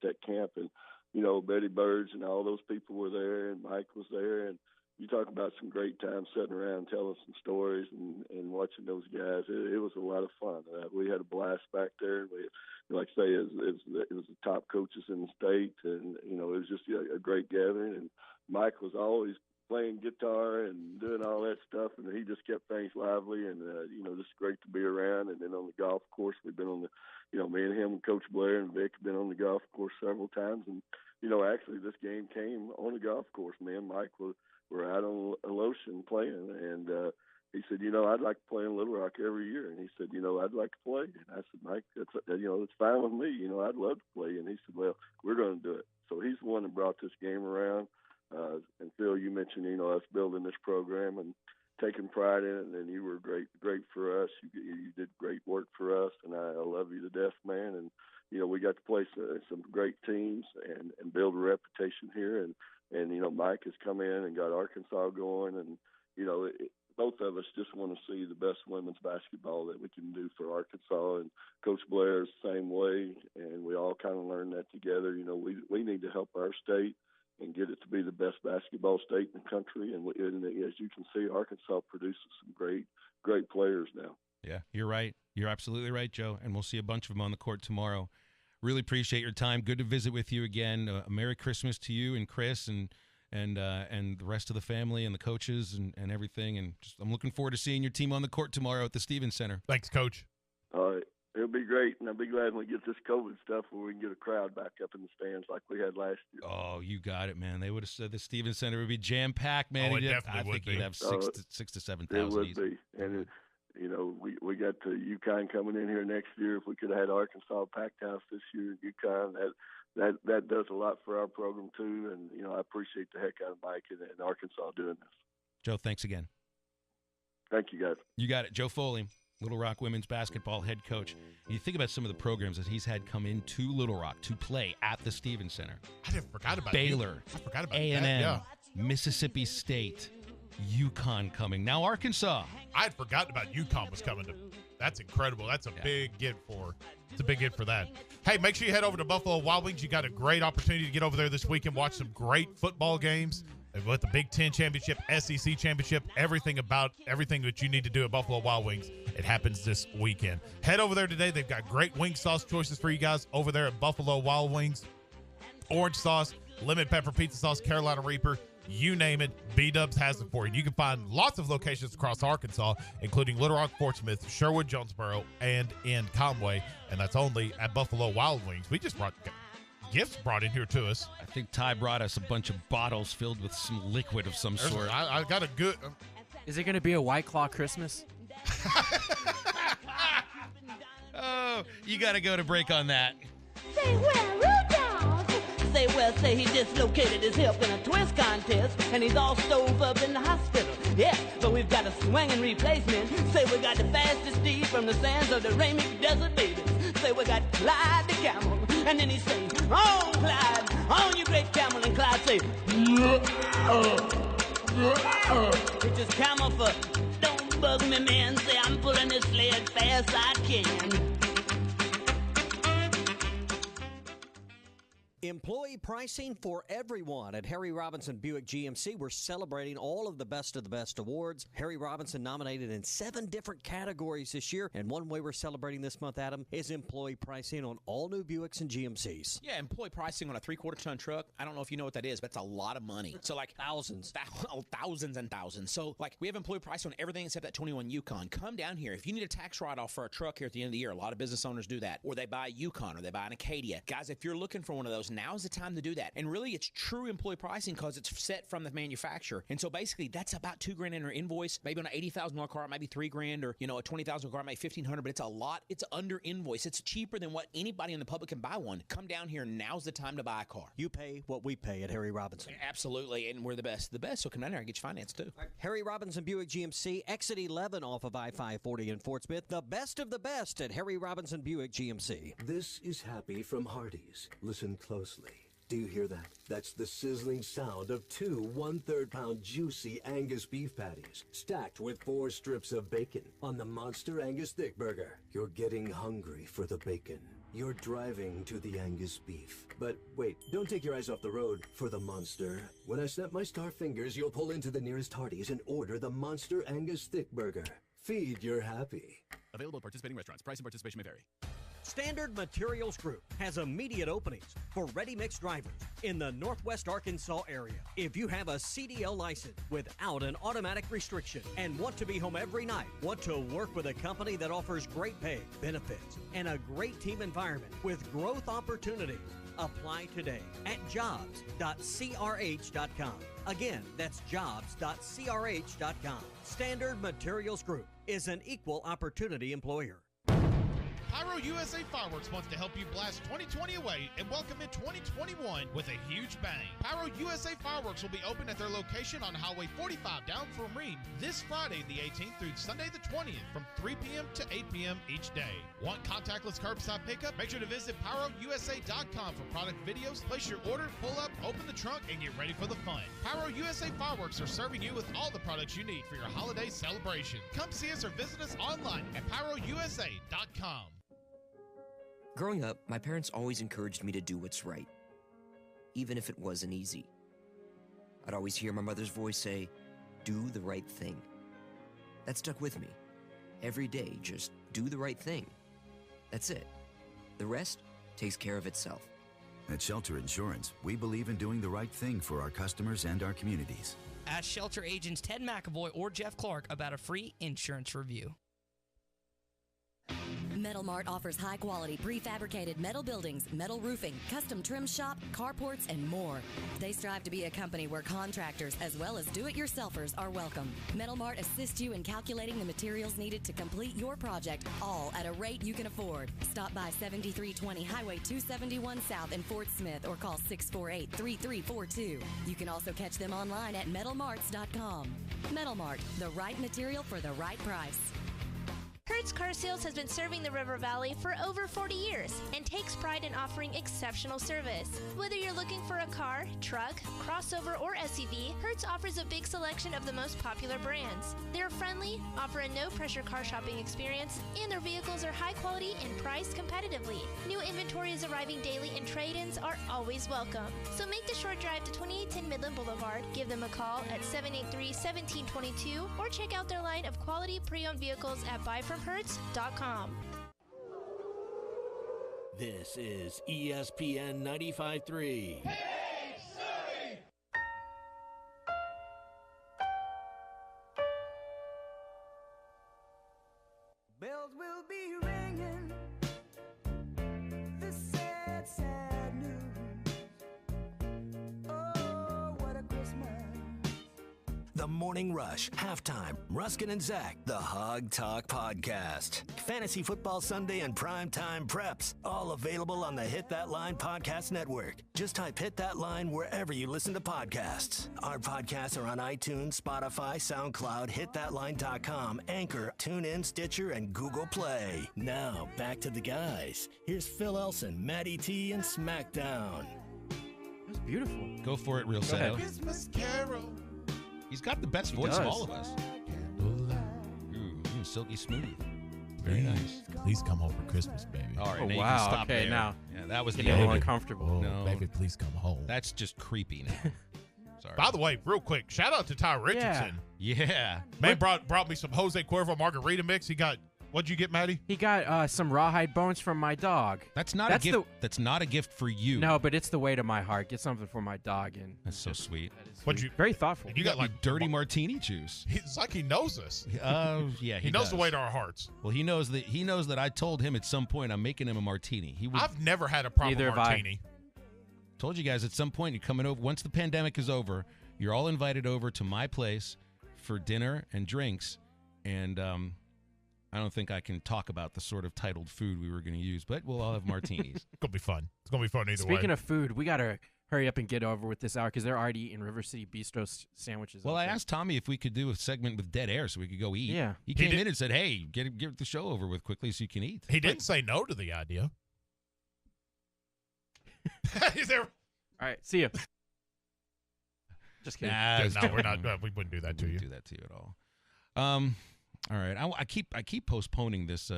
that camp, and Betty Birds and all those people were there, and Mike was there, and you talk about some great times sitting around telling some stories and watching those guys. It was a lot of fun. We had a blast back there. We, like I say, it was the top coaches in the state, and it was just a great gathering. And Mike was always playing guitar and doing all that stuff, and he just kept things lively and just great to be around. And then on the golf course, we've been on the me and him and Coach Blair and Vic have been on the golf course several times. And actually this game came on the golf course. Me and Mike were out on Lotion playing, and he said, I'd like to play in Little Rock every year. And he said, I'd like to play. And I said, Mike, that's it's fine with me. I'd love to play. And he said, well, we're going to do it. So he's the one that brought this game around. And Phil, you mentioned, us building this program and taking pride in it, and you were great for us. You did great work for us, and I love you to death, man. And we got to play some great teams and build a reputation here. And Mike has come in and got Arkansas going, and both of us just want to see the best women's basketball that we can do for Arkansas, and Coach Blair is the same way, and we all kind of learn that together. You know, we need to help our state and get it to be the best basketball state in the country, and as you can see, Arkansas produces some great players now. Yeah, you're right. You're absolutely right, Joe, and we'll see a bunch of them on the court tomorrow. Really appreciate your time. Good to visit with you again. Merry Christmas to you and Chris and the rest of the family and the coaches and everything. And I'm looking forward to seeing your team on the court tomorrow at the Stevens Center. Thanks, Coach. All right. It'll be great, and I'll be glad when we get this COVID stuff where we can get a crowd back up in the stands like we had last year. Oh, you got it, man. They would have said the Stevens Center would be jam-packed, man. Oh, it definitely would be. You'd have 6 to 7,000. It would be. And, you know, we got UConn coming in here next year. If we could have had Arkansas packed house this year at UConn, that does a lot for our program, too. And, you know, I appreciate the heck out of Mike and Arkansas doing this. Joe, thanks again. Thank you, guys. You got it. Joe Foley, Little Rock women's basketball head coach. You think about some of the programs that he's had come into Little Rock to play at the Stevens Center. I forgot about Baylor, A&M, yeah. Mississippi State, UConn coming. Now Arkansas. I had forgotten about UConn was coming. That's incredible. That's a big get for. It's a big get for that. Hey, make sure you head over to Buffalo Wild Wings. You got a great opportunity to get over there this week and watch some great football games. With the Big Ten Championship, SEC Championship, everything that you need to do at Buffalo Wild Wings, it happens this weekend. Head over there today. They've got great wing sauce choices for you guys over there at Buffalo Wild Wings. Orange sauce, lemon pepper pizza sauce, Carolina Reaper, you name it, B-Dubs has it for you. You can find lots of locations across Arkansas, including Little Rock, Fort Smith, Sherwood, Jonesboro, and in Conway, and that's only at Buffalo Wild Wings. We just got gifts brought in here to us. I think Ty brought us a bunch of bottles filled with some liquid of some sort. I got a good... Is it going to be a White Claw Christmas? Oh, you got to go to break on that. Say, where Rudolph? Say he dislocated his hip in a twist contest, and he's all stove up in the hospital. Yeah, but we've got a swinging replacement. Say we got the fastest steed from the sands of the Rainy Desert Babies. Say we got Clyde the camel, and then he say, "On Clyde, on you great camel," and Clyde say, "It's just camel for don't bug me, man. Say I'm pulling this sled fast I can." Employee pricing for everyone at Harry Robinson Buick GMC. We're celebrating all of the best awards. Harry Robinson nominated in 7 different categories this year. And one way we're celebrating this month, Adam, is employee pricing on all new Buicks and GMCs. Yeah, employee pricing on a 3/4 ton truck. I don't know if you know what that is, but it's a lot of money. So like thousands and thousands. So like we have employee pricing on everything except that 21 Yukon. Come down here. If you need a tax write-off for a truck here at the end of the year, a lot of business owners do that. Or they buy a Yukon or they buy an Acadia. Guys, if you're looking for one of those, now's the time to do that. And really, it's true employee pricing because it's set from the manufacturer. And so basically, that's about $2,000 in our invoice. Maybe on an $80,000 car, it might be $3,000, or a $20,000 car, it might be $1,500. But it's a lot. It's under invoice. It's cheaper than what anybody in the public can buy one. Come down here. Now's the time to buy a car. You pay what we pay at Harry Robinson. Absolutely, and we're the best. So come down here and get your finance too. Harry Robinson Buick GMC, exit 11 off of I-540 in Fort Smith. The best of the best at Harry Robinson Buick GMC. This is Happy from Hardee's. Listen closely. Do you hear that? That's the sizzling sound of 2 1/3 pound juicy Angus beef patties, stacked with 4 strips of bacon on the Monster Angus Thick Burger. You're getting hungry for the bacon. You're driving to the Angus beef. But wait, don't take your eyes off the road for the monster. When I snap my star fingers, you'll pull into the nearest Hardee's and order the Monster Angus Thick Burger. Feed your happy. Available at participating restaurants. Price and participation may vary. Standard Materials Group has immediate openings for ready-mix drivers in the Northwest Arkansas area. If you have a CDL license without an automatic restriction and want to be home every night, want to work with a company that offers great pay, benefits, and a great team environment with growth opportunities, apply today at jobs.crh.com. Again, that's jobs.crh.com. Standard Materials Group is an equal opportunity employer. Pyro USA Fireworks wants to help you blast 2020 away and welcome in 2021 with a huge bang. Pyro USA Fireworks will be open at their location on Highway 45 down from Reed this Friday the 18th through Sunday the 20th from 3 p.m. to 8 p.m. each day. Want contactless curbside pickup? Make sure to visit PyroUSA.com for product videos, place your order, pull up, open the trunk, and get ready for the fun. Pyro USA Fireworks are serving you with all the products you need for your holiday celebration. Come see us or visit us online at PyroUSA.com. Growing up, my parents always encouraged me to do what's right, even if it wasn't easy. I'd always hear my mother's voice say, "Do the right thing." That stuck with me. Every day, just do the right thing. That's it. The rest takes care of itself. At Shelter Insurance, we believe in doing the right thing for our customers and our communities. Ask Shelter agents Ted McAvoy or Jeff Clark about a free insurance review. Metal Mart offers high-quality, prefabricated metal buildings, metal roofing, custom trim shop, carports, and more. They strive to be a company where contractors as well as do-it-yourselfers are welcome. Metal Mart assists you in calculating the materials needed to complete your project, all at a rate you can afford. Stop by 7320 Highway 271 South in Fort Smith or call 648-3342. You can also catch them online at metalmarts.com. Metal Mart, the right material for the right price. Hertz Car Sales has been serving the River Valley for over 40 years and takes pride in offering exceptional service. Whether you're looking for a car, truck, crossover, or SUV, Hertz offers a big selection of the most popular brands. They're friendly, offer a no-pressure car shopping experience, and their vehicles are high quality and priced competitively. New inventory is arriving daily and trade-ins are always welcome. So make the short drive to 2810 Midland Boulevard, give them a call at 783-1722, or check out their line of quality pre-owned vehicles at buyfromhertz.com. This is ESPN 95.3. Bells will be ringing. This sad, sad news. Oh, what a Christmas. The Morning Rush, Halftime, Ruskin and Zach, the Hog Talk Podcast. Fantasy Football Sunday and Primetime Preps, all available on the Hit That Line Podcast Network. Just type Hit That Line wherever you listen to podcasts. Our podcasts are on iTunes, Spotify, SoundCloud, hitthatline.com, Anchor, TuneIn, Stitcher, and Google Play. Now, back to the guys. Here's Phil Elson, Matty T, and SmackDown. That's beautiful. Go for it, Real Go Sad. ahead. Christmas Carol. He's got the best He voice of does. all of us. Ooh, silky smooth. Very nice. Please come home for Christmas, baby. All right, Oh, now you wow, can stop okay, there. now. Yeah, that was the Getting a little end. uncomfortable. Oh, No. baby, please come home. That's just creepy now. Sorry. By the way, real quick, shout out to Ty Richardson. Yeah. Man brought me some Jose Cuervo margarita mix. He got, what'd you get, Matty? He got some rawhide bones from my dog. That's not a gift. That's not a gift for you. No, but it's the way to my heart. Get something for my dog, and That's so sweet. What'd you? very thoughtful. You got like dirty martini juice. It's like he knows us. Yeah, he knows does. the way to our hearts. Well, he knows that I told him at some point I'm making him a martini. I've never had a proper Neither have I. martini. Told you guys at some point you're coming over. Once the pandemic is over, you're all invited over to my place for dinner and drinks. And I don't think I can talk about the sort of titled food we were going to use, but we'll all have martinis. It's gonna be fun. It's gonna be fun either way. Speaking of food, we gotta hurry up and get over with this hour because they're already eating River City Bistro sandwiches. Well, out I there. asked Tommy if we could do a segment with dead air so we could go eat. Yeah. He came in and said, "Hey, get the show over with quickly so you can eat." He didn't say no to the idea. All right, see you. Just kidding. Nah, it's no, we're joking. not. We wouldn't do that to you. Do that to you at all. All right. I keep postponing this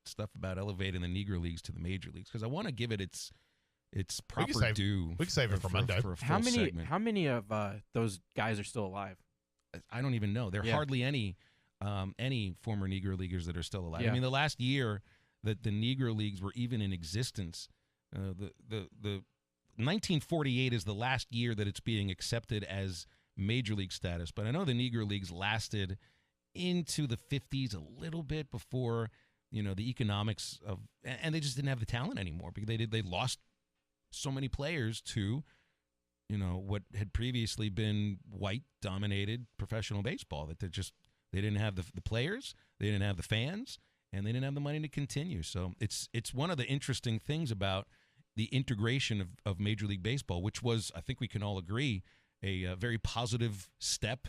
stuff about elevating the Negro Leagues to the major leagues because I want to give it its proper due. We can save it for Monday. For a full How many? segment. How many of those guys are still alive? I don't even know. There are Yeah. hardly any former Negro Leaguers that are still alive. Yeah. I mean, the last year that the Negro Leagues were even in existence, the 1948 is the last year that it's being accepted as major league status. But I know the Negro Leagues lasted into the 50s a little bit before, the economics of, and they just didn't have the talent anymore because they lost so many players to, what had previously been white-dominated professional baseball, that they didn't have the players, they didn't have the fans, and they didn't have the money to continue. So it's one of the interesting things about the integration of Major League Baseball, which was, I think we can all agree, a very positive step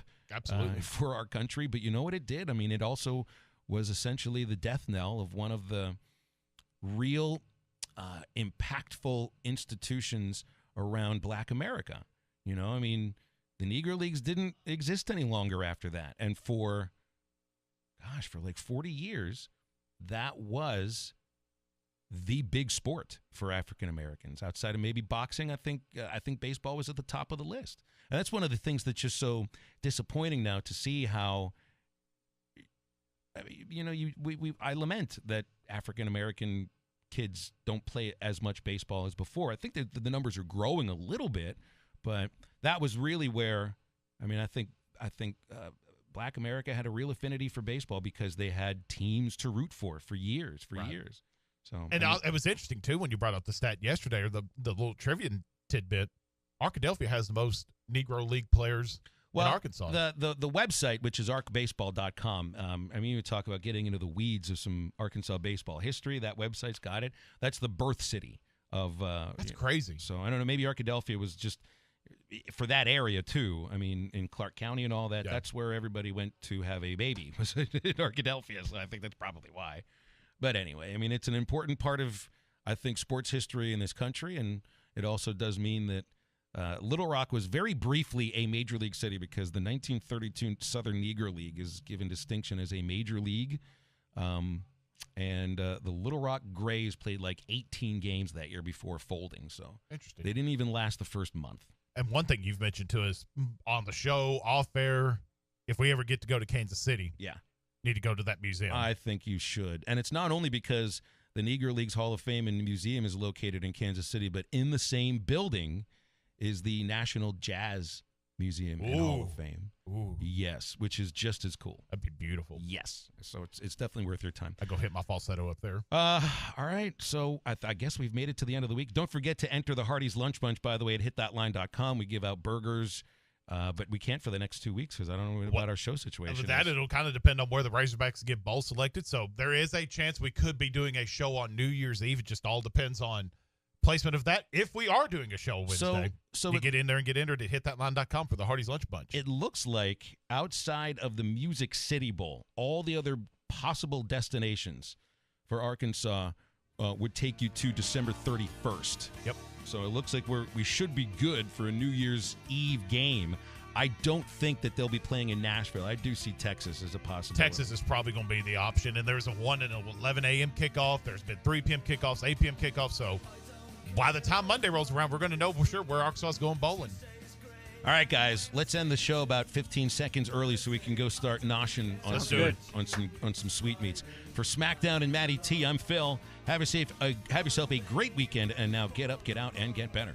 for our country. But you know what it did? I mean, it also was essentially the death knell of one of the real impactful institutions around Black America. You know, I mean, the Negro Leagues didn't exist any longer after that. And for like 40 years, that was the big sport for African Americans. Outside of maybe boxing, I think baseball was at the top of the list. And that's one of the things that's just so disappointing now to see how, I lament that African American kids don't play as much baseball as before. I think that the numbers are growing a little bit, but that was really where, I think Black America had a real affinity for baseball because they had teams to root for years. So, and it was interesting too when you brought up the stat yesterday, or the little trivia tidbit. Arkadelphia has the most Negro League players in Arkansas. The website, which is arcbaseball.com. You talk about getting into the weeds of some Arkansas baseball history. That website's got it. That's the birth city of. That's crazy. So I don't know. Maybe Arkadelphia was just for that area too. I mean, in Clark County and all that. Yeah. That's where everybody went to have a baby. Was in Arkadelphia. So I think that's probably why. But anyway, I mean, it's an important part of, I think, sports history in this country, and it also does mean that Little Rock was very briefly a major league city because the 1932 Southern Negro League is given distinction as a major league, and the Little Rock Grays played like 18 games that year before folding. So interesting. They didn't even last the first month. And one thing you've mentioned to us on the show, off air, if we ever get to go to Kansas City, need to go to that museum. I think you should. And it's not only because the Negro League's Hall of Fame and Museum is located in Kansas City, but in the same building is the National Jazz Museum and Hall of Fame. Ooh. Yes, which is just as cool. That'd be beautiful. Yes. So it's definitely worth your time. I go hit my falsetto up there. All right. So I guess we've made it to the end of the week. Don't forget to enter the Hardee's Lunch Bunch, by the way, at hitthatline.com. We give out burgers. But we can't for the next 2 weeks because I don't know about our show situation. It'll kind of depend on where the Razorbacks get bowl selected. So there is a chance we could be doing a show on New Year's Eve. It just all depends on placement of that. If we are doing a show Wednesday, so you get in there and get entered at hitthatline.com for the Hardee's Lunch Bunch. It looks like outside of the Music City Bowl, all the other possible destinations for Arkansas would take you to December 31st. Yep. So it looks like we should be good for a New Year's Eve game. I don't think that they'll be playing in Nashville. I do see Texas as a possibility. Texas is probably going to be the option. And there's a 1 and 11 a.m. kickoff. There's been 3 p.m. kickoffs, 8 p.m. kickoffs. So by the time Monday rolls around, we're going to know for sure where Arkansas is going bowling. All right, guys, let's end the show about 15 seconds early so we can go start noshing on some sweetmeats. For SmackDown and Matty T, I'm Phil. Have yourself a great weekend, and now get up, get out, and get better.